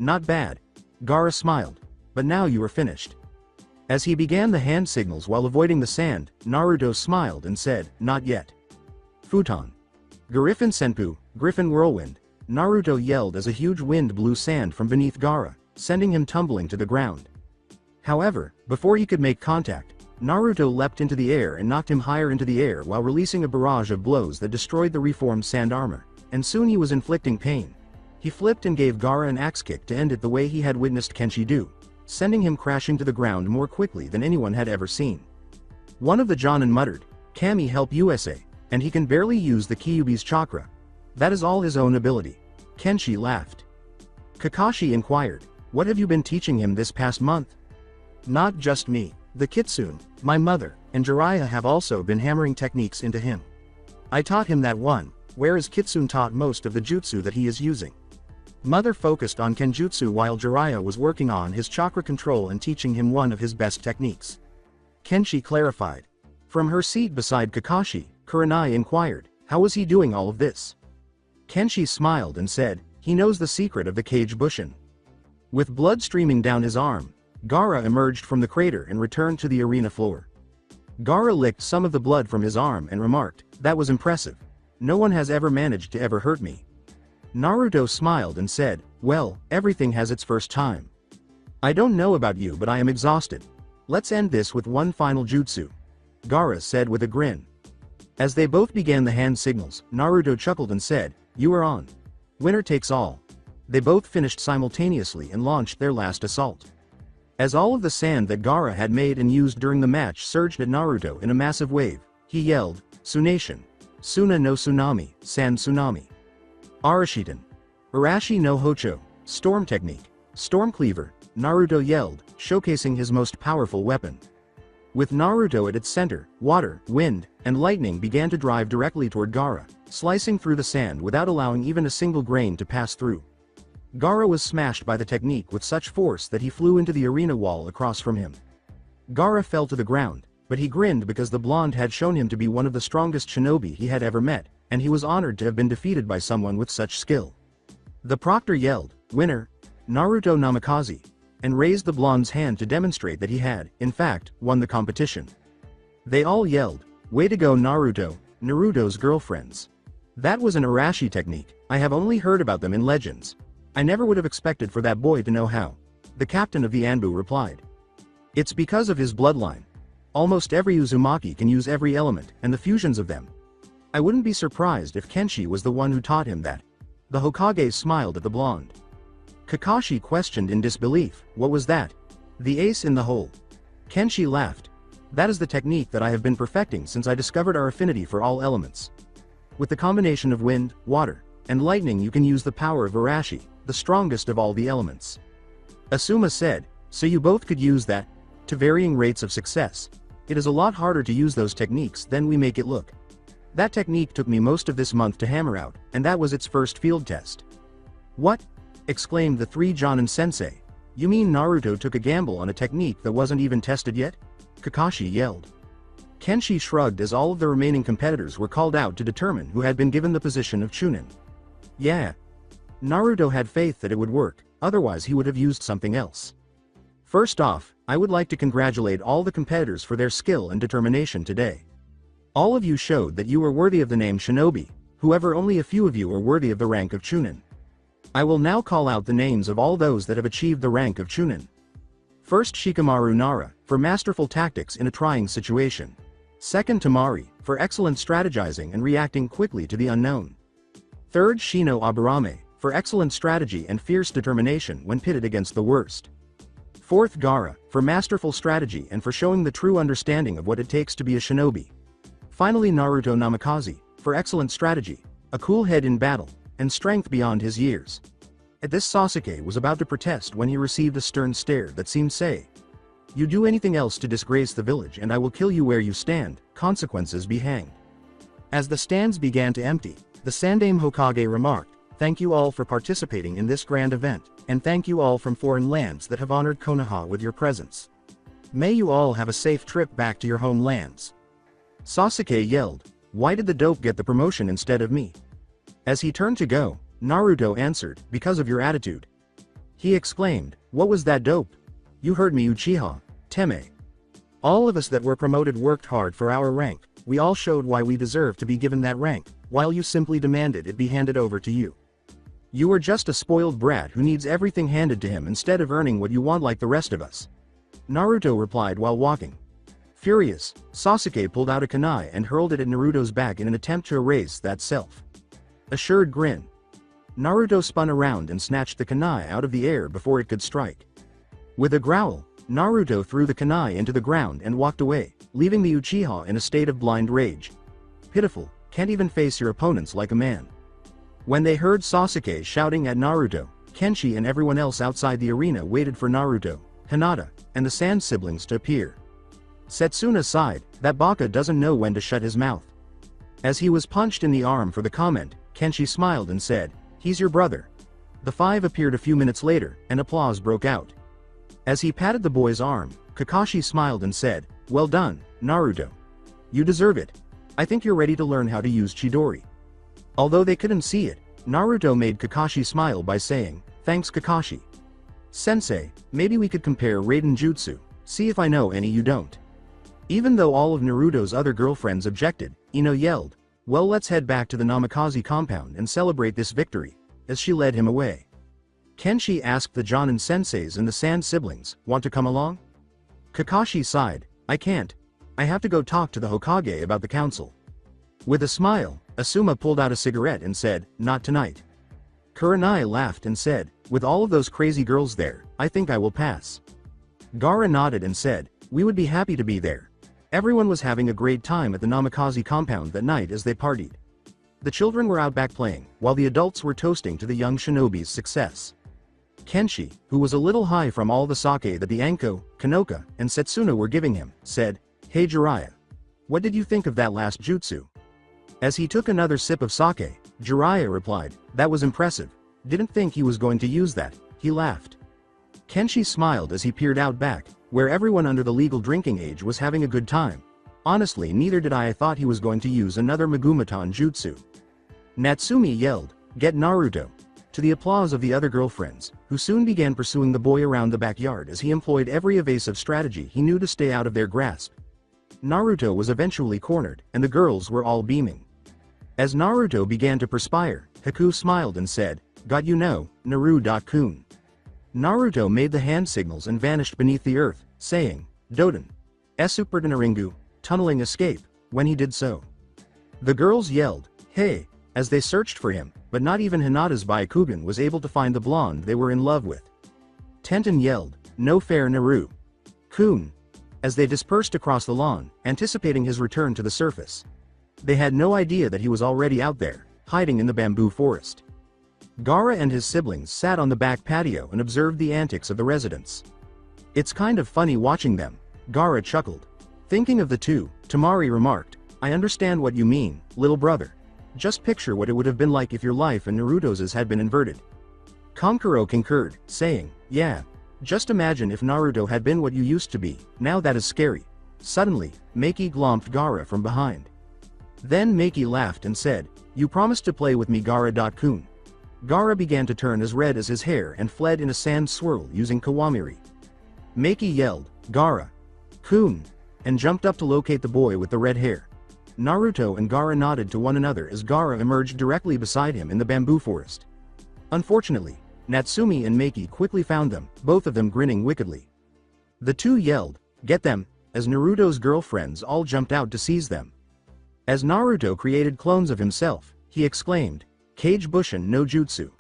"Not bad." Gaara smiled. "But now you are finished." As he began the hand signals while avoiding the sand, Naruto smiled and said, "Not yet." Futon. Griffin Senpu, Griffin Whirlwind, Naruto yelled as a huge wind blew sand from beneath Gaara, sending him tumbling to the ground. However, before he could make contact, Naruto leapt into the air and knocked him higher into the air while releasing a barrage of blows that destroyed the reformed sand armor, and soon he was inflicting pain. He flipped and gave Gaara an axe kick to end it the way he had witnessed Kenshi do, sending him crashing to the ground more quickly than anyone had ever seen. One of the Jonin muttered, "Kami help USA," and he can barely use the Kyuubi's chakra. That is all his own ability. Kenshi laughed. Kakashi inquired, what have you been teaching him this past month? Not just me. The Kitsune, my mother, and Jiraiya have also been hammering techniques into him. I taught him that one, whereas Kitsune taught most of the jutsu that he is using. Mother focused on Kenjutsu while Jiraiya was working on his chakra control and teaching him one of his best techniques. Kenshi clarified. From her seat beside Kakashi, Kurenai inquired, how was he doing all of this? Kenshi smiled and said, he knows the secret of the Kage Bushin. With blood streaming down his arm, Gaara emerged from the crater and returned to the arena floor. Gaara licked some of the blood from his arm and remarked, that was impressive. No one has ever managed to ever hurt me. Naruto smiled and said, well, everything has its first time. I don't know about you but I am exhausted. Let's end this with one final jutsu. Gaara said with a grin. As they both began the hand signals, Naruto chuckled and said, you are on. Winner takes all. They both finished simultaneously and launched their last assault. As all of the sand that Gaara had made and used during the match surged at Naruto in a massive wave, he yelled, Tsunation. Suna no Tsunami, Sand Tsunami. Arashiten. Arashi no Hocho, Storm Technique. Storm Cleaver, Naruto yelled, showcasing his most powerful weapon. With Naruto at its center, water, wind, and lightning began to drive directly toward Gaara, slicing through the sand without allowing even a single grain to pass through. Gaara was smashed by the technique with such force that he flew into the arena wall across from him. Gaara fell to the ground, but he grinned because the blonde had shown him to be one of the strongest shinobi he had ever met, and he was honored to have been defeated by someone with such skill. The proctor yelled, winner, Naruto Namikaze, and raised the blonde's hand to demonstrate that he had, in fact, won the competition. They all yelled, way to go Naruto, Naruto's girlfriends. That was an Arashi technique, I have only heard about them in legends. I never would have expected for that boy to know how. The captain of the Anbu replied. It's because of his bloodline. Almost every Uzumaki can use every element, and the fusions of them. I wouldn't be surprised if Kenshi was the one who taught him that. The Hokage smiled at the blonde. Kakashi questioned in disbelief, what was that? The ace in the hole. Kenshi laughed. That is the technique that I have been perfecting since I discovered our affinity for all elements. With the combination of wind, water, and lightning you can use the power of Arashi, the strongest of all the elements. Asuma said, so you both could use that, to varying rates of success. It is a lot harder to use those techniques than we make it look. That technique took me most of this month to hammer out, and that was its first field test. What? Exclaimed the three Jonin sensei. You mean Naruto took a gamble on a technique that wasn't even tested yet? Kakashi yelled. Kenshi shrugged as all of the remaining competitors were called out to determine who had been given the position of Chunin. Yeah. Naruto had faith that it would work, otherwise he would have used something else. First off, I would like to congratulate all the competitors for their skill and determination today. All of you showed that you were worthy of the name Shinobi, however only a few of you are worthy of the rank of Chunin. I will now call out the names of all those that have achieved the rank of Chunin. First Shikamaru Nara, for masterful tactics in a trying situation. Second Tamari, for excellent strategizing and reacting quickly to the unknown. Third Shino Aburame, for excellent strategy and fierce determination when pitted against the worst. Fourth Gaara, for masterful strategy and for showing the true understanding of what it takes to be a shinobi. Finally Naruto Namikaze, for excellent strategy, a cool head in battle, and strength beyond his years. At this Sasuke was about to protest when he received a stern stare that seemed to say, you do anything else to disgrace the village and I will kill you where you stand, consequences be hanged. As the stands began to empty, the Sandaime Hokage remarked, thank you all for participating in this grand event, and thank you all from foreign lands that have honored Konoha with your presence. May you all have a safe trip back to your homelands. Sasuke yelled, why did the dope get the promotion instead of me? As he turned to go, Naruto answered, because of your attitude. He exclaimed, what was that dope? You heard me Uchiha, Teme. All of us that were promoted worked hard for our rank, we all showed why we deserve to be given that rank, while you simply demanded it be handed over to you. You are just a spoiled brat who needs everything handed to him instead of earning what you want like the rest of us. Naruto replied while walking. Furious, Sasuke pulled out a kunai and hurled it at Naruto's back in an attempt to erase that self-assured grin. Naruto spun around and snatched the kunai out of the air before it could strike. With a growl, Naruto threw the kunai into the ground and walked away, leaving the Uchiha in a state of blind rage. Pitiful, can't even face your opponents like a man. When they heard Sasuke shouting at Naruto, Kenshi and everyone else outside the arena waited for Naruto, Hinata, and the Sand siblings to appear. Setsuna sighed, that Baka doesn't know when to shut his mouth. As he was punched in the arm for the comment, Kenshi smiled and said, "He's your brother." The five appeared a few minutes later, and applause broke out. As he patted the boy's arm, Kakashi smiled and said, "Well done, Naruto. You deserve it. I think you're ready to learn how to use Chidori." Although they couldn't see it, Naruto made Kakashi smile by saying, "Thanks Kakashi. Sensei, maybe we could compare Raiden Jutsu, see if I know any you don't." Even though all of Naruto's other girlfriends objected, Ino yelled, "Well, let's head back to the Namikaze compound and celebrate this victory," as she led him away. Kenshi asked the Jonin senseis and the Sand siblings, "Want to come along?" Kakashi sighed, "I can't. I have to go talk to the Hokage about the council." With a smile, Asuma pulled out a cigarette and said, "Not tonight." Kurenai laughed and said, "With all of those crazy girls there, I think I will pass." Gaara nodded and said, "We would be happy to be there." Everyone was having a great time at the Namikaze compound that night as they partied. The children were out back playing, while the adults were toasting to the young shinobi's success. Kenshi, who was a little high from all the sake that the Anko, Kanoka, and Setsuna were giving him, said, "Hey Jiraiya. What did you think of that last jutsu?" As he took another sip of sake, Jiraiya replied, "That was impressive. Didn't think he was going to use that." He laughed. Kenshi smiled as he peered out back, where everyone under the legal drinking age was having a good time. Honestly, neither did I thought he was going to use another Magumatan jutsu. Natsumi yelled, "Get Naruto," to the applause of the other girlfriends, who soon began pursuing the boy around the backyard as he employed every evasive strategy he knew to stay out of their grasp. Naruto was eventually cornered, and the girls were all beaming. As Naruto began to perspire, Haku smiled and said, "Got you know, Naru-kun." Naruto made the hand signals and vanished beneath the earth, saying, "Doden. Esuperdinaringu, tunneling escape," when he did so. The girls yelled, "Hey," as they searched for him, but not even Hinata's Byakugan was able to find the blonde they were in love with. Tenten yelled, "No fair Naru-kun," as they dispersed across the lawn, anticipating his return to the surface. They had no idea that he was already out there, hiding in the bamboo forest. Gaara and his siblings sat on the back patio and observed the antics of the residents. "It's kind of funny watching them," Gaara chuckled. Thinking of the two, Tamari remarked, "I understand what you mean, little brother. Just picture what it would have been like if your life and Naruto's had been inverted." Kankuro concurred, saying, "Yeah. Just imagine if Naruto had been what you used to be, now that is scary." Suddenly, Meiki glomped Gaara from behind. Then Meiki laughed and said, "You promised to play with me, Gaara-kun." Gaara began to turn as red as his hair and fled in a sand swirl using Kawamiri. Meiki yelled, "Gaara-kun," and jumped up to locate the boy with the red hair. Naruto and Gaara nodded to one another as Gaara emerged directly beside him in the bamboo forest. Unfortunately, Natsumi and Meiki quickly found them, both of them grinning wickedly. The two yelled, "Get them," as Naruto's girlfriends all jumped out to seize them. As Naruto created clones of himself, he exclaimed, "Kage Bushin no Jutsu."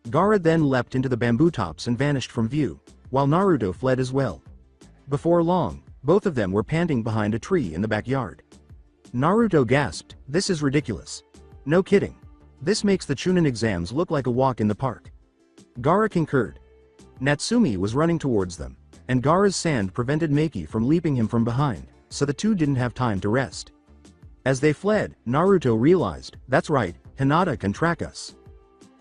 Gaara then leapt into the bamboo tops and vanished from view, while Naruto fled as well. Before long, both of them were panting behind a tree in the backyard. Naruto gasped, "This is ridiculous. No kidding. This makes the Chunin exams look like a walk in the park." Gaara concurred. Natsumi was running towards them, and Gaara's sand prevented Meiki from leaping him from behind, so the two didn't have time to rest. As they fled, Naruto realized, "That's right, Hinata can track us."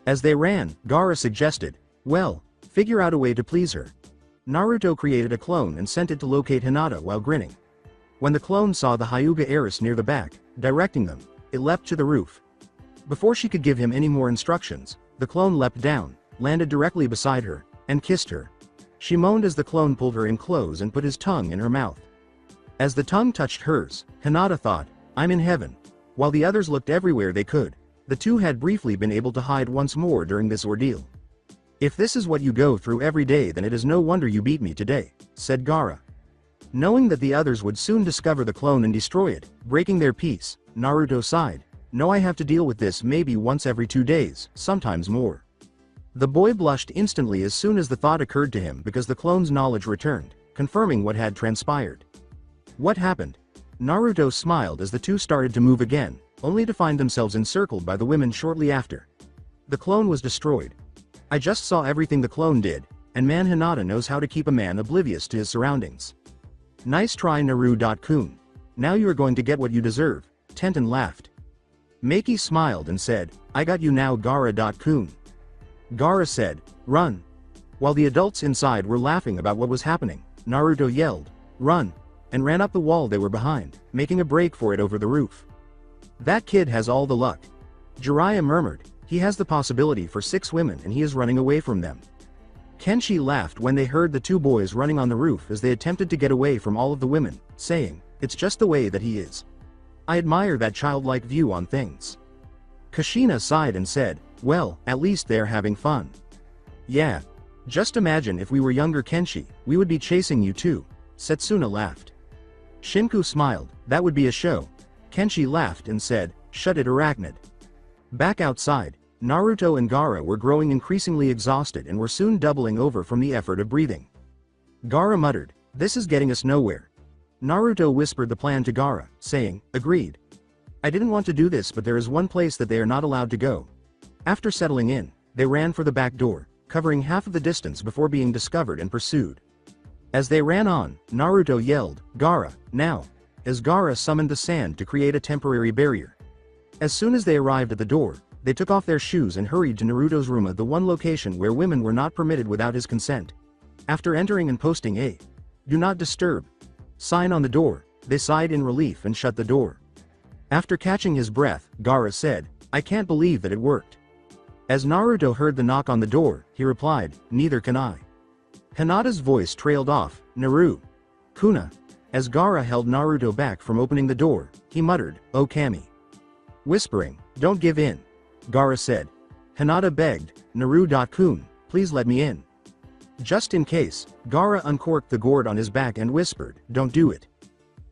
As they ran, Gaara suggested, "Well, figure out a way to please her." Naruto created a clone and sent it to locate Hinata while grinning. When the clone saw the Hyuga heiress near the back, directing them, it leapt to the roof. Before she could give him any more instructions, the clone leapt down, landed directly beside her, and kissed her. She moaned as the clone pulled her in close and put his tongue in her mouth. As the tongue touched hers, Hinata thought, "I'm in heaven." While the others looked everywhere they could, the two had briefly been able to hide once more during this ordeal. "If this is what you go through every day, then it is no wonder you beat me today," said Gaara. Knowing that the others would soon discover the clone and destroy it, breaking their peace, Naruto sighed, "No, I have to deal with this maybe once every 2 days, sometimes more." The boy blushed instantly as soon as the thought occurred to him because the clone's knowledge returned, confirming what had transpired. "What happened?" Naruto smiled as the two started to move again, only to find themselves encircled by the women shortly after. The clone was destroyed. I just saw everything the clone did, and man, Hinata knows how to keep a man oblivious to his surroundings. Nice try, Naru.kun. Now you are going to get what you deserve. Tenten laughed. Maki smiled and said, I got you now, Gara.kun. Gara said, run. While the adults inside were laughing about what was happening, Naruto yelled, run, and ran up the wall they were behind, making a break for it over the roof. That kid has all the luck. Jiraiya murmured, he has the possibility for 6 women and he is running away from them. Kenshi laughed when they heard the 2 boys running on the roof as they attempted to get away from all of the women, saying, it's just the way that he is. I admire that childlike view on things. Kushina sighed and said, well, at least they're having fun. Yeah. Just imagine if we were younger, Kenshi, we would be chasing you too. Setsuna laughed. Shinku smiled, that would be a show. Kenshi laughed and said, shut it, arachnid. Back outside, Naruto and Gaara were growing increasingly exhausted and were soon doubling over from the effort of breathing. Gaara muttered, this is getting us nowhere. Naruto whispered the plan to Gaara, saying, agreed. I didn't want to do this, but there is one place that they are not allowed to go. After settling in, they ran for the back door, covering half of the distance before being discovered and pursued. As they ran on, Naruto yelled, Gaara, now, as Gaara summoned the sand to create a temporary barrier. As soon as they arrived at the door, they took off their shoes and hurried to Naruto's room, the one location where women were not permitted without his consent. After entering and posting a do not disturb sign on the door, they sighed in relief and shut the door. After catching his breath, Gaara said, I can't believe that it worked. As Naruto heard the knock on the door, he replied, neither can I. Hinata's voice trailed off, Naru. Kuna. As Gaara held Naruto back from opening the door, he muttered, oh Kami. Whispering, don't give in. Gaara said. Hinata begged, Naru.kun, please let me in. Just in case, Gaara uncorked the gourd on his back and whispered, don't do it.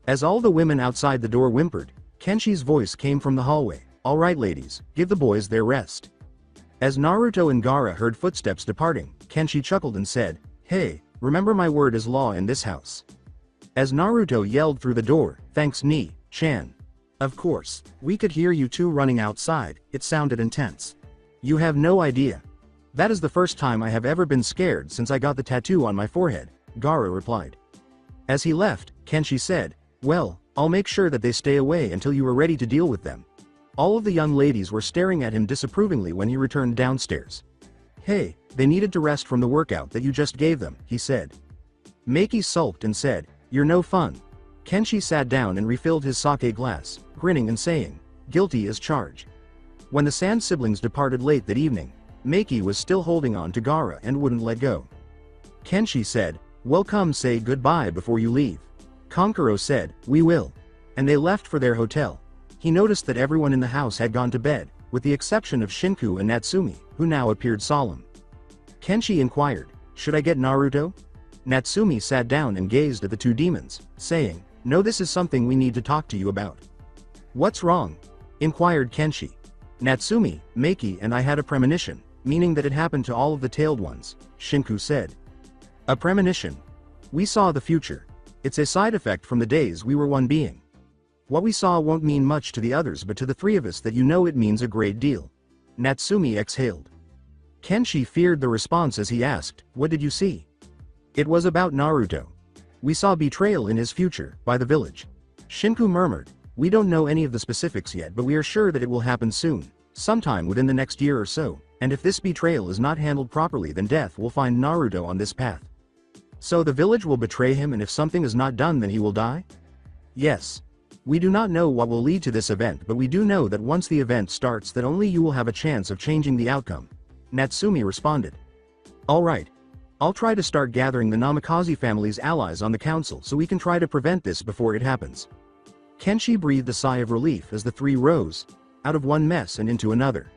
As all the women outside the door whimpered, Kenshi's voice came from the hallway, all right ladies, give the boys their rest. As Naruto and Gaara heard footsteps departing, Kenshi chuckled and said, hey, remember my word is law in this house. As Naruto yelled through the door, thanks Ni-chan. Of course, we could hear you two running outside, it sounded intense. You have no idea. That is the first time I have ever been scared since I got the tattoo on my forehead, Gaara replied. As he left, Kenshi said, well, I'll make sure that they stay away until you are ready to deal with them. All of the young ladies were staring at him disapprovingly when he returned downstairs. Hey, they needed to rest from the workout that you just gave them, he said. Maki sulked and said, you're no fun. Kenshi sat down and refilled his sake glass, grinning and saying, guilty as charged. When the Sand siblings departed late that evening, Maki was still holding on to Gaara and wouldn't let go. Kenshi said, well, come say goodbye before you leave. Kankuro said, we will. And they left for their hotel. He noticed that everyone in the house had gone to bed, with the exception of Shinku and Natsumi, who now appeared solemn. Kenshi inquired, should I get Naruto? Natsumi sat down and gazed at the 2 demons, saying, no, this is something we need to talk to you about. What's wrong? Inquired Kenshi. Natsumi, Maki and I had a premonition, meaning that it happened to all of the tailed ones, Shinku said. A premonition. We saw the future. It's a side effect from the days we were one being. What we saw won't mean much to the others, but to the 3 of us that you know it means a great deal. Natsumi exhaled. Kenshi feared the response as he asked, what did you see? It was about Naruto. We saw betrayal in his future, by the village. Shinku murmured, we don't know any of the specifics yet, but we are sure that it will happen soon, sometime within the next year or so, and if this betrayal is not handled properly, then death will find Naruto on this path. So the village will betray him, and if something is not done, then he will die? Yes. We do not know what will lead to this event, but we do know that once the event starts, that only you will have a chance of changing the outcome. Natsumi responded. Alright. I'll try to start gathering the Namikaze family's allies on the council so we can try to prevent this before it happens. Kenshi breathed a sigh of relief as the 3 rose, out of one mess and into another.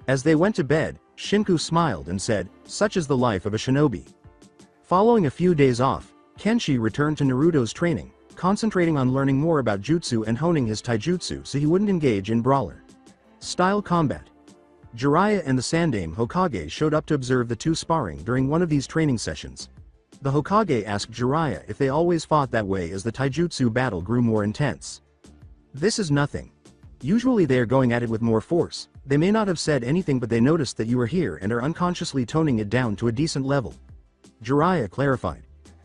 As they went to bed, Shinku smiled and said, such is the life of a shinobi. Following a few days off, Kenshi returned to Naruto's training, concentrating on learning more about jutsu and honing his taijutsu so he wouldn't engage in brawler style combat. Jiraiya and the Sandaime Hokage showed up to observe the 2 sparring during one of these training sessions. The Hokage asked Jiraiya if they always fought that way as the taijutsu battle grew more intense. This is nothing. Usually they are going at it with more force. They may not have said anything, but they noticed that you are here and are unconsciously toning it down to a decent level. Jiraiya clarified.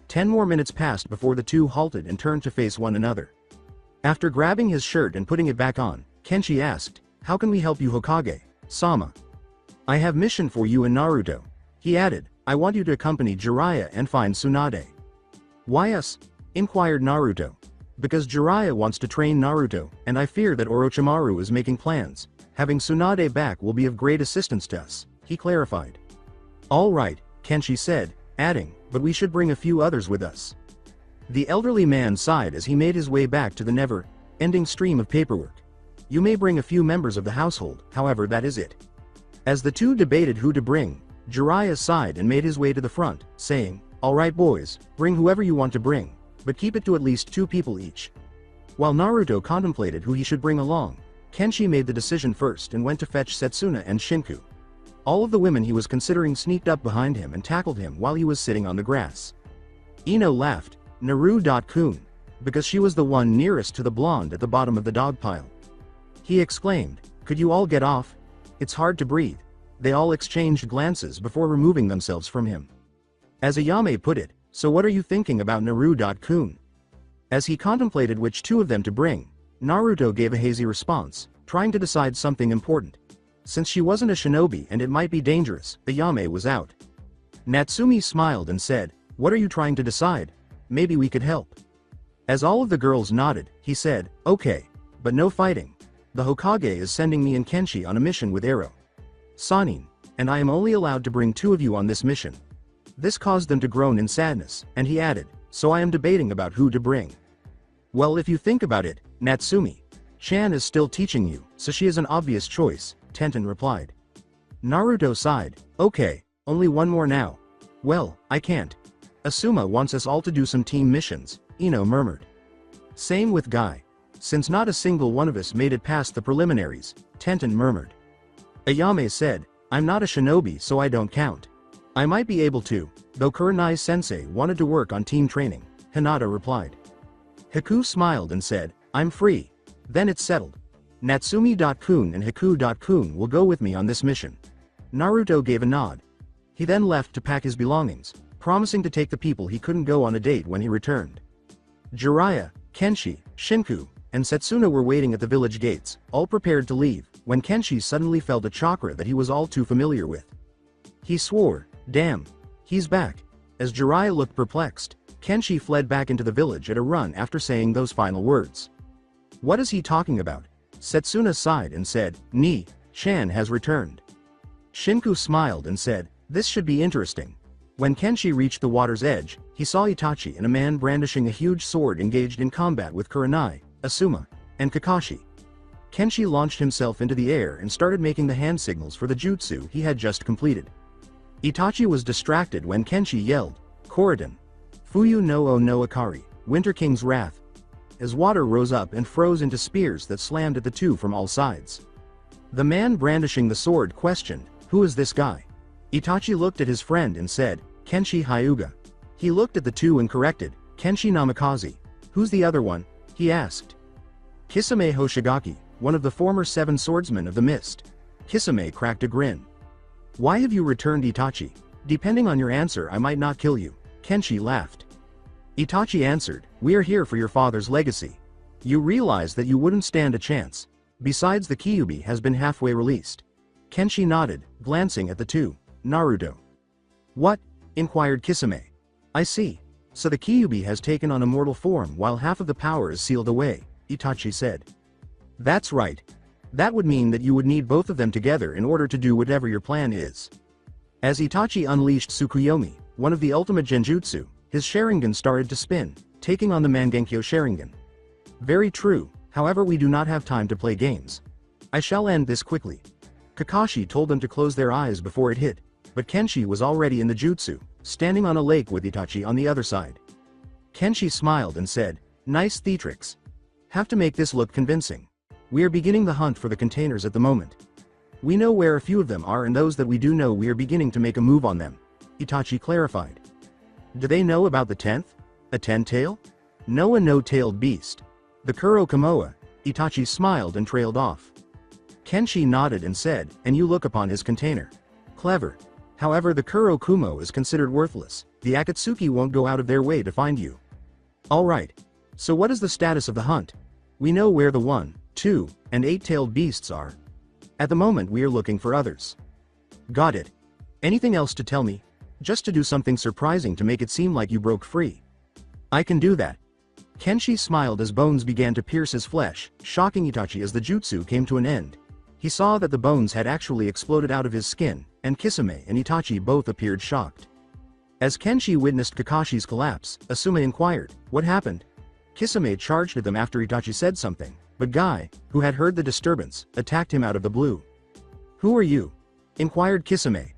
10 more minutes passed before the two halted and turned to face one another. After grabbing his shirt and putting it back on, Kenshi asked, "How can we help you, Hokage-sama?" "I have mission for you and Naruto." He added, "I want you to accompany Jiraiya and find Tsunade." "Why us?" inquired Naruto. "Because Jiraiya wants to train Naruto, and I fear that Orochimaru is making plans. Having Tsunade back will be of great assistance to us," he clarified. "All right," Kenshi said, adding, "but we should bring a few others with us." The elderly man sighed as he made his way back to the never-ending stream of paperwork. "You may bring a few members of the household, however, that is it." As the two debated who to bring, Jiraiya sighed and made his way to the front, saying, "All right boys, bring whoever you want to bring, but keep it to at least 2 people each." While Naruto contemplated who he should bring along, Kenshi made the decision first and went to fetch Setsuna and Shinku. All of the women he was considering sneaked up behind him and tackled him while he was sitting on the grass. Ino laughed, "Naru-kun," because she was the one nearest to the blonde at the bottom of the dog pile. He exclaimed, "Could you all get off? It's hard to breathe." They all exchanged glances before removing themselves from him. As Ayame put it, "So what are you thinking about Naru-kun?" As he contemplated which 2 of them to bring, Naruto gave a hazy response, trying to decide something important. Since she wasn't a shinobi and it might be dangerous, Ayame was out. Natsumi smiled and said, "What are you trying to decide? Maybe we could help." As all of the girls nodded, he said, "Okay, but no fighting. The Hokage is sending me and Kenshi on a mission with Sanin, and I am only allowed to bring 2 of you on this mission." This caused them to groan in sadness, and he added, "So I am debating about who to bring." "Well, if you think about it, Natsumi-chan is still teaching you, so she is an obvious choice," Tenten replied. Naruto sighed, "Okay, only one more now." "Well, I can't. Asuma wants us all to do some team missions," Ino murmured. "Same with Guy. Since not a single one of us made it past the preliminaries," Tenten murmured. Ayame said, "I'm not a shinobi so I don't count. I might be able to, though Kurenai-sensei wanted to work on team training," Hinata replied. Haku smiled and said, "I'm free. Then it's settled. Natsumi-kun and Haku-kun will go with me on this mission." Naruto gave a nod. He then left to pack his belongings, promising to take the people he couldn't go on a date when he returned. Jiraiya, Kenshi, Shinku, and Setsuna were waiting at the village gates, all prepared to leave, when Kenshi suddenly felt a chakra that he was all too familiar with. He swore, "Damn, he's back." As Jiraiya looked perplexed, Kenshi fled back into the village at a run after saying those final words. "What is he talking about?" Setsuna sighed and said, "Ni-chan has returned." Shinku smiled and said, "This should be interesting." When Kenshi reached the water's edge, he saw Itachi and a man brandishing a huge sword engaged in combat with Kurenai, Asuma, and Kakashi. Kenshi launched himself into the air and started making the hand signals for the jutsu he had just completed. Itachi was distracted when Kenshi yelled, "Koridon! Fuyu no o no Akari, Winter King's Wrath!" as water rose up and froze into spears that slammed at the two from all sides. The man brandishing the sword questioned, "Who is this guy?" Itachi looked at his friend and said, "Kenshi Hyuga." He looked at the two and corrected, "Kenshi Namikaze." "Who's the other one?" he asked. "Kisame Hoshigaki, one of the former 7 swordsmen of the mist." Kisame cracked a grin. "Why have you returned, Itachi? Depending on your answer I might not kill you." Kenshi laughed. Itachi answered, "We are here for your father's legacy. You realize that you wouldn't stand a chance. Besides, the Kyuubi has been halfway released." Kenshi nodded, glancing at the two. Naruto. "What?" inquired Kisame. "I see. So the Kyuubi has taken on a mortal form while half of the power is sealed away," Itachi said. "That's right. That would mean that you would need both of them together in order to do whatever your plan is." As Itachi unleashed Tsukuyomi, one of the ultimate genjutsu, his Sharingan started to spin, taking on the Mangenkyo Sharingan. "Very true, however we do not have time to play games. I shall end this quickly." Kakashi told them to close their eyes before it hit, but Kenshi was already in the jutsu, standing on a lake with Itachi on the other side. Kenshi smiled and said, "Nice theatrics. Have to make this look convincing. We are beginning the hunt for the containers at the moment. We know where a few of them are and those that we do know we are beginning to make a move on them," Itachi clarified. "Do they know about the 10th? A 10-tail? No, a no-tailed beast. The Kuro Kamoa," Itachi smiled and trailed off. Kenshi nodded and said, and you look upon his container. Clever. However, the Kuro Kumo is considered worthless. The Akatsuki won't go out of their way to find you. Alright. So what is the status of the hunt? We know where the 1, 2, and 8-tailed beasts are. At the moment we are looking for others. Got it. Anything else to tell me? Just to do something surprising to make it seem like you broke free. I can do that. Kenshi smiled as bones began to pierce his flesh, shocking Itachi as the jutsu came to an end. He saw that the bones had actually exploded out of his skin, and Kisame and Itachi both appeared shocked. As Kenshi witnessed Kakashi's collapse, Asuma inquired, what happened? Kisame charged at them after Itachi said something, but Guy, who had heard the disturbance, attacked him out of the blue. Who are you? Inquired Kisame.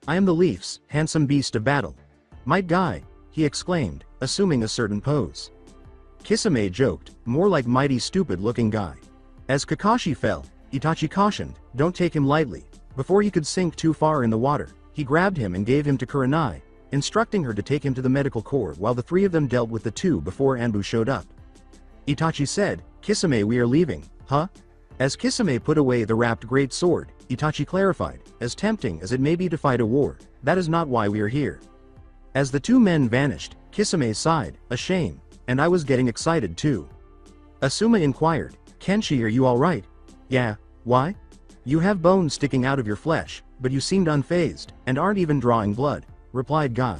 I am the Leaf's handsome beast of battle. Might Guy, he exclaimed, assuming a certain pose. Kisame joked, more like mighty stupid-looking Guy. As Kakashi fell, Itachi cautioned, don't take him lightly. Before he could sink too far in the water, he grabbed him and gave him to Kurenai, instructing her to take him to the medical corps while the three of them dealt with the two before Anbu showed up. Itachi said, Kisame, we are leaving, huh? As Kisame put away the wrapped great sword, Itachi clarified, as tempting as it may be to fight a war, that is not why we are here. As the two men vanished, Kisame sighed, a shame, and I was getting excited too. Asuma inquired, Kenshi, are you alright? Yeah, why? You have bones sticking out of your flesh, but you seemed unfazed, and aren't even drawing blood, replied Guy.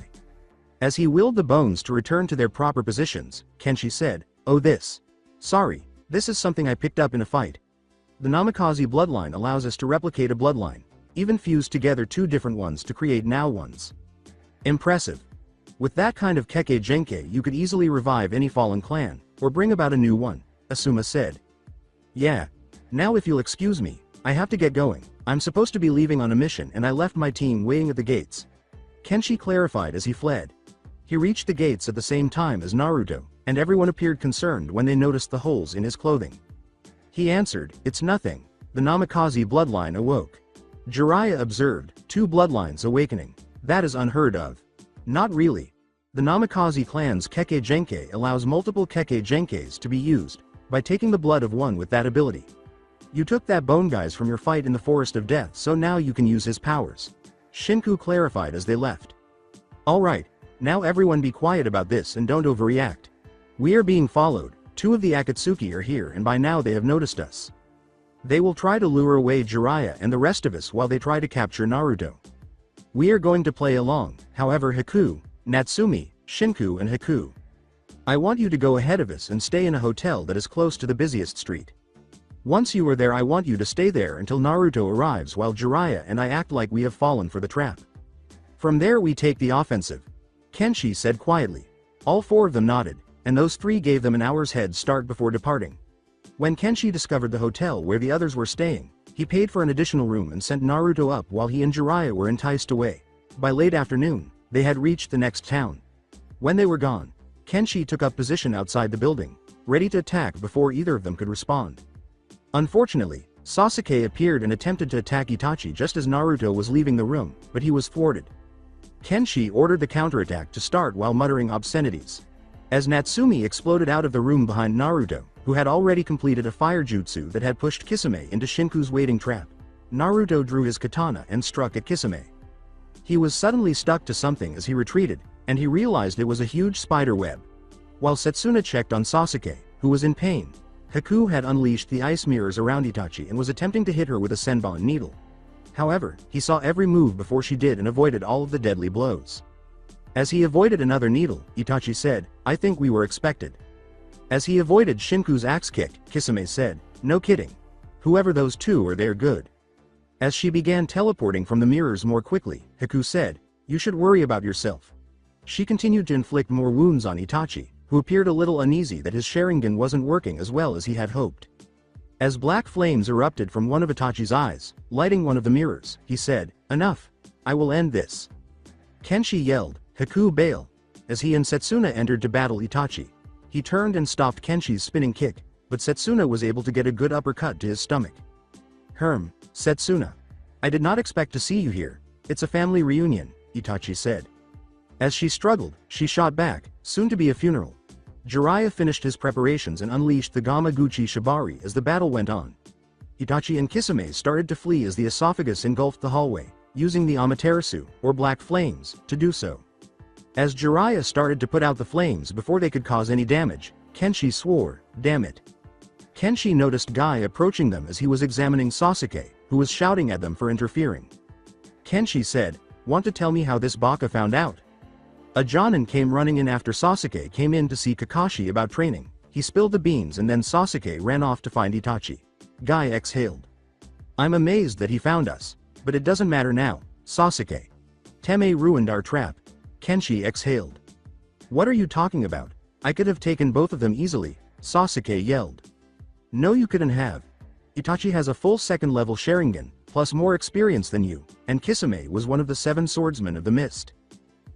As he willed the bones to return to their proper positions, Kenshi said, oh this. Sorry, this is something I picked up in a fight. The Namikaze bloodline allows us to replicate a bloodline, even fuse together two different ones to create now ones. Impressive. With that kind of Kekkei Genkai you could easily revive any fallen clan, or bring about a new one, Asuma said. Yeah. Now if you'll excuse me, I have to get going. I'm supposed to be leaving on a mission and I left my team waiting at the gates. Kenshi clarified as he fled. He reached the gates at the same time as Naruto, and everyone appeared concerned when they noticed the holes in his clothing. He answered, it's nothing. The Namikaze bloodline awoke. Jiraiya observed, two bloodlines awakening. That is unheard of. Not really. The Namikaze clan's Kekkei Genkai allows multiple Kekkei Genkais to be used, by taking the blood of one with that ability. You took that bone guys from your fight in the Forest of Death, so now you can use his powers. Shinku clarified as they left. Alright, now everyone be quiet about this and don't overreact. We are being followed, two of the Akatsuki are here and by now they have noticed us. They will try to lure away Jiraiya and the rest of us while they try to capture Naruto. We are going to play along, however Haku, Natsumi, Shinku and Haku. I want you to go ahead of us and stay in a hotel that is close to the busiest street. Once you are there I want you to stay there until Naruto arrives while Jiraiya and I act like we have fallen for the trap. From there we take the offensive. Kenshi said quietly. All four of them nodded, and those three gave them an hour's head start before departing. When Kenshi discovered the hotel where the others were staying, he paid for an additional room and sent Naruto up while he and Jiraiya were enticed away. By late afternoon, they had reached the next town. When they were gone, Kenshi took up position outside the building, ready to attack before either of them could respond. Unfortunately, Sasuke appeared and attempted to attack Itachi just as Naruto was leaving the room, but he was thwarted. Kenshi ordered the counterattack to start while muttering obscenities. As Natsumi exploded out of the room behind Naruto, who had already completed a fire jutsu that had pushed Kisame into Shinku's waiting trap, Naruto drew his katana and struck at Kisame. He was suddenly stuck to something as he retreated, and he realized it was a huge spider web. While Setsuna checked on Sasuke, who was in pain, Haku had unleashed the ice mirrors around Itachi and was attempting to hit her with a senbon needle. However, he saw every move before she did and avoided all of the deadly blows. As he avoided another needle, Itachi said, I think we were expected. As he avoided Shinku's axe kick, Kisame said, no kidding. Whoever those two are, they're good. As she began teleporting from the mirrors more quickly, Haku said, you should worry about yourself. She continued to inflict more wounds on Itachi, who appeared a little uneasy that his Sharingan wasn't working as well as he had hoped. As black flames erupted from one of Itachi's eyes, lighting one of the mirrors, he said, enough. I will end this. Kenshi yelled, Haku bail. As he and Setsuna entered to battle Itachi, he turned and stopped Kenshi's spinning kick, but Setsuna was able to get a good uppercut to his stomach. Setsuna. I did not expect to see you here. It's a family reunion, Itachi said. As she struggled, she shot back, soon to be a funeral. Jiraiya finished his preparations and unleashed the Gamaguchi Shibari as the battle went on. Itachi and Kisame started to flee as the esophagus engulfed the hallway, using the Amaterasu, or black flames, to do so. As Jiraiya started to put out the flames before they could cause any damage, Kenshi swore, "Damn it." Kenshi noticed Guy approaching them as he was examining Sasuke, who was shouting at them for interfering. Kenshi said, "Want to tell me how this baka found out?" A Jonin came running in after Sasuke came in to see Kakashi about training. He spilled the beans and then Sasuke ran off to find Itachi. Guy exhaled. "I'm amazed that he found us. But it doesn't matter now, Sasuke. Teme ruined our trap." Kenshi exhaled. "What are you talking about? I could have taken both of them easily," Sasuke yelled. "No you couldn't have. Itachi has a full second level Sharingan, plus more experience than you, and Kisame was one of the 7 swordsmen of the mist.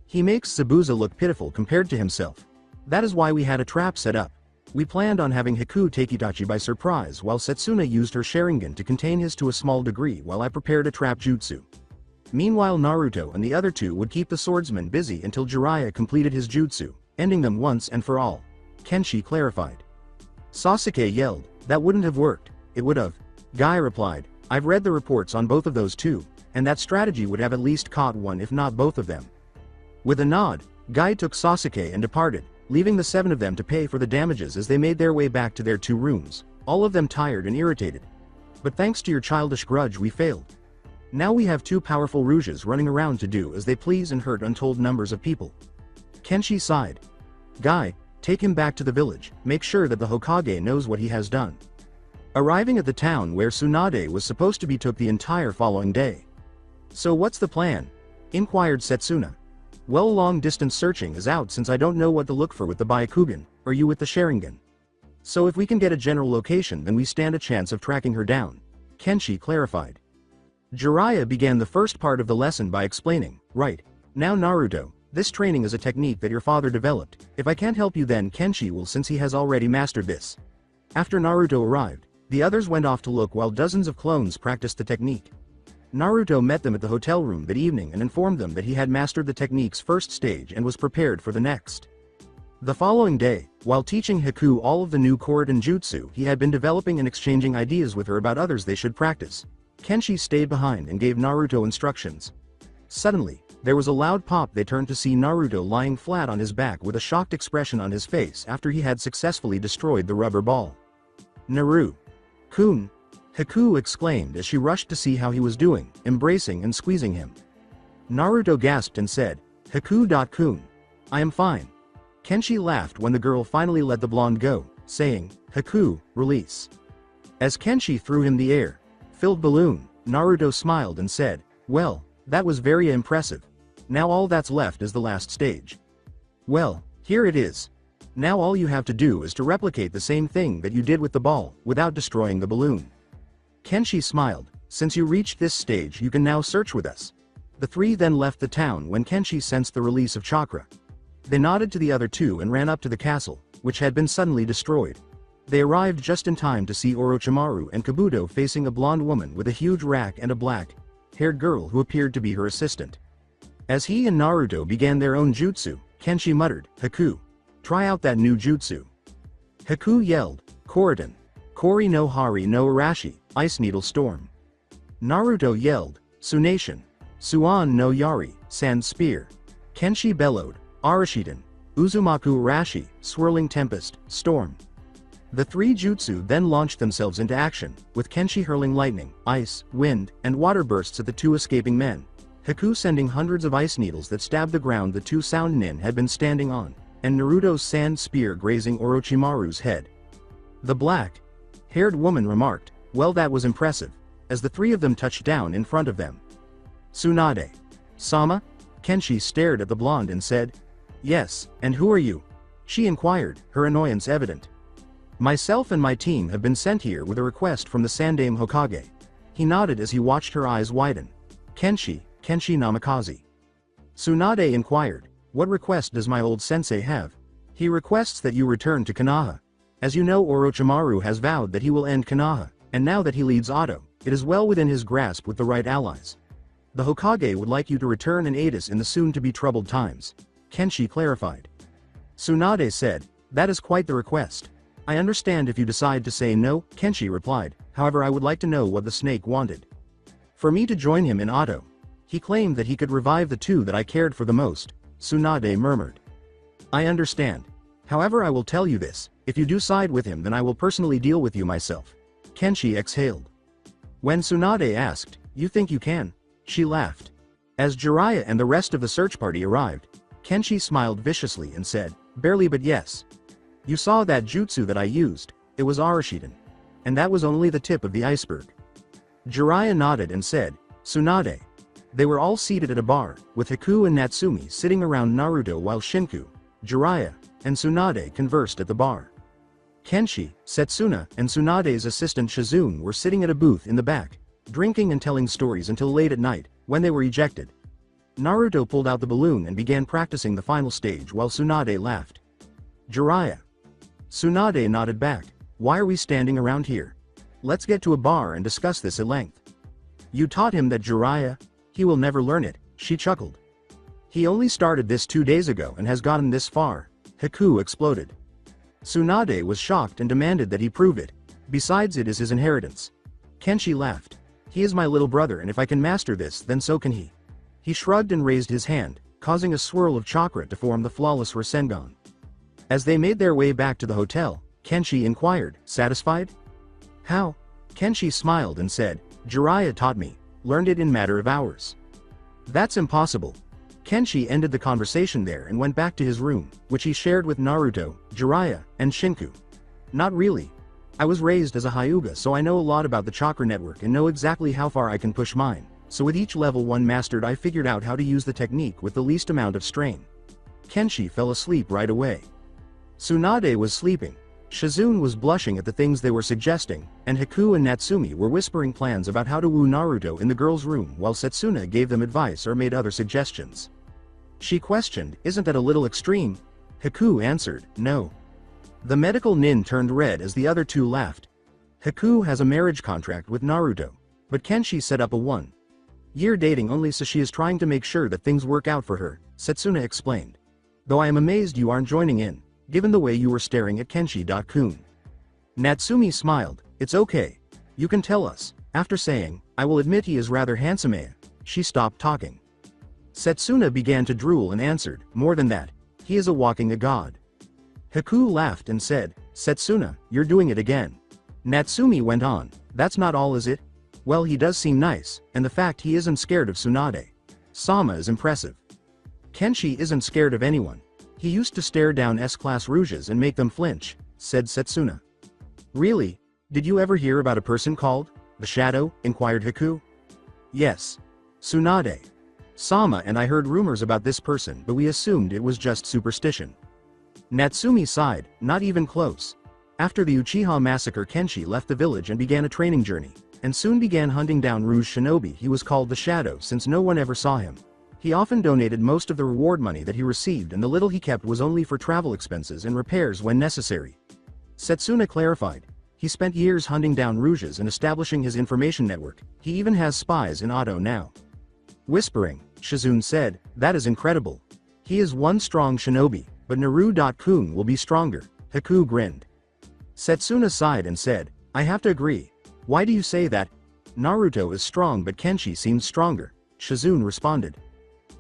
He makes Zabuza look pitiful compared to himself. That is why we had a trap set up. We planned on having Haku take Itachi by surprise while Setsuna used her Sharingan to contain his to a small degree while I prepared a trap jutsu. Meanwhile Naruto and the other 2 would keep the swordsmen busy until Jiraiya completed his jutsu, ending them once and for all," Kenshi clarified. Sasuke yelled, "That wouldn't have worked." "It would have." Guy replied, "I've read the reports on both of those too, and that strategy would have at least caught one if not both of them." With a nod, Guy took Sasuke and departed, leaving the 7 of them to pay for the damages as they made their way back to their 2 rooms, all of them tired and irritated. "But thanks to your childish grudge we failed. Now we have 2 powerful Rouges running around to do as they please and hurt untold numbers of people." Kenshi sighed. "Guy, take him back to the village, make sure that the Hokage knows what he has done." Arriving at the town where Tsunade was supposed to be took the entire following day. "So what's the plan?" inquired Setsuna. "Well, long-distance searching is out since I don't know what to look for with the Byakugan, or you with the Sharingan. So if we can get a general location then we stand a chance of tracking her down," Kenshi clarified. Jiraiya began the first part of the lesson by explaining, "Right. Now Naruto, this training is a technique that your father developed. If I can't help you then Kenshi will since he has already mastered this." After Naruto arrived, the others went off to look while dozens of clones practiced the technique. Naruto met them at the hotel room that evening and informed them that he had mastered the technique's first stage and was prepared for the next. The following day, while teaching Haku all of the new Koradan Jutsu he had been developing and exchanging ideas with her about others they should practice, Kenshi stayed behind and gave Naruto instructions. Suddenly, there was a loud pop. They turned to see Naruto lying flat on his back with a shocked expression on his face after he had successfully destroyed the rubber ball. "Naru-kun!" Haku exclaimed as she rushed to see how he was doing, embracing and squeezing him. Naruto gasped and said, "Haku-kun. I am fine." Kenshi laughed when the girl finally let the blonde go, saying, "Haku, release." As Kenshi threw him the air-filled balloon, Naruto smiled and said, "Well, that was very impressive. Now all that's left is the last stage. Well, here it is. Now all you have to do is to replicate the same thing that you did with the ball, without destroying the balloon." Kenshi smiled, "Since you reached this stage you can now search with us." The 3 then left the town when Kenshi sensed the release of chakra. They nodded to the other 2 and ran up to the castle, which had been suddenly destroyed. They arrived just in time to see Orochimaru and Kabuto facing a blonde woman with a huge rack and a black-haired girl who appeared to be her assistant. As he and Naruto began their own jutsu, Kenshi muttered, "Haku, try out that new jutsu." Haku yelled, "Koradan. Kori no Hari no Arashi, Ice Needle Storm." Naruto yelled, "Tsunation. Suan no Yari, Sand Spear." Kenshi bellowed, "Arashiden. Uzumaku Arashi, Swirling Tempest, Storm." The 3 jutsu then launched themselves into action, with Kenshi hurling lightning, ice, wind, and water bursts at the 2 escaping men, Haku sending hundreds of ice needles that stabbed the ground the 2 sound nin had been standing on, and Naruto's sand spear grazing Orochimaru's head. The black-haired woman remarked, "Well, that was impressive," as the 3 of them touched down in front of them. "Tsunade Sama?" Kenshi stared at the blonde and said, "Yes, and who are you?" she inquired, her annoyance evident. "Myself and my team have been sent here with a request from the Sandaime Hokage." He nodded as he watched her eyes widen. Kenshi Namikaze." Tsunade inquired, "What request does my old sensei have?" "He requests that you return to Konoha. As you know, Orochimaru has vowed that he will end Konoha, and now that he leads Oto, it is well within his grasp with the right allies. The Hokage would like you to return and aid us in the soon-to-be troubled times," Kenshi clarified. Tsunade said, That is quite the request. I understand if you decide to say no, Kenshi replied, however I would like to know what the snake wanted. For me to join him in Auto. He claimed that he could revive the two that I cared for the most, Tsunade murmured. I understand. However I will tell you this, if you do side with him then I will personally deal with you myself. Kenshi exhaled. When Tsunade asked, you think you can? She laughed. As Jiraiya and the rest of the search party arrived, Kenshi smiled viciously and said, barely but yes. You saw that jutsu that I used, it was Orochimaru. And that was only the tip of the iceberg. Jiraiya nodded and said, Tsunade. They were all seated at a bar, with Haku and Natsumi sitting around Naruto while Shinku, Jiraiya, and Tsunade conversed at the bar. Kenshi, Setsuna, and Tsunade's assistant Shizune were sitting at a booth in the back, drinking and telling stories until late at night, when they were ejected. Naruto pulled out the balloon and began practicing the final stage while Tsunade laughed. Jiraiya. Tsunade nodded back. Why are we standing around here? Let's get to a bar and discuss this at length. You taught him that, Jiraiya? He will never learn it, she chuckled. He only started this 2 days ago and has gotten this far, Haku exploded. Tsunade was shocked and demanded that he prove it. Besides, it is his inheritance. Kenshi laughed. He is my little brother and if I can master this then so can he. He shrugged and raised his hand, causing a swirl of chakra to form the flawless Rasengan. As they made their way back to the hotel, Kenshi inquired, satisfied? How? Kenshi smiled and said, Jiraiya taught me, learned it in matter of hours. That's impossible. Kenshi ended the conversation there and went back to his room, which he shared with Naruto, Jiraiya, and Shinku. Not really. I was raised as a Hyuga so I know a lot about the chakra network and know exactly how far I can push mine, so with each level 1 mastered I figured out how to use the technique with the least amount of strain. Kenshi fell asleep right away. Tsunade was sleeping. Shizune was blushing at the things they were suggesting, and Haku and Natsumi were whispering plans about how to woo Naruto in the girls' room while Setsuna gave them advice or made other suggestions. She questioned, isn't that a little extreme? Haku answered, no. The medical nin turned red as the other two laughed. Haku has a marriage contract with Naruto, but Kenshi set up a 1-year dating only so she is trying to make sure that things work out for her, Setsuna explained. Though I am amazed you aren't joining in, given the way you were staring at Kenshi-kun. Natsumi smiled, it's okay. You can tell us. After saying, I will admit he is rather handsome, she stopped talking. Setsuna began to drool and answered, more than that, he is a walking god. Haku laughed and said, Setsuna, you're doing it again. Natsumi went on, that's not all is it? Well he does seem nice, and the fact he isn't scared of Tsunade. Sama is impressive. Kenshi isn't scared of anyone. He used to stare down S-class rouges and make them flinch, said Setsuna. Really? Did you ever hear about a person called the Shadow? Inquired Haku. Yes. Tsunade. Sama and I heard rumors about this person but we assumed it was just superstition. Natsumi sighed, not even close. After the Uchiha massacre Kenshi left the village and began a training journey, and soon began hunting down Rouge Shinobi. He was called the Shadow since no one ever saw him. He often donated most of the reward money that he received and the little he kept was only for travel expenses and repairs when necessary. Setsuna clarified. He spent years hunting down Rouges and establishing his information network. He even has spies in Auto now. Whispering, Shizune said, that is incredible. He is one strong shinobi, but Naru-kun will be stronger. Haku grinned. Setsuna sighed and said, I have to agree. Why do you say that? Naruto is strong but Kenshi seems stronger, Shizune responded.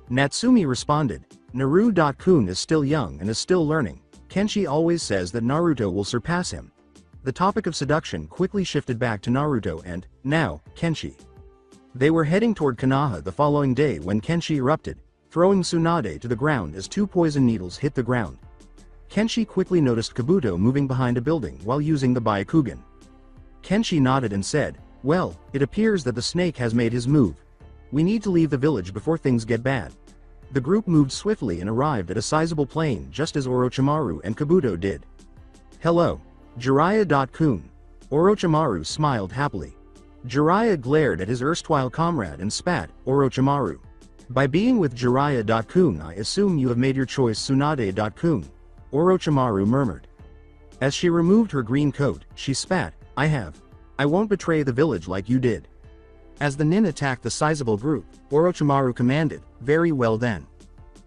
Natsumi responded, Naru-kun is still young and is still learning. Kenshi always says that Naruto will surpass him. The topic of seduction quickly shifted back to Naruto and, now, Kenshi. They were heading toward Konoha the following day when Kenshi erupted, throwing Tsunade to the ground as 2 poison needles hit the ground. Kenshi quickly noticed Kabuto moving behind a building while using the Byakugan. Kenshi nodded and said, well, it appears that the snake has made his move. We need to leave the village before things get bad. The group moved swiftly and arrived at a sizable plain just as Orochimaru and Kabuto did. Hello. Jiraiya-kun. Orochimaru smiled happily. Jiraiya glared at his erstwhile comrade and spat, Orochimaru. By being with Jiraiya-kun I assume you have made your choice Tsunade-kun. Orochimaru murmured. As she removed her green coat, she spat, I have. I won't betray the village like you did. As the nin attacked the sizable group, Orochimaru commanded, very well then.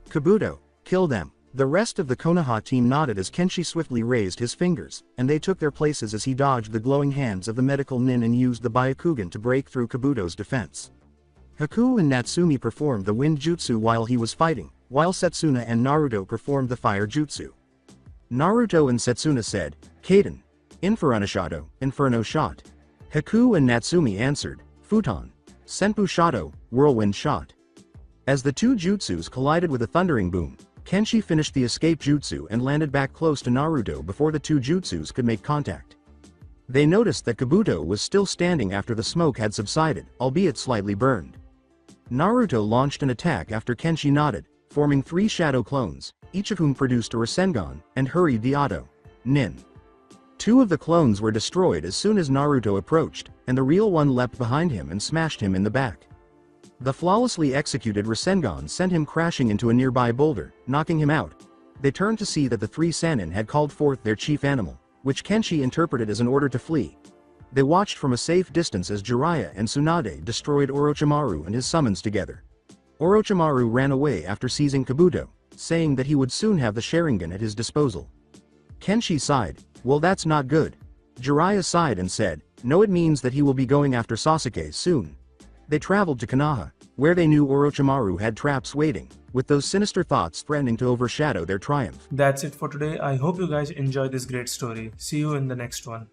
Kabuto, kill them. The rest of the Konoha team nodded as Kenshi swiftly raised his fingers, and they took their places as he dodged the glowing hands of the medical nin and used the Byakugan to break through Kabuto's defense. Haku and Natsumi performed the wind jutsu while he was fighting, while Setsuna and Naruto performed the fire jutsu. Naruto and Setsuna said, "Kaden. Inferno shot." Haku and Natsumi answered, "Futon. Senpu Shadow, whirlwind shot." As the two jutsus collided with a thundering boom, Kenshi finished the escape jutsu and landed back close to Naruto before the two jutsus could make contact. They noticed that Kabuto was still standing after the smoke had subsided, albeit slightly burned. Naruto launched an attack after Kenshi nodded, forming 3 shadow clones, each of whom produced a Rasengan, and hurried the Auto Nin. 2 of the clones were destroyed as soon as Naruto approached, and the real one leapt behind him and smashed him in the back. The flawlessly executed Rasengan sent him crashing into a nearby boulder, knocking him out. They turned to see that the 3 Sannin had called forth their chief animal, which Kenshi interpreted as an order to flee. They watched from a safe distance as Jiraiya and Tsunade destroyed Orochimaru and his summons together. Orochimaru ran away after seizing Kabuto, saying that he would soon have the Sharingan at his disposal. Kenshi sighed, "Well, that's not good." Jiraiya sighed and said, "No, it means that he will be going after Sasuke soon." They traveled to Konoha, where they knew Orochimaru had traps waiting, with those sinister thoughts threatening to overshadow their triumph. That's it for today. I hope you guys enjoyed this great story. See you in the next one.